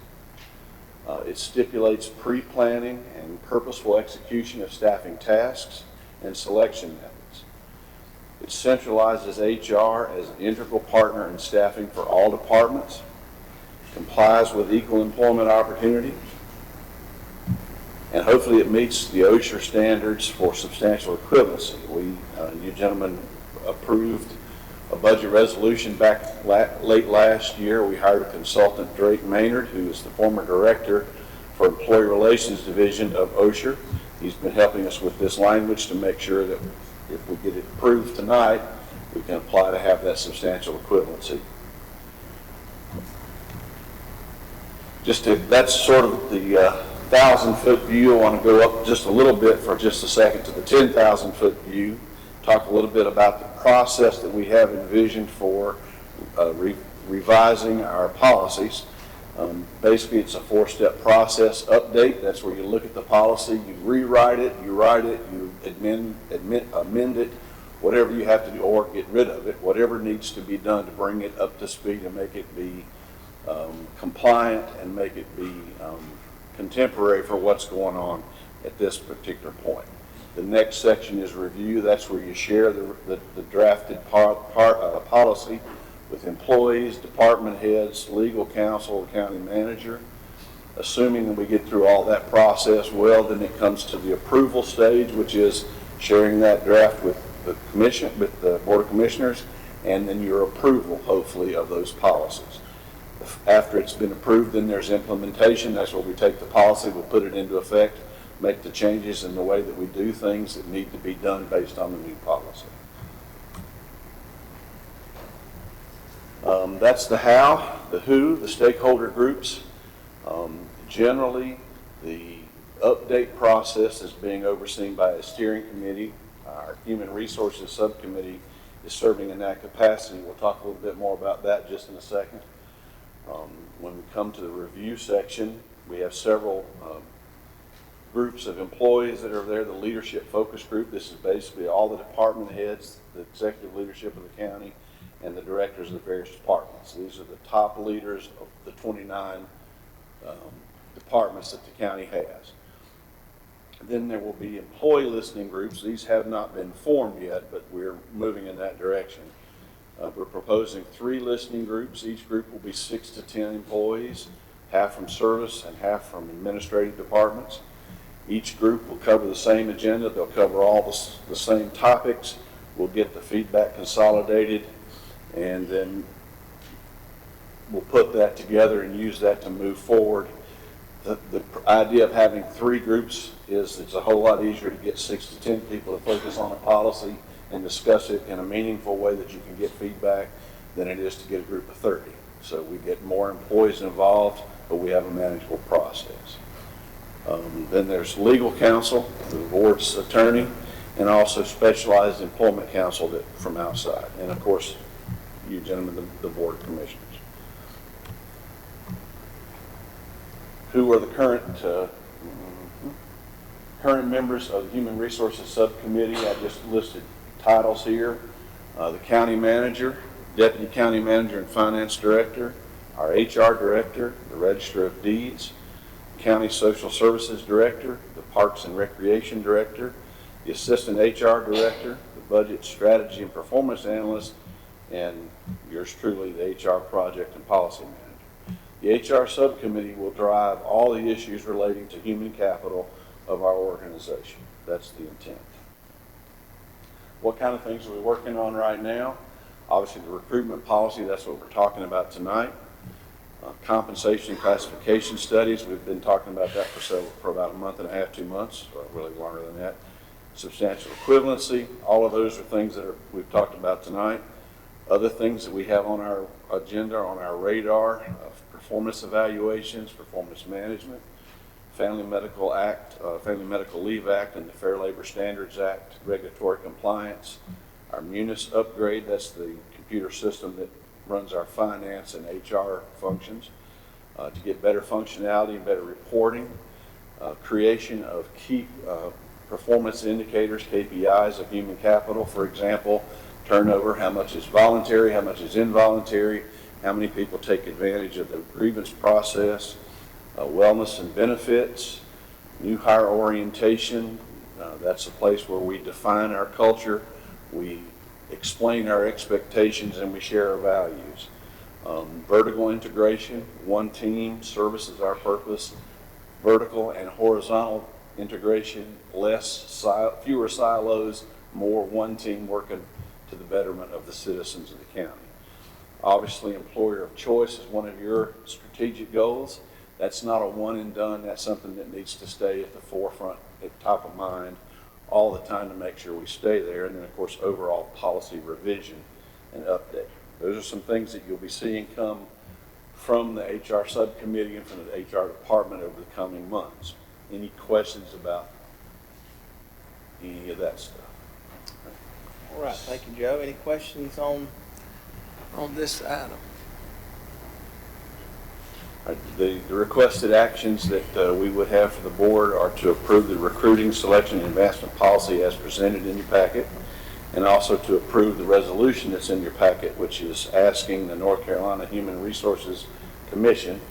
It stipulates pre-planning and purposeful execution of staffing tasks and selection methods. It centralizes HR as an integral partner in staffing for all departments, complies with equal employment opportunities, and hopefully it meets the OSHA standards for substantial equivalency. You gentlemen approved a budget resolution back late last year. We hired a consultant, Drake Maynard, who is the former director for Employee Relations Division of OSHA. He's been helping us with this language to make sure that if we get it approved tonight, we can apply to have that substantial equivalency. That's sort of the 1,000-foot view. I want to go up just a little bit for just a second to the 10,000-foot view. Talk a little bit about the process that we have envisioned for revising our policies. Basically, it's a 4-step process update. That's where you look at the policy, you rewrite it, you write it, you amend it, whatever you have to do, or get rid of it, whatever needs to be done to bring it up to speed and make it be compliant and make it be contemporary for what's going on at this particular point. The next section is review. That's where you share the drafted policy with employees, department heads, legal counsel, county manager. Assuming that we get through all that process well, then it comes to the approval stage, which is sharing that draft with the commission, with the Board of Commissioners, and then your approval, hopefully, of those policies. After it's been approved, then there's implementation. That's where we take the policy, we'll put it into effect, make the changes in the way that we do things that need to be done based on the new policy. That's the how, the who, the stakeholder groups. Generally, the update process is being overseen by a steering committee. Our Human Resources Subcommittee is serving in that capacity. We'll talk a little bit more about that just in a second. When we come to the review section, we have several groups of employees that are there, the leadership focus group. This is basically all the department heads, the executive leadership of the county, and the directors of the various departments. These are the top leaders of the 29 departments that the county has. Then there will be employee listening groups. These have not been formed yet, but we're moving in that direction. We're proposing 3 listening groups. Each group will be 6 to 10 employees, half from service and half from administrative departments. Each group will cover the same agenda. They'll cover all the same topics. We'll get the feedback consolidated, and then we'll put that together and use that to move forward. The idea of having 3 groups is it's a whole lot easier to get 6 to 10 people to focus on a policy and discuss it in a meaningful way that you can get feedback than it is to get a group of 30. So we get more employees involved, but we have a manageable process. Then there's legal counsel, the board's attorney, and also specialized employment counsel from outside. And of course, you gentlemen, the board of commissioners. Who are the current members of the Human Resources Subcommittee? I just listed titles here. The county manager, deputy county manager and finance director, our HR director, the register of deeds, county social services director, the parks and recreation director, the assistant HR director, the budget strategy and performance analyst, and yours truly, the HR project and policy manager. The HR subcommittee will drive all the issues relating to human capital of our organization. That's the intent. What kind of things are we working on right now? Obviously, the recruitment policy, that's what we're talking about tonight. Compensation and classification studies, we've been talking about that for about a month and a half, 2 months, or really longer than that. Substantial equivalency, all of those are things that we've talked about tonight. Other things that we have on our agenda, on our radar, performance evaluations, performance management, Family Medical Leave Act and the Fair Labor Standards Act, regulatory compliance, our Munis upgrade, that's the computer system that runs our finance and HR functions, to get better functionality and better reporting, creation of key performance indicators, KPIs of human capital, for example, turnover, how much is voluntary, how much is involuntary, how many people take advantage of the grievance process, wellness and benefits, new hire orientation. That's a place where we define our culture, we explain our expectations, and we share our values. Vertical integration, one team, service is our purpose. Vertical and horizontal integration, fewer silos, more one team working to the betterment of the citizens of the county. Obviously, employer of choice is one of your strategic goals. That's not a one and done. That's something that needs to stay at the forefront, at top of mind all the time to make sure we stay there. And then, of course, overall policy revision and update. Those are some things that you'll be seeing come from the HR subcommittee and from the HR department over the coming months. Any questions about any of that stuff? All right, thank you, Joe. Any questions on this item? The requested actions that we would have for the board are to approve the recruiting, selection, and advancement policy as presented in your packet, and also to approve the resolution that's in your packet, which is asking the North Carolina Human Resources Commission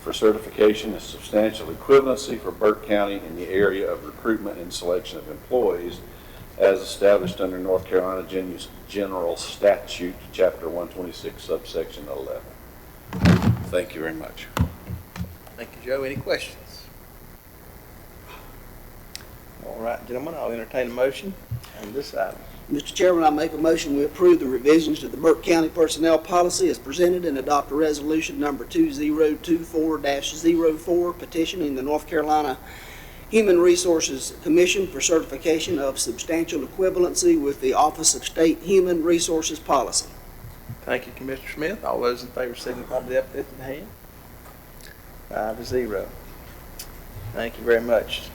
for certification of substantial equivalency for Burke County in the area of recruitment and selection of employees as established under North Carolina General Statute, Chapter 126, subsection 11. Thank you very much. Thank you, Joe. Any questions? All right, gentlemen, I'll entertain a motion on this item. Mr. Chairman, I make a motion we approve the revisions to the Burke County Personnel Policy as presented and adopt a resolution number 2024-04 petitioning the North Carolina Human Resources Commission for certification of substantial equivalency with the Office of State Human Resources Policy. Thank you, Commissioner Smith. All those in favor signify by the uplifted hand. 5-0. Thank you very much.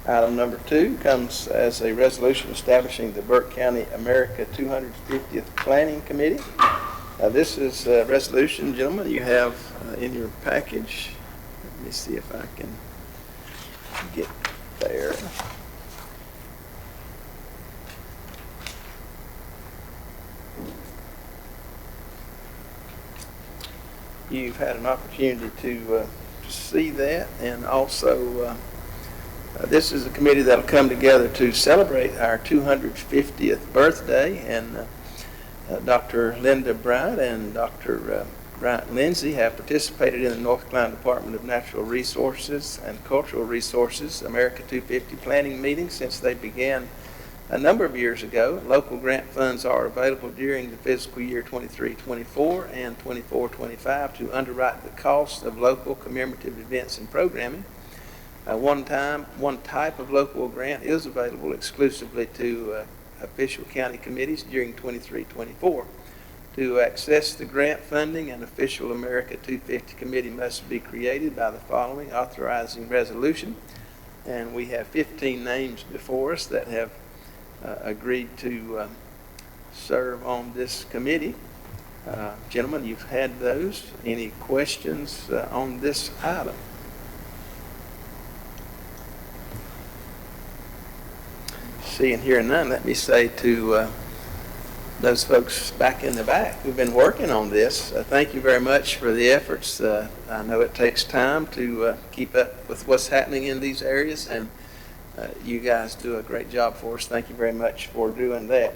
Item number 2 comes as a resolution establishing the Burke County America 250th Planning Committee. This is a resolution, gentlemen, you have in your package. Let me see if I can get there. You've had an opportunity to see that, and also This is a committee that'll come together to celebrate our 250th birthday, and Dr. Linda Bryant and Dr. Bryant Lindsay have participated in the North Carolina Department of Natural Resources and Cultural Resources America 250 planning meetings since they began a number of years ago. Local grant funds are available during the fiscal year 23-24 and 24-25 to underwrite the cost of local commemorative events and programming. One type of local grant is available exclusively to official county committees during 23-24. To access the grant funding, an official America 250 committee must be created by the following authorizing resolution. And we have 15 names before us that have agreed to serve on this committee. Gentlemen, you've had those. Any questions on this item? Seeing here none, let me say to those folks back in the back who've been working on this, thank you very much for the efforts. I know it takes time to keep up with what's happening in these areas, and you guys do a great job for us. Thank you very much for doing that.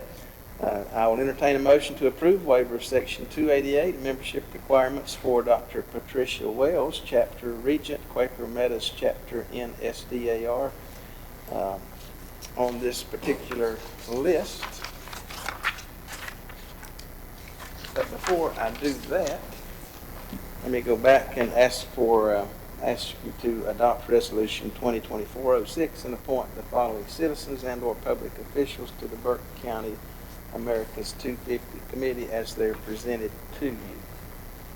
I will entertain a motion to approve waiver of Section 288 membership requirements for Dr. Patricia Wells, Chapter Regent, Quaker Meadows Chapter NSDAR, on this particular list. But before I do that, let me go back and ask you to adopt Resolution 2024-06 and appoint the following citizens and/or public officials to the Burke County America's 250 Committee as they're presented to you.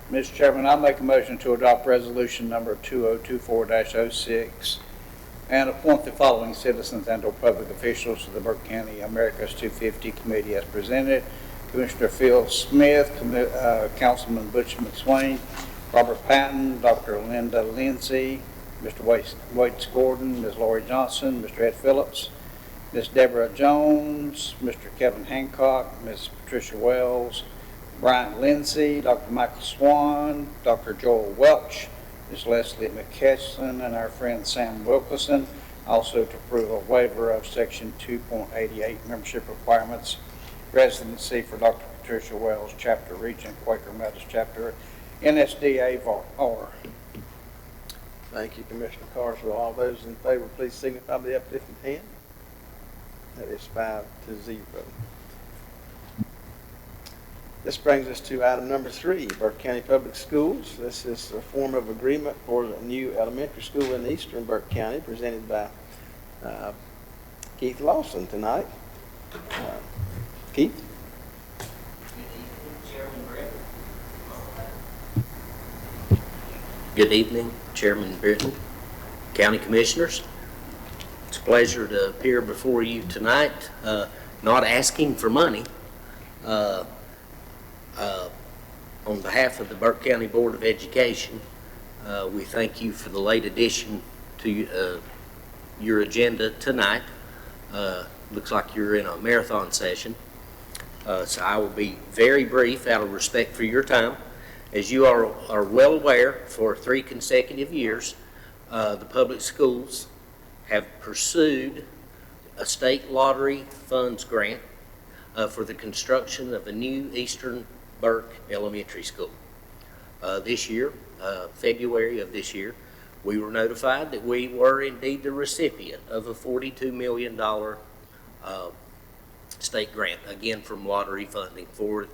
Mr. Chairman, I make a motion to adopt Resolution number 2024-06 and appoint the following citizens and/or public officials to the Burke County America's 250 Committee as presented. Commissioner Phil Smith, Councilman Butch McSwain, Robert Patton, Dr. Linda Lindsay, Mr. Wade Gordon, Ms. Lori Johnson, Mr. Ed Phillips, Ms. Deborah Jones, Mr. Kevin Hancock, Ms. Patricia Wells, Bryant Lindsay, Dr. Michael Swan, Dr. Joel Welch, Ms. Leslie McKesson, and our friend Sam Wilkerson. Also to approve a waiver of Section 2.88 membership requirements, residency for Dr. Patricia Wells, Chapter Regent, Quaker Meadows Chapter, NSDAR. Thank you, Commissioner Carswell. All those in favor, please signify by the uplifted hand. That is 5-0. This brings us to item number 3, Burke County Public Schools. This is a form of agreement for the new elementary school in eastern Burke County, presented by Keith Lawson tonight. Keith? Good evening, Chairman Britton, County Commissioners. It's a pleasure to appear before you tonight, not asking for money. On behalf of the Burke County Board of Education, we thank you for the late addition to your agenda tonight. Looks like you're in a marathon session. So I will be very brief out of respect for your time. As you are well aware, for 3 consecutive years, the public schools have pursued a state lottery funds grant for the construction of a new Eastern Burke Elementary School. This year, February of this year, we were notified that we were indeed the recipient of a $42 million state grant, again from lottery funding for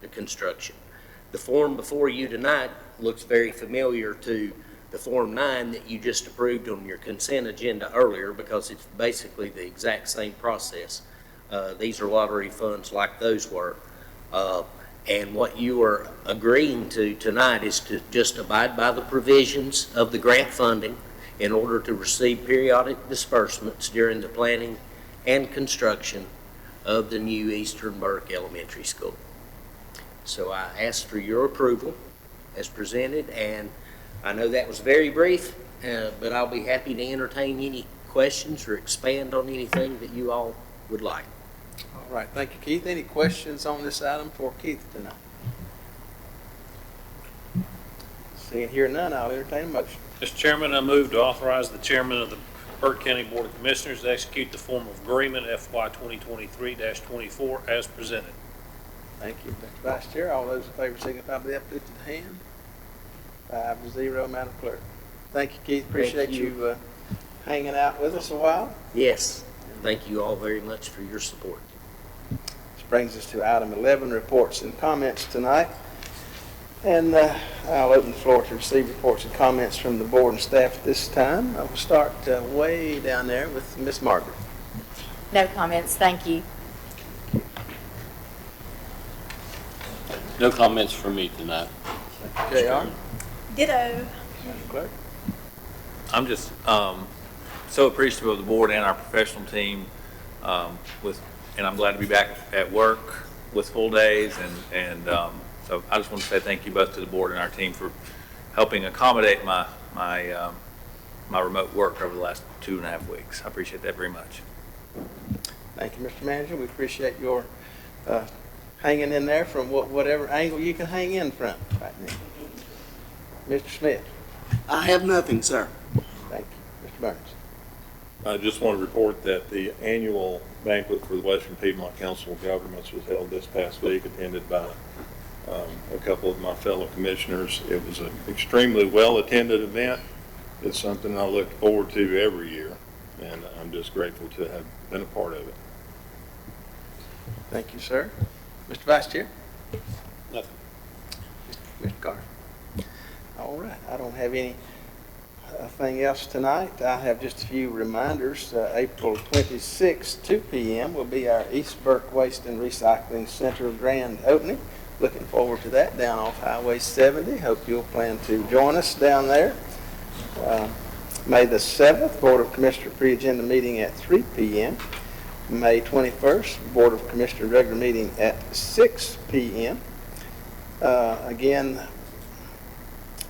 the construction. The form before you tonight looks very familiar to the Form 9 that you just approved on your consent agenda earlier, because it's basically the exact same process. These are lottery funds like those were. And what you are agreeing to tonight is to just abide by the provisions of the grant funding in order to receive periodic disbursements during the planning and construction of the new Eastern Burke Elementary School. So I ask for your approval as presented, and I know that was very brief, but I'll be happy to entertain any questions or expand on anything that you all would like. All right, thank you, Keith. Any questions on this item for Keith tonight? Seeing here none, I'll entertain a motion. Mr. Chairman, I move to authorize the chairman of the Burke County Board of Commissioners to execute the form of agreement FY 2023-24 as presented. Thank you, Mr. Vice Chair. All those in favor signify by the uplifted hand. 5-0, Madam Clerk. Thank you, Keith. Appreciate you hanging out with us a while. Yes, thank you all very much for your support. This brings us to item 11, reports and comments tonight. And I'll open the floor to receive reports and comments from the board and staff at this time. I will start way down there with Miss Margaret. No comments, thank you. No comments from me tonight. JR. Ditto. Madam Clerk. I'm just so appreciative of the board and our professional team and I'm glad to be back at work with full days so I just want to say thank you both to the board and our team for helping accommodate my remote work over the last 2.5 weeks. I appreciate that very much. Thank you, Mr. Manager. We appreciate your hanging in there from whatever angle you can hang in from right now. Mr. Smith. I have nothing, sir. Thank you. Mr. Burns. I just want to report that the annual banquet for the Western Piedmont Council of Governments was held this past week, attended by a couple of my fellow commissioners. It was an extremely well-attended event. It's something I look forward to every year, and I'm just grateful to have been a part of it. Thank you, sir. Mr. Vice Chair? Nothing. Mr. Carter? All right. I don't have anything else tonight. I have just a few reminders. April 26th, 2 p.m. will be our East Burke Waste and Recycling Center grand opening. Looking forward to that down off Highway 70. Hope you'll plan to join us down there. May the 7th, Board of Commissioners pre-agenda meeting at 3 p.m. May 21st, Board of Commissioners regular meeting at 6 p.m. Again,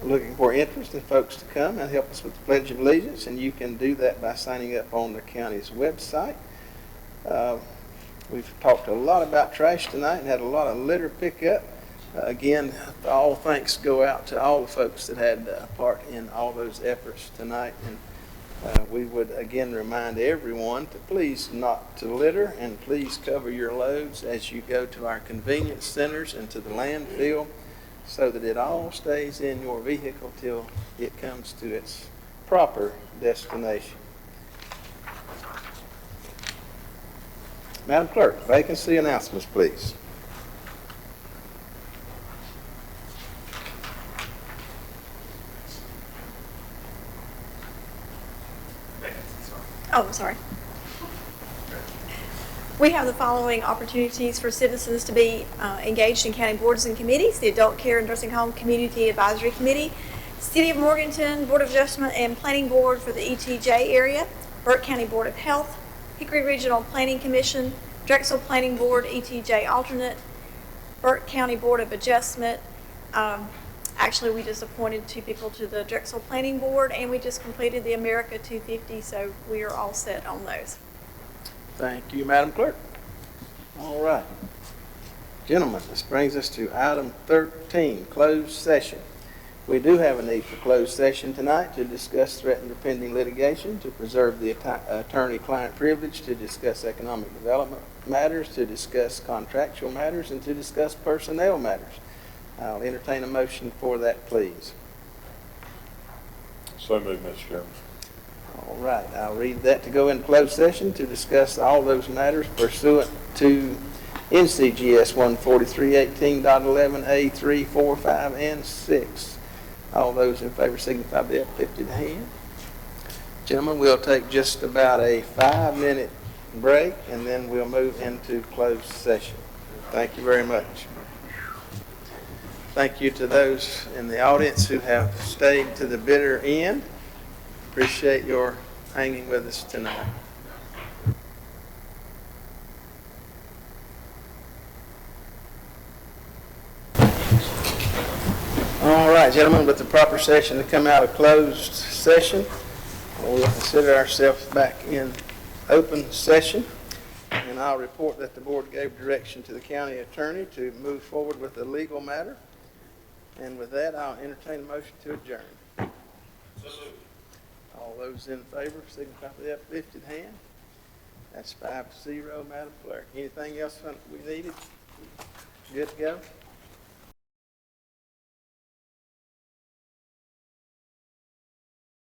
looking for interest in folks to come and help us with the Pledge of Allegiance, and you can do that by signing up on the county's website. We've talked a lot about trash tonight and had a lot of litter pickup. Again, all thanks go out to all the folks that had a part in all those efforts tonight. And we would again remind everyone to please not to litter, and please cover your loads as you go to our convenience centers and to the landfill, so that it all stays in your vehicle till it comes to its proper destination. Madam Clerk, vacancy announcements, please. Oh, sorry. We have the following opportunities for citizens to be engaged in county boards and committees: the Adult Care and Nursing Home Community Advisory Committee, City of Morganton Board of Adjustment and Planning Board for the ETJ area, Burke County Board of Health, Hickory Regional Planning Commission, Drexel Planning Board, ETJ alternate, Burke County Board of Adjustment. Actually, we just appointed 2 people to the Drexel Planning Board, and we just completed the America 250, so we are all set on those. Thank you, Madam Clerk. All right. Gentlemen, this brings us to item 13, closed session. We do have a need for closed session tonight to discuss threatened or pending litigation, to preserve the attorney-client privilege, to discuss economic development matters, to discuss contractual matters, and to discuss personnel matters. I'll entertain a motion for that, please. So moved, Mr. Chairman. All right, I'll read that: to go into closed session to discuss all those matters pursuant to NCGS 143:18.11A 3, 4, 5, and 6. All those in favor signify by the uplifted hand. Gentlemen, we'll take just about a 5-minute break, and then we'll move into closed session. Thank you very much. Thank you to those in the audience who have stayed to the bitter end. Appreciate your hanging with us tonight. All right, gentlemen, with the proper session to come out of closed session, we'll consider ourselves back in open session. And I'll report that the board gave direction to the county attorney to move forward with the legal matter. And with that, I'll entertain a motion to adjourn. All those in favor, signify by the uplifted hand. That's 5-0, Madam Clerk. Anything else we needed? Good to go?